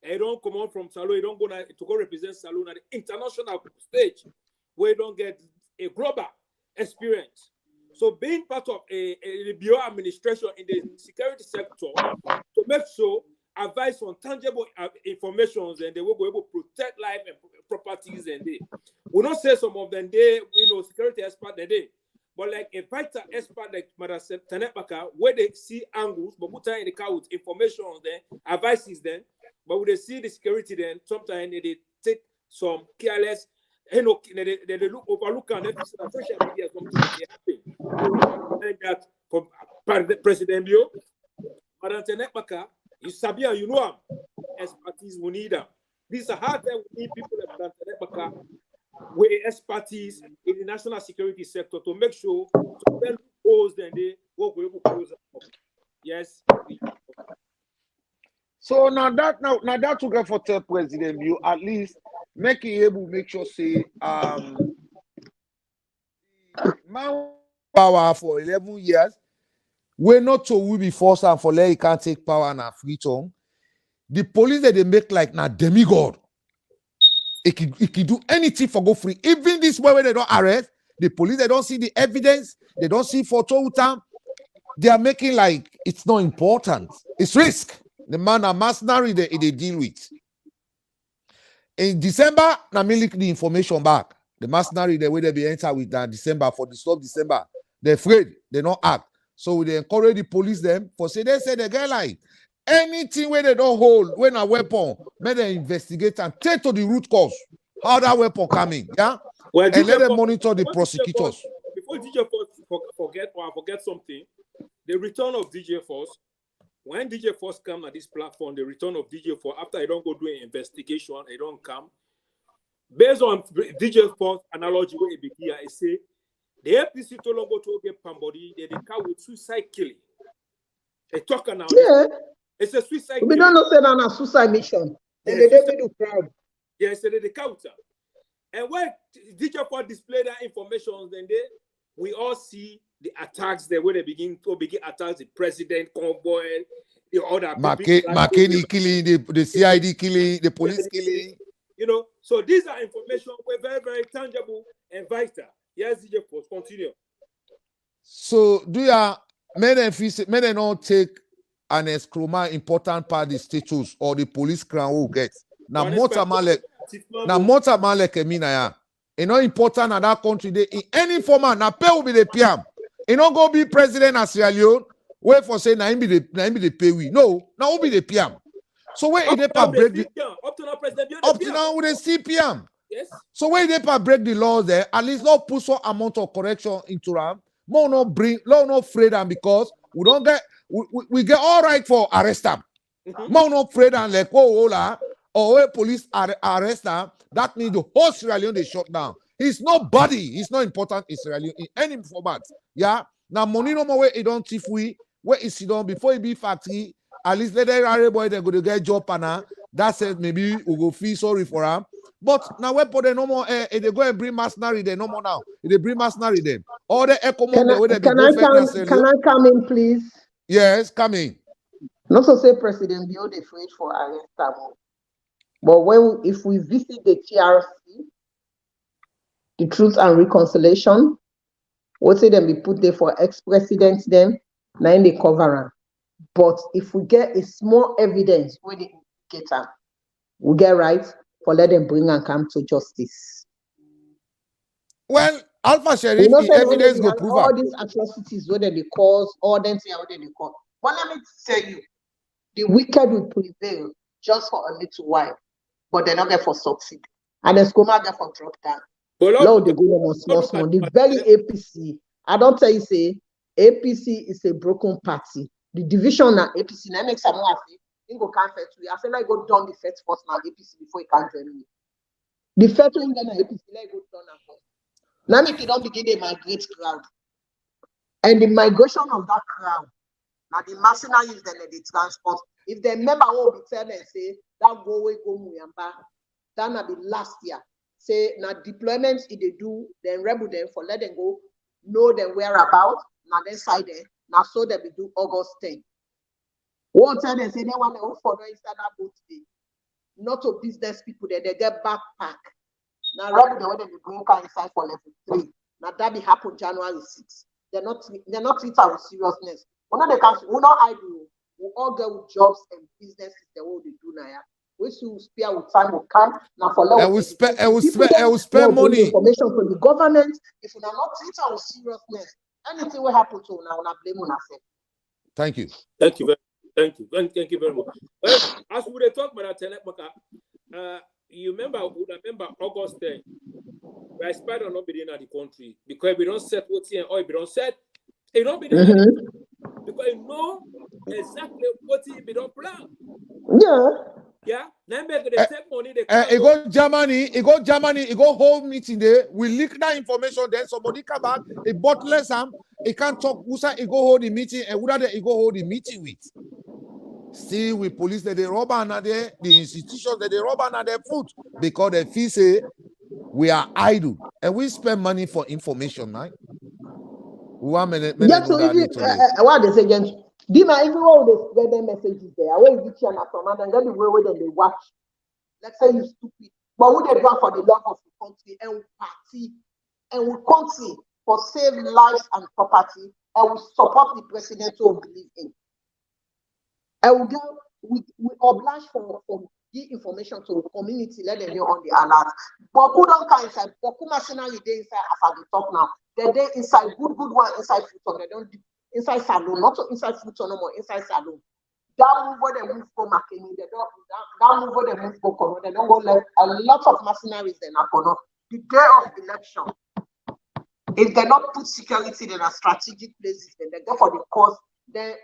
I don't come out from Salon. You don't go to go represent Salon at the international stage. We don't get a global experience. So being part of a bio administration in the security sector to make sure advice on tangible informations and they will be able to protect life and properties and they will not say some of them they security expert they but like a vital expert like Mada Tenepaka where they see angles but put in the car with information on them advices then but when they see the security then sometimes they take some careless they look overlook on social media something they happen and that from President Bio Madam Tenepaka you sabi and you know them expertise we need them. These are hard time we need people like Madam Tenepaka with expertise in the national security sector to make sure to then close then they work with close up. Yes. So now that to get for tell President, you at least make it able make sure say power for 11 years. We're not so we be forced and for let he can't take power and freedom. The police that they make like na demigod. It can do anything for go free. Even this way where they don't arrest, the police they don't see the evidence, they don't see photo with them. They are making like it's not important. It's risk. The man a mercenary they deal with. In December, na me leak the information back. The mercenary the way they be enter with that December for the stop December. They're afraid, they don't act. So they encourage the police them for say the guy like anything where they don't hold when a weapon, may they investigate and take to the root cause how that weapon coming, yeah, well, and let them monitor the prosecutors. Before DJ Force forget something, the return of DJ Force. When DJ Force come at this platform, the return of DJ Force after I don't go do an investigation, I don't come. Based on DJ Force analogy, where it begin, I say. The APC to long go to get somebody, they come with suicide killing. They talk now. Yeah. It's a suicide We killing. don't know say that a suicide mission. And they don't do proud. Yes, they counter. And when DJ for display that information, then we all see the attacks there where they begin attacks the president, convoy, the other McKinney killing, the CID killing, the police killing. You know, so these are information were very, very tangible and vital. Yes, DJ Force, continue. So do you may they not take an excrement important part of the status or the police crown will get? Now Motamalek Emina. It's not important in that country. They in any format, now pay will be the PM. You not go be president of Sierra Leone. Wait for say na be the pay we. No, now will be the PM. So where they break the up to now president up to now with the CPM. Yes. So when they break the laws there, at least not put some amount of correction into them. More not bring, not afraid them because we don't get we get all right for arrest them. More not afraid and like or where police arrest them. That means the whole Sierra Leone they shut down. He's nobody. He's not important in Sierra Leone in any format. Yeah. Now money no more way he don't if we where is he done before he be factory. At least let the boy they go to get job and that says maybe we go feel sorry for him. But now we put no more. They go and bring mercenary there no more now. They bring mercenary them. All the echo can I come in, please? Yes, come in. Not to say President Bio they afraid for arrest them. But if we visit the TRC, the Truth and Reconciliation, what say them be put there for ex-presidents them, now in the cover. But if we get a small evidence where they get them, we get right for let them bring and come to justice. Well, Alpha Sheriff, the evidence go prove all these atrocities where they cause, all them say how they cause. But let me tell you, the wicked will prevail just for a little while, but they're not there for succeed. And the Skoma there for drop down. Lord, they go on small. The very APC, I don't tell you say APC is a broken party. The division at APC, now makes some more go can't fetch we. I feel like go down the first force now APC before you can't join me. The first one then APC like go down and first. Now make it don't begin the migrate crowd. And the migration of that crowd, now the mercenaries then the transport. If the member will be telling and say that go away go Muyamba, that will be last year. Say now deployments if they do, then rebel them for let them go know their whereabouts. Now they side there. Now so they will do August 10. One time they say they want to for the inside that boat today. Not to business people there, they get backpack. Now rather than when they bring car inside for level 3. Now that will happen January 6th. They're not treated with seriousness. One of the country, we not idle. We all get with jobs and businesses the way they do now. We should spare with time will come now for I will spend money. Information from the government. If we are not treated with seriousness, anything will happen to now. We blame on ourselves. Thank you. Thank you very much. Well, as we were talking about that, you remember August 10. We expect on not being in the country because we don't set what's here or we don't set. It don't be the because you know exactly what we don't plan. Yeah. Then they take money. It go Germany. It go whole meeting there. We leak that information. Then somebody come back. It bottle some. It can't talk. It go hold the meeting and who that it go hold the meeting with. See, we police that they rob another the institutions that they rob another food because they feel say we are idle and we spend money for information, right? 1 minute. Yeah, so what they say, James? Dima, everyone will get their messages there. I will get you an command and then the way they watch. Let's say you stupid, but we they do for the love of the country and we party and we country for save lives and property and we support the president who believe in. And we oblige for give information to the community, let them know on the alert. But who don't come inside? But who mercenary they inside as I talk now? They inside good one inside food. They don't inside salon, not inside food no more, inside salon. That move where they move go Makeni, they don't that move where they move go Kono, they don't go like a lot of mercenaries in Kono. The day of election, if they not put security in a strategic places, then they go for the cause, then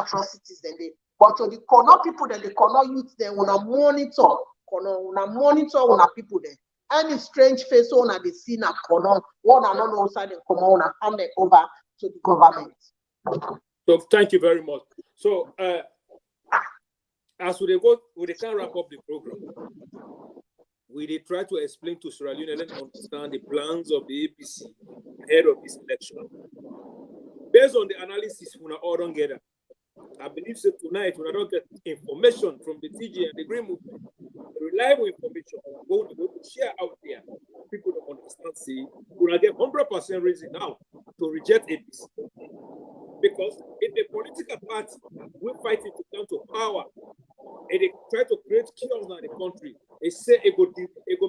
atrocities, then they but to the Kono people, then the Kono youth, then wanna monitor people then. Any strange face on the scene at Kono, one and all outside and come on and hand it over to the government. So thank you very much. So as we can wrap up the program. We try to explain to Sierra Leone and understand the plans of the APC ahead of this election. Based on the analysis we are all together, I believe that tonight we don't get information from the TG and the Green Movement, reliable information we will share out there. People don't understand. See, we will get 100% reason now to reject APC. Because if the political party will fight it to come to power and they try to create chaos in the country, they say it will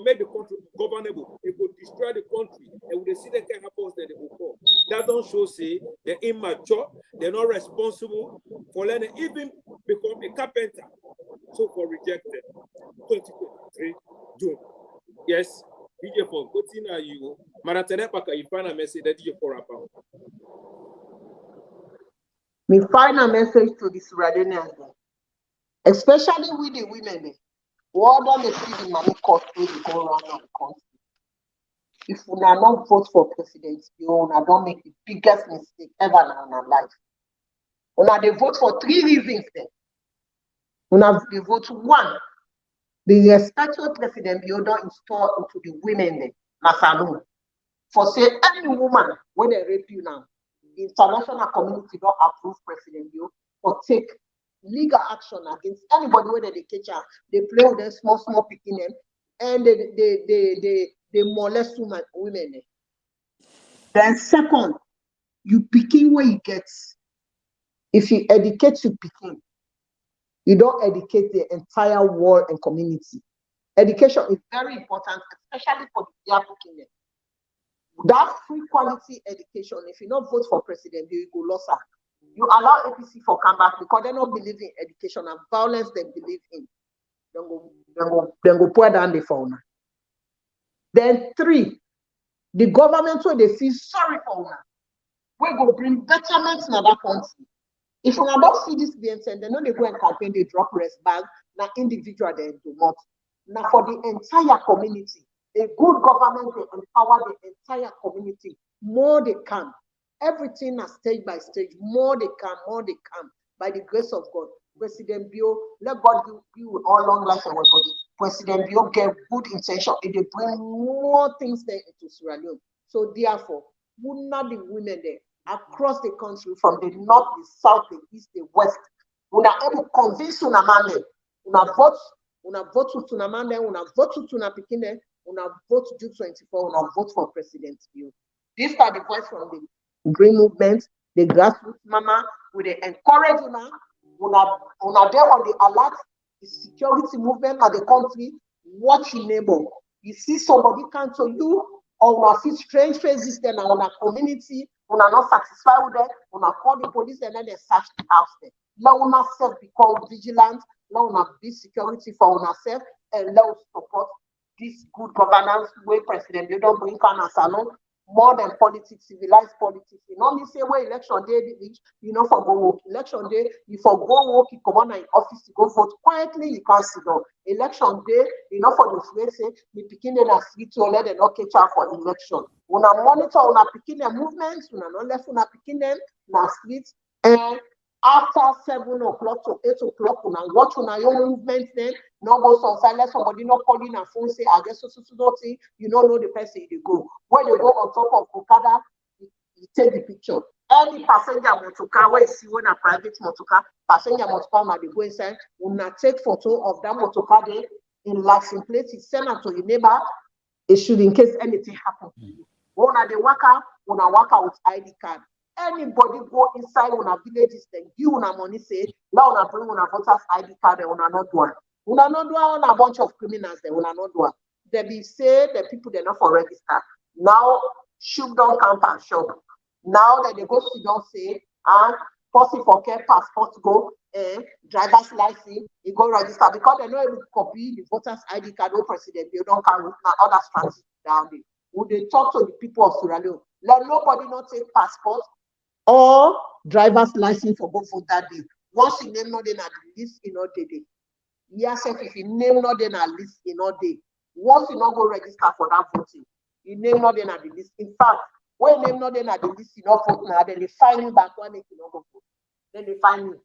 make the country governable, it will destroy the country, and when they see that can happen, then they will fall. That don't show say they're immature, they're not responsible for letting even become a carpenter. So for rejected 2023 June. Yes, DJ for good thing are you. Maratenepaka, you find a message that DJ for about. My final message to the Sierra Leoneans, especially with the women, what don't they see the money cost when they go around the country? If we are not vote for President Bio, I don't make the biggest mistake ever in our life. They vote for 3 reasons then. They vote 1. The respectful President Bio don't install into the women then, Masano. For say any woman when they rape you now, the international community don't approve President Bio or take legal action against anybody whether they catch her, they play with them small picking them, and they molest women. Then second, you picking where you get. If you educate you picking, you don't educate the entire world and community. Education is very important, especially for the young picking. That free quality education, if you not vote for President, you go lose her. You allow APC for come back because they don't believe in education and violence they believe in. Then go pour down the phone. Then 3, the government where they feel sorry for una, we go bring betterment in that country. If you don't see this being said, they know they go and campaign, they drop rest bag, now individual they do not. Now for the entire community, a good government will empower the entire community. More they can. Everything is stage by stage. More they can. By the grace of God. President Bio, let God give you all long life and everybody. President Bio get good intention. It will bring more things there into Sierra Leone. So therefore, Una the women there across the country, from the north, the south, the east, the west. Una able to convince una man there. Una vote to una man there, una vote to una pikin there, una vote to June 24, una vote for President Bio. These are the voice from the Green Movement, the grassroots mama, with the encourage una there on the alert, the security movement of the country. Watch your neighbor. You see somebody come to you, or una see strange faces there in our community, una not satisfied with them, una call the police and then they search the house there. Let una self become vigilant, let una be security for una self, and let us support this good governance way President Bio don't bring can as alone. More than politics, civilized politics. You know, me say where election day reach, you know, for go work. Election day, you for go work, you come on in office to go vote quietly, you can't sit down. Election day, you know, for the way say, the picking in a street to let them not catch out for election. When I monitor, when I picking their movements, when I not left, when I picking them, na streets, and after 7 o'clock to 8 o'clock, when I watch on your movement, then no go some silence, somebody not calling a phone, say, I guess so you don't know the person they go. When you go on top of Okada, you take the picture. Any passenger motorcar, where you see when a private motorcar, passenger motorcar, they go inside, will not take photo of that motorcar there in license plate, you send it to your neighbor, it should in case anything happens to you. When they walk out with ID card. Anybody go inside on a villages, then give una money, say, now una bring una voters ID card, and una not do it. Una not do on a bunch of criminals, they una not do it. They be say the people they're not for register. Now, shoot down camp and shop. Now that they go sit down, say, and person for care passport go, driver's license, you go register because they know able to copy the voters ID card or President Bio don't carry other strategies down there. Would they talk to the people of Sierra Leone? Let nobody not take passport or driver's license for go for that day. Once you name not then at the list in all day. Yes, if you name not then at least in all day. Once you not go register for that voting, you name not then at the list. In fact, when you name not then at the list, you not vote now, then they find you back one day you not go vote. Then they find you.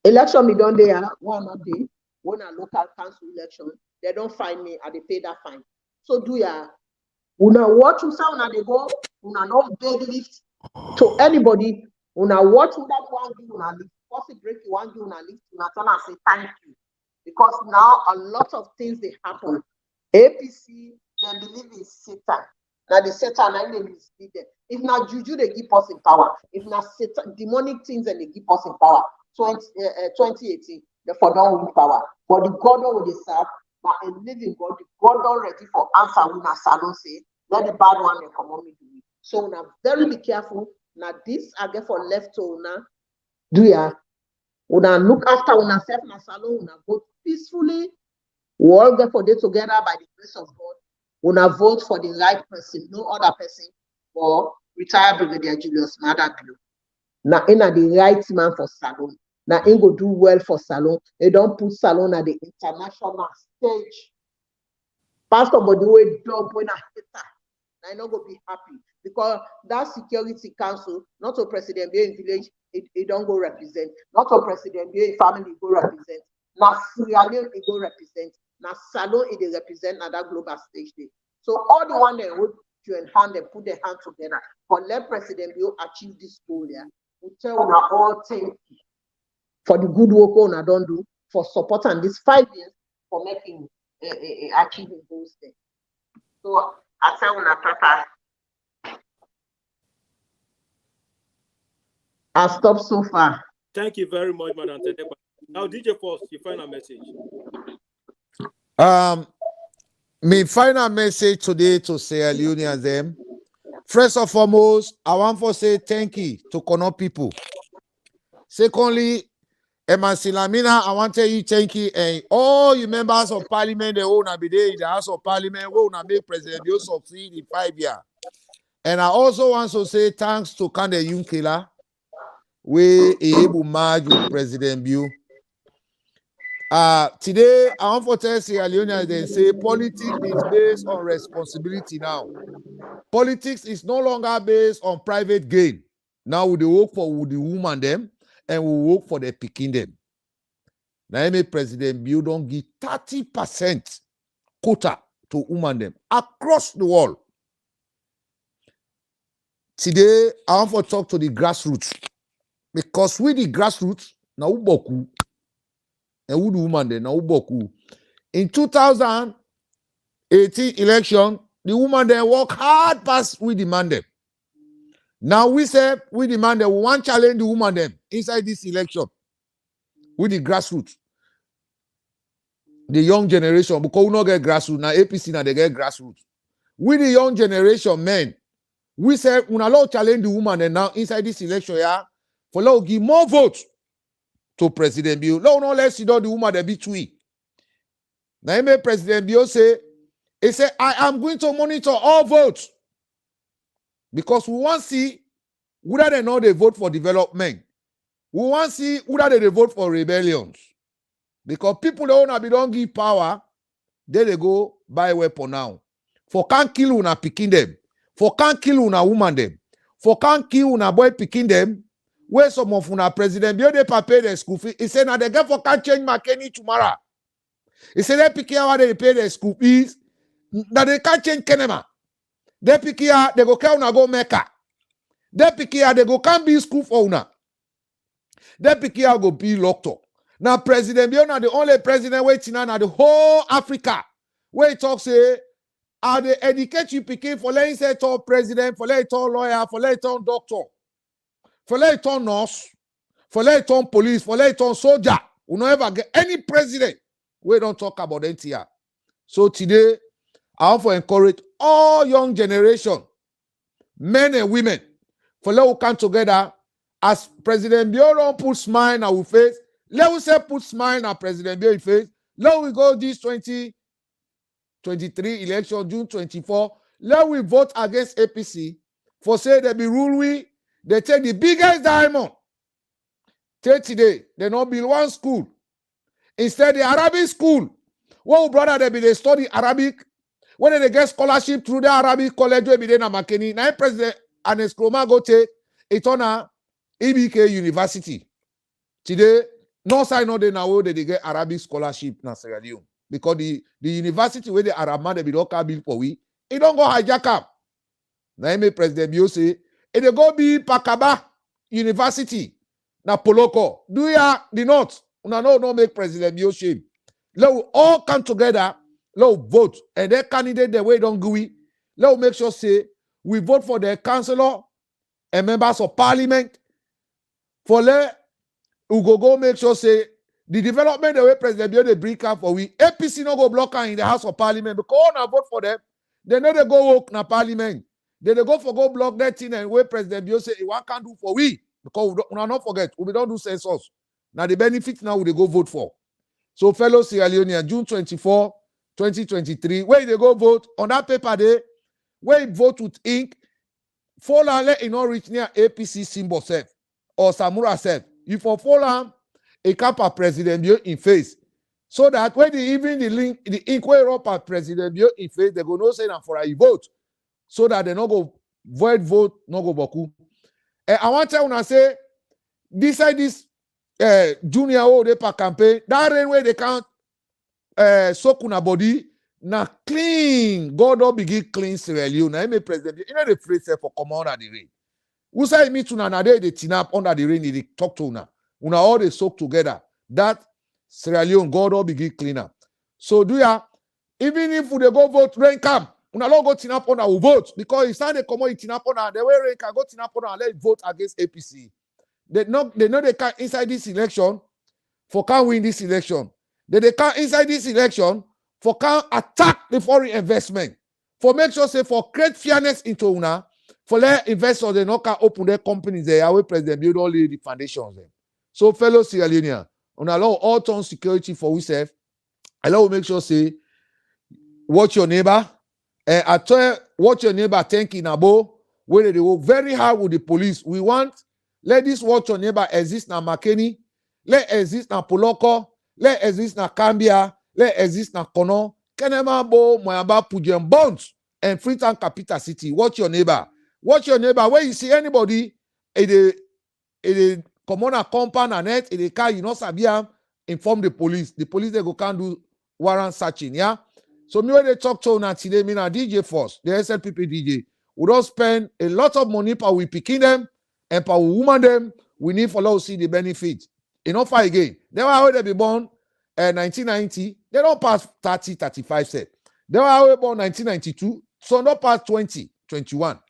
Election me done there, one not day. When a local council election, they don't find me and they pay that fine. So do ya. Una watch you say una they go, una not beg lift to anybody. Una watch that one give una lift. Once it break you one give una lift, una turn and say thank you. Because now a lot of things they happen. APC, they believe in Satan. Now the Satan and they mislead them. If not juju, they give us in power. If not Satan, demonic things and they give us in power. 2018, they for don't win power. But the God will they serve, but a living God, the God already for answer when a salon say, let the bad one they come on me do it. So now very be careful. Now this I get for left to now. Do ya? Una look after una self na salon, una vote peacefully. We all get for day together by the grace of God. Una vote for the right person, no other person, for retired Brigadier Julius Maada Bio. Now in the right man for salon. Now in go do well for salon. They don't put salon at the international stage. Pastor body way dog when I hit that. I not go be happy because that security council, not a President Bio in village, it don't go represent. Not a President Bio in family go represent. Now Sierra Leone it go represent. Now salon it represent at that global stage day. So all the one that would join hand and put their hand together for let President Bio achieve this goal. Yeah, we tell una all thank you for the good work una don't do for supporting these 5 years for making achieving those things. So I tell una tata. I'll stop so far. Thank you very much, Madam Tetepa. Now, DJ Force, your final message. My final message today to Sierra Leoneans them. First and foremost, I want to say thank you to Kono people. Secondly, Emma Silamina, I want to tell you thank you and all you members of parliament, they will be there in the House of Parliament, will not make President Bio succeed in 5 years. And I also want to say thanks to Kande Yunkela, we able merge with President Bio. Today, I want to tell Sierra Leoneans they say politics is based on responsibility now. Politics is no longer based on private gain. Now we work for the woman them and we work for the picking them. Now President Bio don't give 30% quota to woman them across the world. today I want to talk to the grassroots. Because with the grassroots, na uboku. And who the woman there, na uboku. In 2018 election, the woman there work hard past we demand them. Now we say we demand them, we want challenge the woman them inside this election with the grassroots. The young generation, because we not get grassroots, now APC now they get grassroots. With the young generation, men, we say we not challenge the woman and now inside this election, yeah, for now give more votes to President Bio. No, let's see the woman they be tweet. Now President Bio say, he said, I am going to monitor all votes because we want to see whether they know they vote for development. We want to see whether they vote for rebellions. Because people don't give power, they go buy weapon now. For can't kill una picking them. For can't kill una woman them. For can't kill una boy picking them. Where some of una president Bio they pay their school fee. He said now they get for can't change McKinney tomorrow. He said they pick how they pay their school fees. That they can't change Kenema. They pick here, they go go Mecca. They pick here, they go can't be school for una. They pick here go be locked up. Now President Bio the only president waiting on the whole Africa. Where he talks say, are they educate you picking for letting say talk president, for letting talk lawyer, for letting talk doctor, for letting talk nurse, for letting talk police, for letting talk soldier. We don't ever get any president. We don't talk about NTR. So today, I want to encourage all young generation, men and women, for let us come together as President Bio don't put smile in our face. Let us say put smile on President Bio face. Let we go this 2023 election, June 24. Let we vote against APC for say they be rule we. They take the biggest diamond. Take today, they not build one school. Instead, the Arabic school. Well, brother, they study Arabic. When they get scholarship through the Arabic college, we be there na Makeni. Now, President Anes Kroma go take it on a EBK University. Today, no sign no they now they get Arabic scholarship na Sierra Leone. Because the university where the Arab man they be don't build for we, it don't go hijack up. Now, President Bio say, it they go be Pakaba University na Poloko. Do ya the north? No make President Bio shame. Let we all come together. Let we vote. And their candidate, the way don't go. Let we make sure say we vote for their councillor and members of parliament. For let we go make sure say the development the way President Bio they bring up for we. APC no go block her in the House of Parliament because all na vote for them. They know they go work na parliament. They go block that thing and where President Bio say what can do for we because we not forget we don't do census. Now the benefit now they go vote for. So fellow Sierra Leoneans, June 24, 2023, where they go vote on that paper day, where you vote with ink, fall and let it not reach near APC symbol self or Samura self. You for fall and a cap of President Bio in face. So that when they even the ink way up at President Bio in face, they go no say that for a vote. So that they no go vote, no go boku. And I want to tell you say, beside this junior old paper campaign, that railway they can't soak on a body now clean. God don't begin clean Sierra Leone. Now, President, you know the phrase for come under the rain. Who say me to na they tin up under the rain, they talk to una. Una all they soak together. That Sierra Leone, God don't begin cleaner. So do ya, even if they go vote rain come, una don't go tin up on our vote because it's not the common tin up on the way rain can go tin up on and let vote against APC. They know they can't inside this election for can't win this election. They can't inside this election for can't attack the foreign investment. For make sure say for create fairness into una, for let investors they not can open their companies there. Our President build all the foundations there. So fellow Sierra Leoneans, on allow all term security for ourselves. Allow make sure say watch your neighbor. And I tell watch your neighbor thinking about where they work very hard with the police. We want let this watch your neighbor exist na Makeni, let exist na Poloko, let exist na Cambia, let exist na Kono, Kenema Bo, Moyamba, Pujem, Bonds, and Freetown Capital City. Watch your neighbor. Watch your neighbor. Where you see anybody, it come on a compound and net, in a car, you know, Sabia, inform the police. The police, they go can't do warrant searching, yeah? So me when they talk to now today, me na DJ Force, the SLPP DJ. We don't spend a lot of money per we picking them and per woman them. We need for us to see the benefit. Enough again. They were they be born 1990. They don't pass 30, 35 set. They were born 1992. So not pass 20, 21.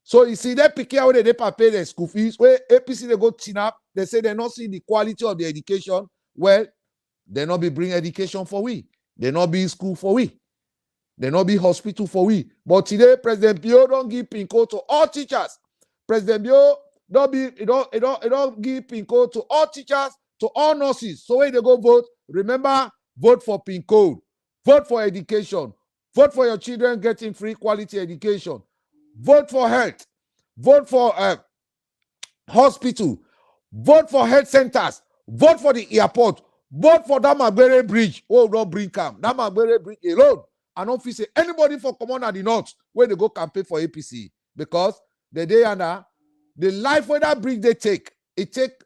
So you see, they pick out they pay their school fees. Where APC they go chin up, they say they not see the quality of the education. Well, they not be bring education for we. They not be school for we. They not be hospital for we. But today, President Bio don't give pin code to all teachers. President Bio don't give pin code to all teachers, to all nurses. So when they go vote, remember, vote for pin code. Vote for education. Vote for your children getting free quality education. Vote for health. Vote for hospital. Vote for health centers. Vote for the airport. Vote for that Magbere Bridge. Oh, don't bring camp. That Magbere Bridge alone. I don't feel say anybody for common at the north where they go campaign for APC. Because the day and the life where that bridge they take, it take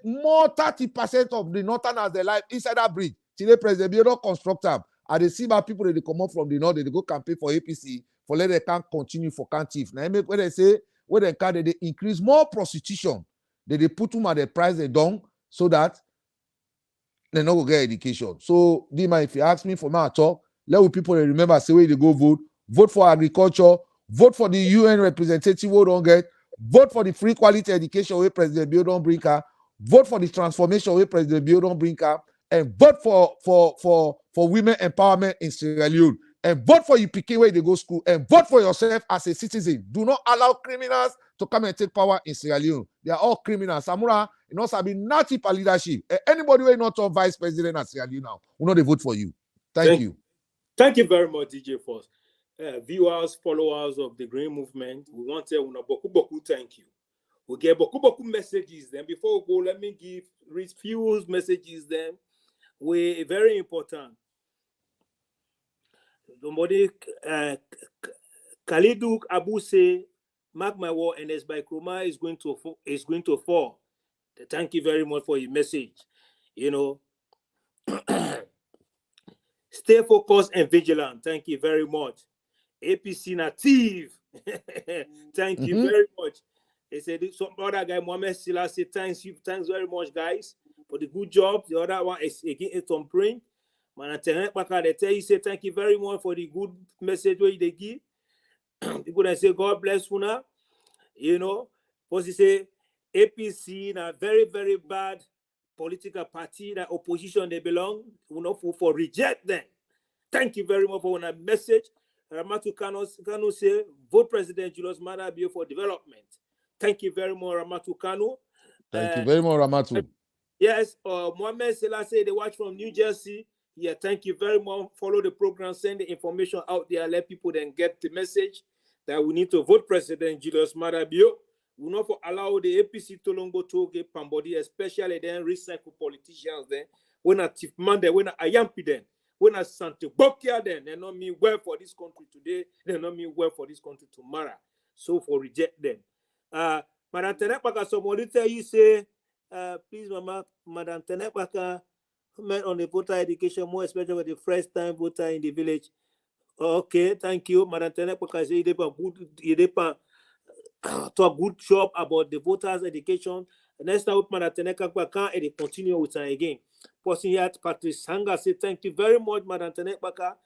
more 30% of the northerners their life inside that bridge. Today, President Bio don't construct them. And they see about people that they come up from the north, they go campaign for APC for let they can't continue for can't. Now make when they say when they can they increase more prostitution, they put them at the price they down so that they not go get education. So Dima, if you ask me for my talk, let people remember say where they go vote for agriculture, vote for the UN representative who don't get, vote for the free quality education where President Bio don't bring her, vote for the transformation where President Bio don't bring her, and vote for women empowerment in Sierra Leone, and vote for you picking where they go school, and vote for yourself as a citizen. Do not allow criminals to come and take power in Sierra Leone. They are all criminals. Samura, you know, Sabi not for leadership. Anybody who is not on vice president at Sierra Leone now, will not vote for you. Thank you. Thank you very much, DJ Force. Viewers, followers of the Green Movement, we want to say boku thank you. We get boku messages. Then before we go, let me read few messages. Then we very important. Somebody, Khaliduk Abu say, mark my word, and as by Kroma is going to fall. Thank you very much for your message. You know, stay focused and vigilant. Thank you very much. APC native. Thank you very much. They said some other guy, Mama Sierra, say thanks very much, guys, for the good job. The other one is again Tom Print. Man, they tell you say thank you very much for the good message where they give. People that say God bless you now. You know, because they say APC na very, very bad political party, that opposition they belong. We not for reject them. Thank you very much for that message. Ramatu Kanu say vote President Julius Maada Bio for development. Thank you very much, Ramatu Kanu. Thank you very much, Ramatu. Yes, Mohammed Sela say they watch from New Jersey. Yeah, thank you very much. Follow the program, send the information out there, let people then get the message that we need to vote President Julius Maada Bio. We not for allow the APC Tolongbo to get Pambodi, especially then recycle politicians then. When a Tiff Mande, when a Ayampi then, when a Sante Bokia then, they not mean well for this country today, they not mean well for this country tomorrow. So for reject them. Madam Tenepaka, somebody tell you say, please, Madam Tenepaka, comment on the voter education, more especially with the first time voter in the village. Okay, thank you, Madam Tenepaka. Say you to a good job about the voters' education. Next time, Madam Tenepaka, and they continue with her again. Person here, Patrice Sanga, say thank you very much, Madam Tenepaka,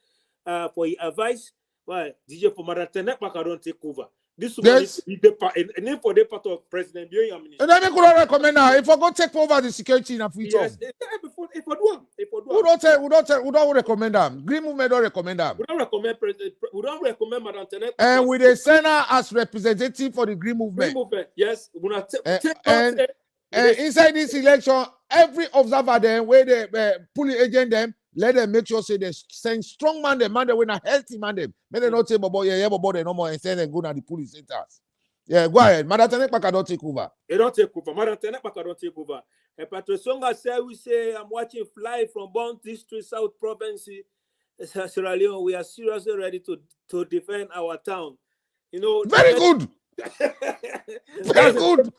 for your advice. Well, DJ for Madam Tenepaka don't take over. This is a name for the part of President Bio. And then we could recommend now if I go take over the security in a free yes, if who don't recommend them. Green Movement don't recommend them. We don't recommend Madam Tenepaka. And with the Senate as representative for the Green Movement. Yes. And inside this election, every observer then where they pull the agent them, let them make sure say they send strong man them when a healthy man them. May they not say Bobo they no more and send them go to the police centers. Yeah, go ahead. Madam Tenepaka don't take over. They don't take over. Madam Tenepaka don't take over. And Patrice Songa say we say I'm watching fly from Bon District, South Province, Sierra Leone. We are seriously ready to defend our town. You know. Very good. Very good.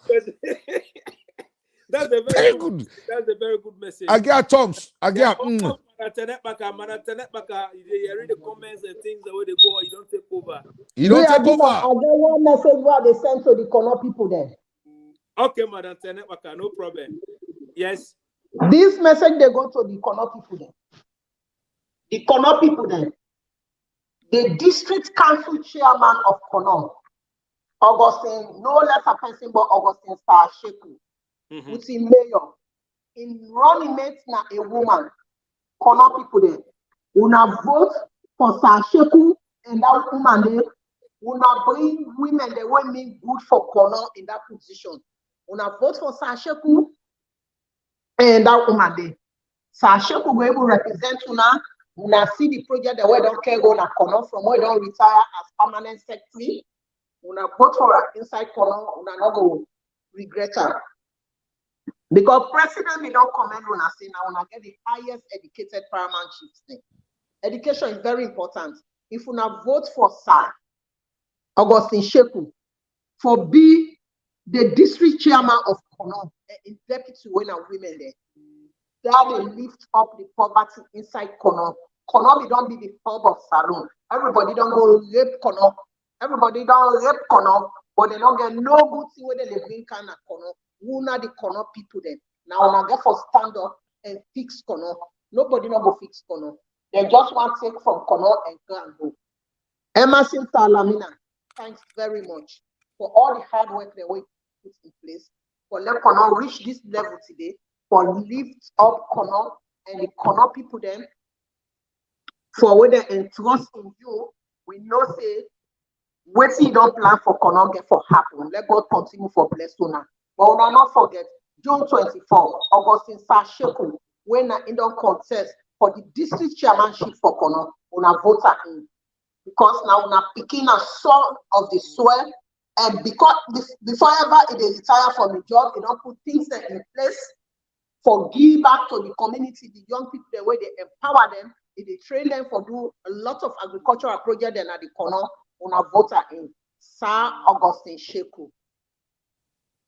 That's a very good. That's a very good message. I get thumbs. I get. You read the comments and things the way they go, you don't take over. You don't take over. I get one message where they send to the Kono people there. Okay, Madam Tenepaka, no problem. Yes. This message they go to the Kono people there. The Kono people there. The district council chairman of Kono, Augustine, no less a person but Augustine Star Sheku, with the mayor. In running mates na a woman, Kono people there. Una vote for Star Sheku and that woman there. Una bring women that will mean good for Kono in that position. Una vote for Star Sheku and that woman there. Star Sheku will able to represent una see the project that we don't care go na Kono from we don't retire as permanent secretary. Una vote for her inside Kono, una not go regret her. Because president we don't comment when I say now una get the highest educated paramount chiefs thing. Education is very important. If una vote for Sir Augustine Sheku for be the district chairman of Kono, in deputy when women there, that will lift up the poverty inside Kono. Kono don't be the hub of Salon. Everybody don't go rape Kono. Everybody don't rape Kono, but they don't get no good thing when they live in Kana Kono. Who are the Kono people then? Now when I get for stand up and fix Kono, nobody don't go fix Kono. They just want to take from Kono and go and go. Emerson Salamina, thanks very much for all the hard work they will put in place for let Kono reach this level today, for lift up Kono and the Kono people then, for where they entrust in you, we know say, what you don't plan for Kono get for happen. Let God continue for bless you now. But we will not forget, June 24, Augustine Sasheku, when in the contest for the district chairmanship for Kono, una voter in. Because now una picking a son of the soil, and because before ever they retire from the job, they don't put things in place for give back to the community, the young people, the way they empower them, they train them for do a lot of agricultural projects and at the Kono, una voter in. Sir Augustine Sheku.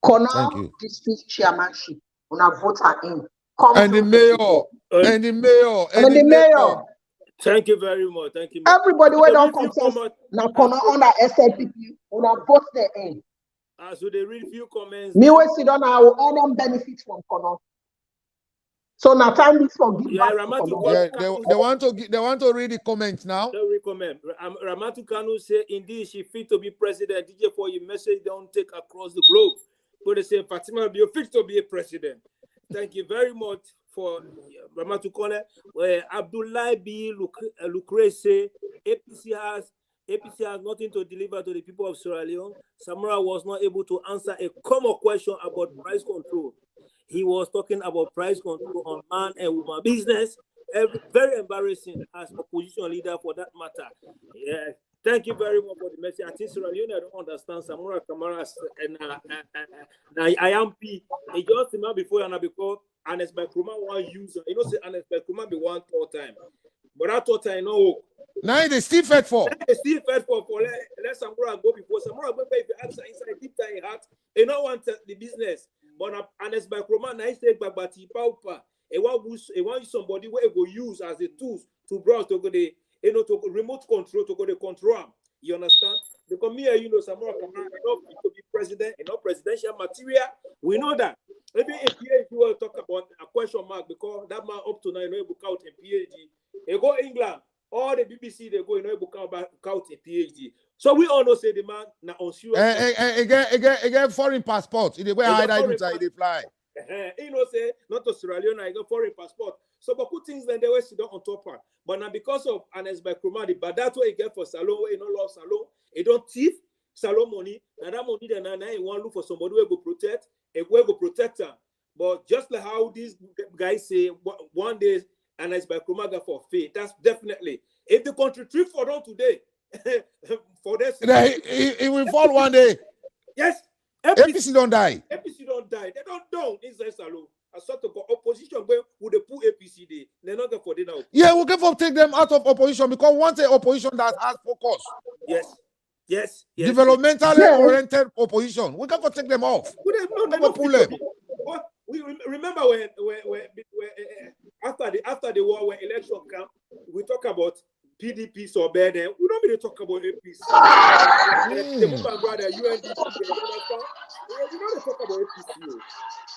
Kono district chairmanship, una voter in. And the mayor, and the mayor, and the mayor. Thank you very much. Thank you. Everybody who don't contest na Kono under SLPP, una vote there in. So they read few comments. Me we sit down, I will all them benefit from Kono. So now time is for give back. Yeah, they want to read the comments now. They read comment. Ramatu Kanu say indeed she fit to be president. DJ for your message don't take across the globe. But they say Fatima Bio fit to be a president. Thank you very much for Ramatu Kone. Abdullah B. Lucre say APC has nothing to deliver to the people of Sierra Leone. Samara was not able to answer a common question about price control. He was talking about price control on man and woman business. Very embarrassing as opposition leader for that matter. Yeah. Thank you very much for the message. I think Sierra Leone don't understand Samura Kamara and I am P. It just remember before and because Anes Bakruma one user. You know, say Anes Bakruma be one third time. But that third time, no. Now they still fed for. They still fed for let Samura go before Samura go if you answer inside deep time heart. You don't want the business. But Anes Bakruma na say Babati Paupa. It want somebody where go use as a tools to browse to go the to remote control to go the control. You understand? Because me and Samora Kamara enough to be president, enough presidential material. We know that. Maybe in PhD you will talk about a question mark because that man up to now book out in PhD. They go England, all the BBC they go book out in PhD. So we all know say the man now on serious. Again foreign passport. They way hide they fly. Say not to Sierra Leone, I got foreign passport. So but put things then they will sit down on top. But now because of Anes Bakruma, but that's what you get for Salon, where you don't love Salon, you don't thief Salon money, and that money then now you want to look for somebody who will protect, and who will protect them. But just like how these guys say, one day Anes Bakruma got for faith, that's definitely if the country trip for them today, for this, it will fall one day. Yes. APC don't die. APC don't die. They don't down inside Salon. I sort of opposition where would they put APC there? They're not going for it now. Yeah, we'll get for take them out of opposition because once a opposition that has focus. Yes. Developmentally oriented opposition. We got to take them off. We don't pull them. We remember when after the war when election come, we talk about PDP so bad. We don't really talk about APC. The my brother UNDP. You understand? We don't talk about APC.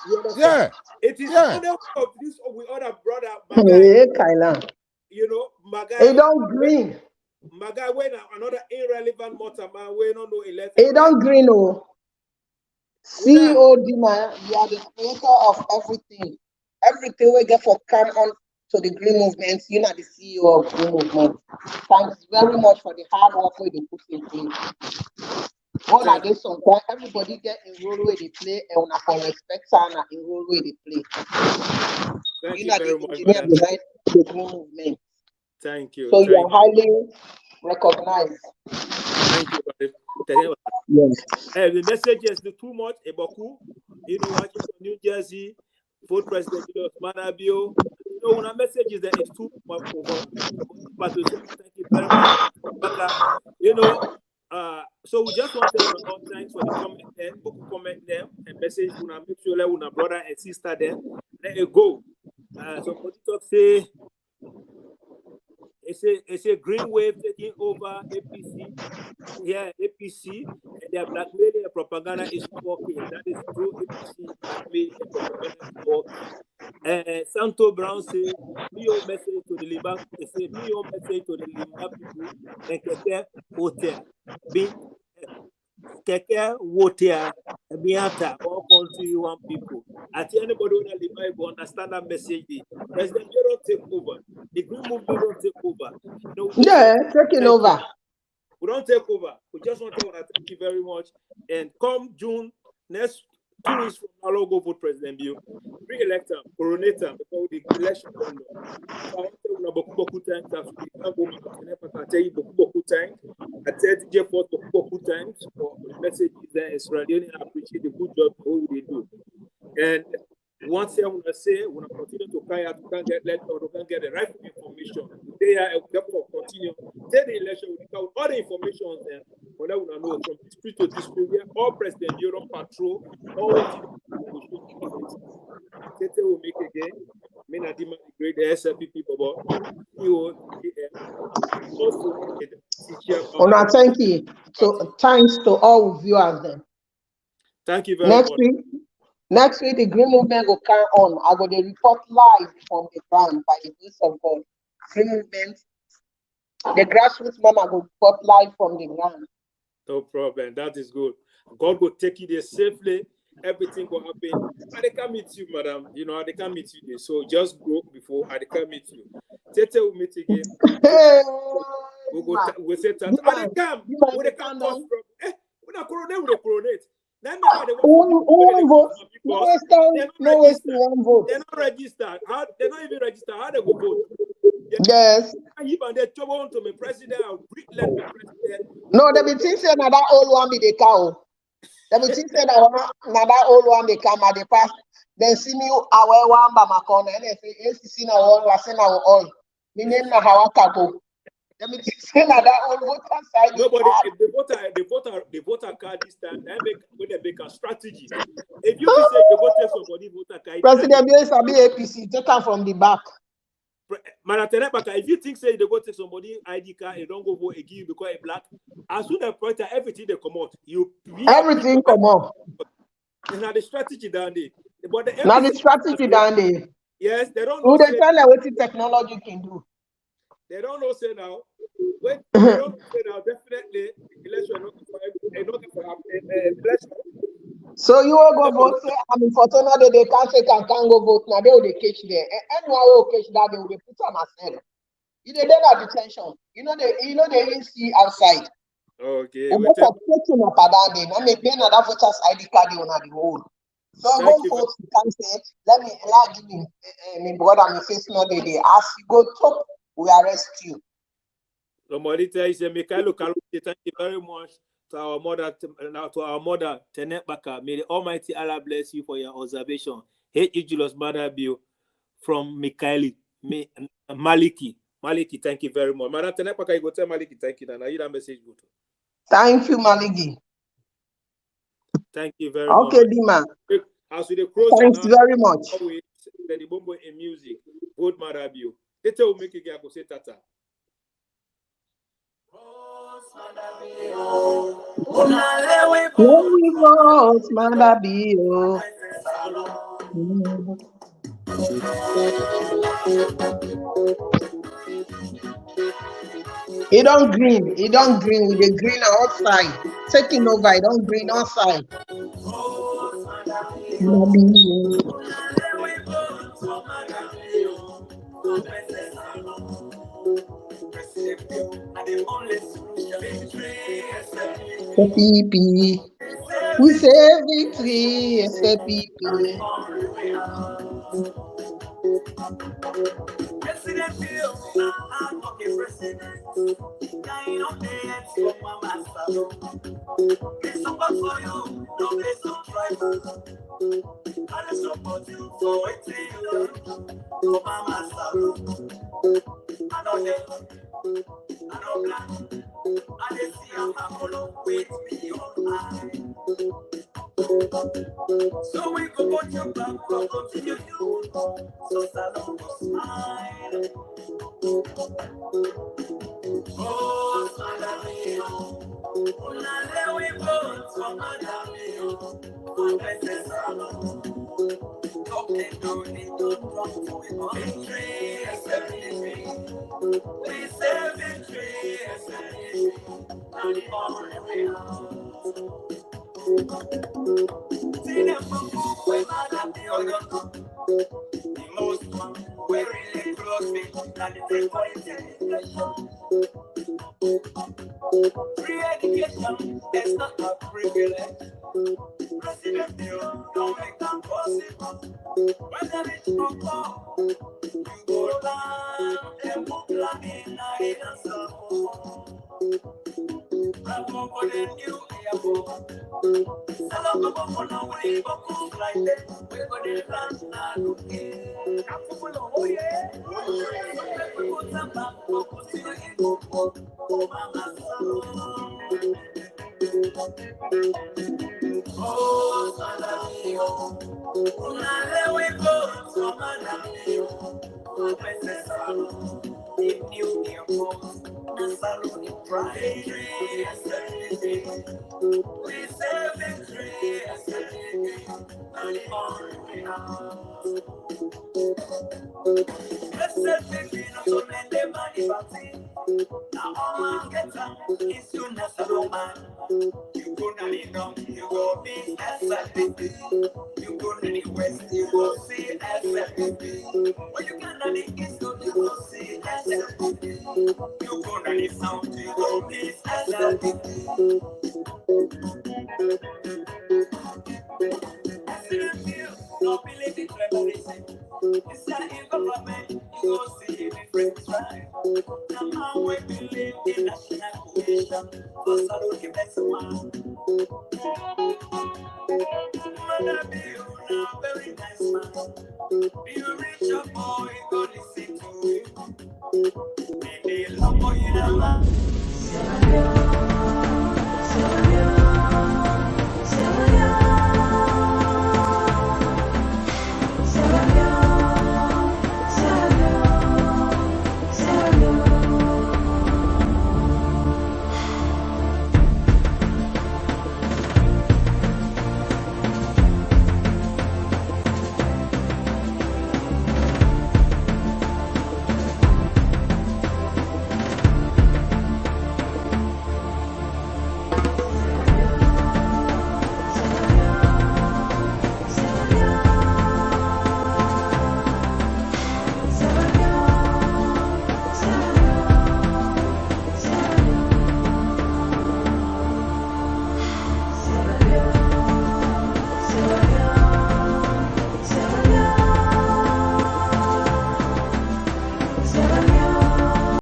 You understand? Yeah. It is only of this with other brother. You know, Magai. It don't green. Magai when another irrelevant matter man we don't know election. It don't green oh. CEO Dima, you are the creator of everything. Everything we get for come on to the green movement, you know the CEO of green movement. Thanks very much for the hard work we put in place. All of this sometimes everybody get enrolled where they play and una for respect and enrolled where they play. Thank you you know very the much. engineer behind the green movement. Thank you. So you are highly recognized. Thank you. Yes. The message is too much. Eboku, you know, watching from New Jersey, vote President Julius Maada Bio. You know, when a message is that it's too much over. But thank you very much. You know, so we just want to say all thanks for the comment there, Boku comment there, and message una make sure that una brother and sister there. Let it go. So what talk say? It's a green wave taking over APC. Yeah, APC and their blackmailing and propaganda is working. That is true. APC blackmailing and propaganda is working. Santo Brown says, me your message to the Liban. They say, me your message to the Liban people and Keke Hotel. Being Keke Hotel, Miata, all country, one people. At anybody who will understand that message, President Jero take over. The green movement don't take over. No, taking over. We don't take over. We just want to thank you very much. And come June, next 2 weeks from now, we'll go vote President Bio. Re-elect him, coronate him before the election comes. So I want to tell you beaucoup times after we can't go back. I tell you beaucoup times. I tell DJ Force beaucoup times for the message there. Israeli, I appreciate the good job what they do. And once I want to say, we continue to carry out, we can get the right information. They are therefore continue. Take the election, we count all the information there. For that, we know from district to district, we are all President Europe patrol, all Tete will make again. Mena Dima great SLPP Bobo. Thank you. So thanks to all viewers then. Thank you very much. Next week, the green movement will come on. I go to report live from the ground by the grace of God. Green movement, the grassroots mama go report live from the ground. No problem. That is good. God will take you there safely. Everything will happen. I can meet you, madam. You know, I can meet you there. So just go before I can meet you. Tete will meet again. We'll say that. I come. We can come from. We're not coronate. They're not registered. They're not even registered. How they go vote? Yes. Even they trouble to me president. No, they be thinking that old one be the cow. They be thinking that old one they come at the past. Then see me our one by my corner and if it's seen our all, I seen our all. Me name na Hawaka. Let me say that all voter side. Nobody, the voter card this time, they make a strategy. If you say the voter somebody voter card, President Bio is a APC, take her from the back. If you think say they go take somebody ID card, you don't go vote again because a black. As soon as point everything they come out, everything come out. It's not the strategy down there. But not the strategy down there. Yes, they don't know. They tell them what the technology can do. They don't know say now. When they don't say now, definitely election not for election. So you will go vote. Say, I mean, for tomorrow they can't say can't go vote. Now they will catch there. Anyone will catch that they will put on a cell. You they not detention. You know they even see outside. Okay. We go for taking up that day. Now make another voters ID card on the whole. So go vote. You can say, let me give me my brother my face no day. As you go top, we arrest you. Somebody tell you say, Michael, thank you very much to our mother, Tenet Baka. May the Almighty Allah bless you for your observation. Hey, Julius Maada Bio from Maliki. Maliki, thank you very much. Madam Tenet Baka, you go tell Maliki, thank you. Now you that message go to. Thank you, Maliki. Thank you very much. Okay, Dima. As we close, thanks very much. the bombo in music. Vote Maada Bio. Tete will make it go say tata. When we vote Maada Bio. He don't green with the green outside. Taking over, he don't green outside. SLPP. We say victory, SLPP. President Bio, I'm fucking president. Dying on the heads of Mama Sierra Leone. It's super for you, no place to try. I just support you for waiting you learn. For Mama Sierra Leone. I know them, I know black. I just see how my color with me online. So we go put your back, we'll continue you. So Salon will smile. Oh, Maada Bio. Unale we vote for Maada Bio. For Princess Salon. Talking to the don't we go victory, SLPP. We say victory, SLPP. And the only way out. See them when Maada Bio. The most one, we really close me, and it's a qualification. Free education is not a privilege. President Bio, don't make that possible. When the rich come up, you go down and move like in a dancer. Bravo for the new airport. Salon go for no way, go cook like that. We go to land now. Oh yeah. We go to Mama, go to you. Mama Sierra. Oh, Maada Bio. Unale we go to Maada Bio. For Princess Salon. The new airport. Salon in pride. We say victory, and the only way out. SLPP not so many money party. Now all man get up is soon as a man. You go to the north, you go be SLPP. You go to the west, you go see SLPP. When you go to the east, you go see SLPP. You go to the south, you go be SLPP. No believe in tribalism. It's not in government, you go see different tribe. Now we believe in national cohesion. For salute the best one. Maada Bio, now very nice man. You reach your boy, go listen to you. Maybe love boy in a man.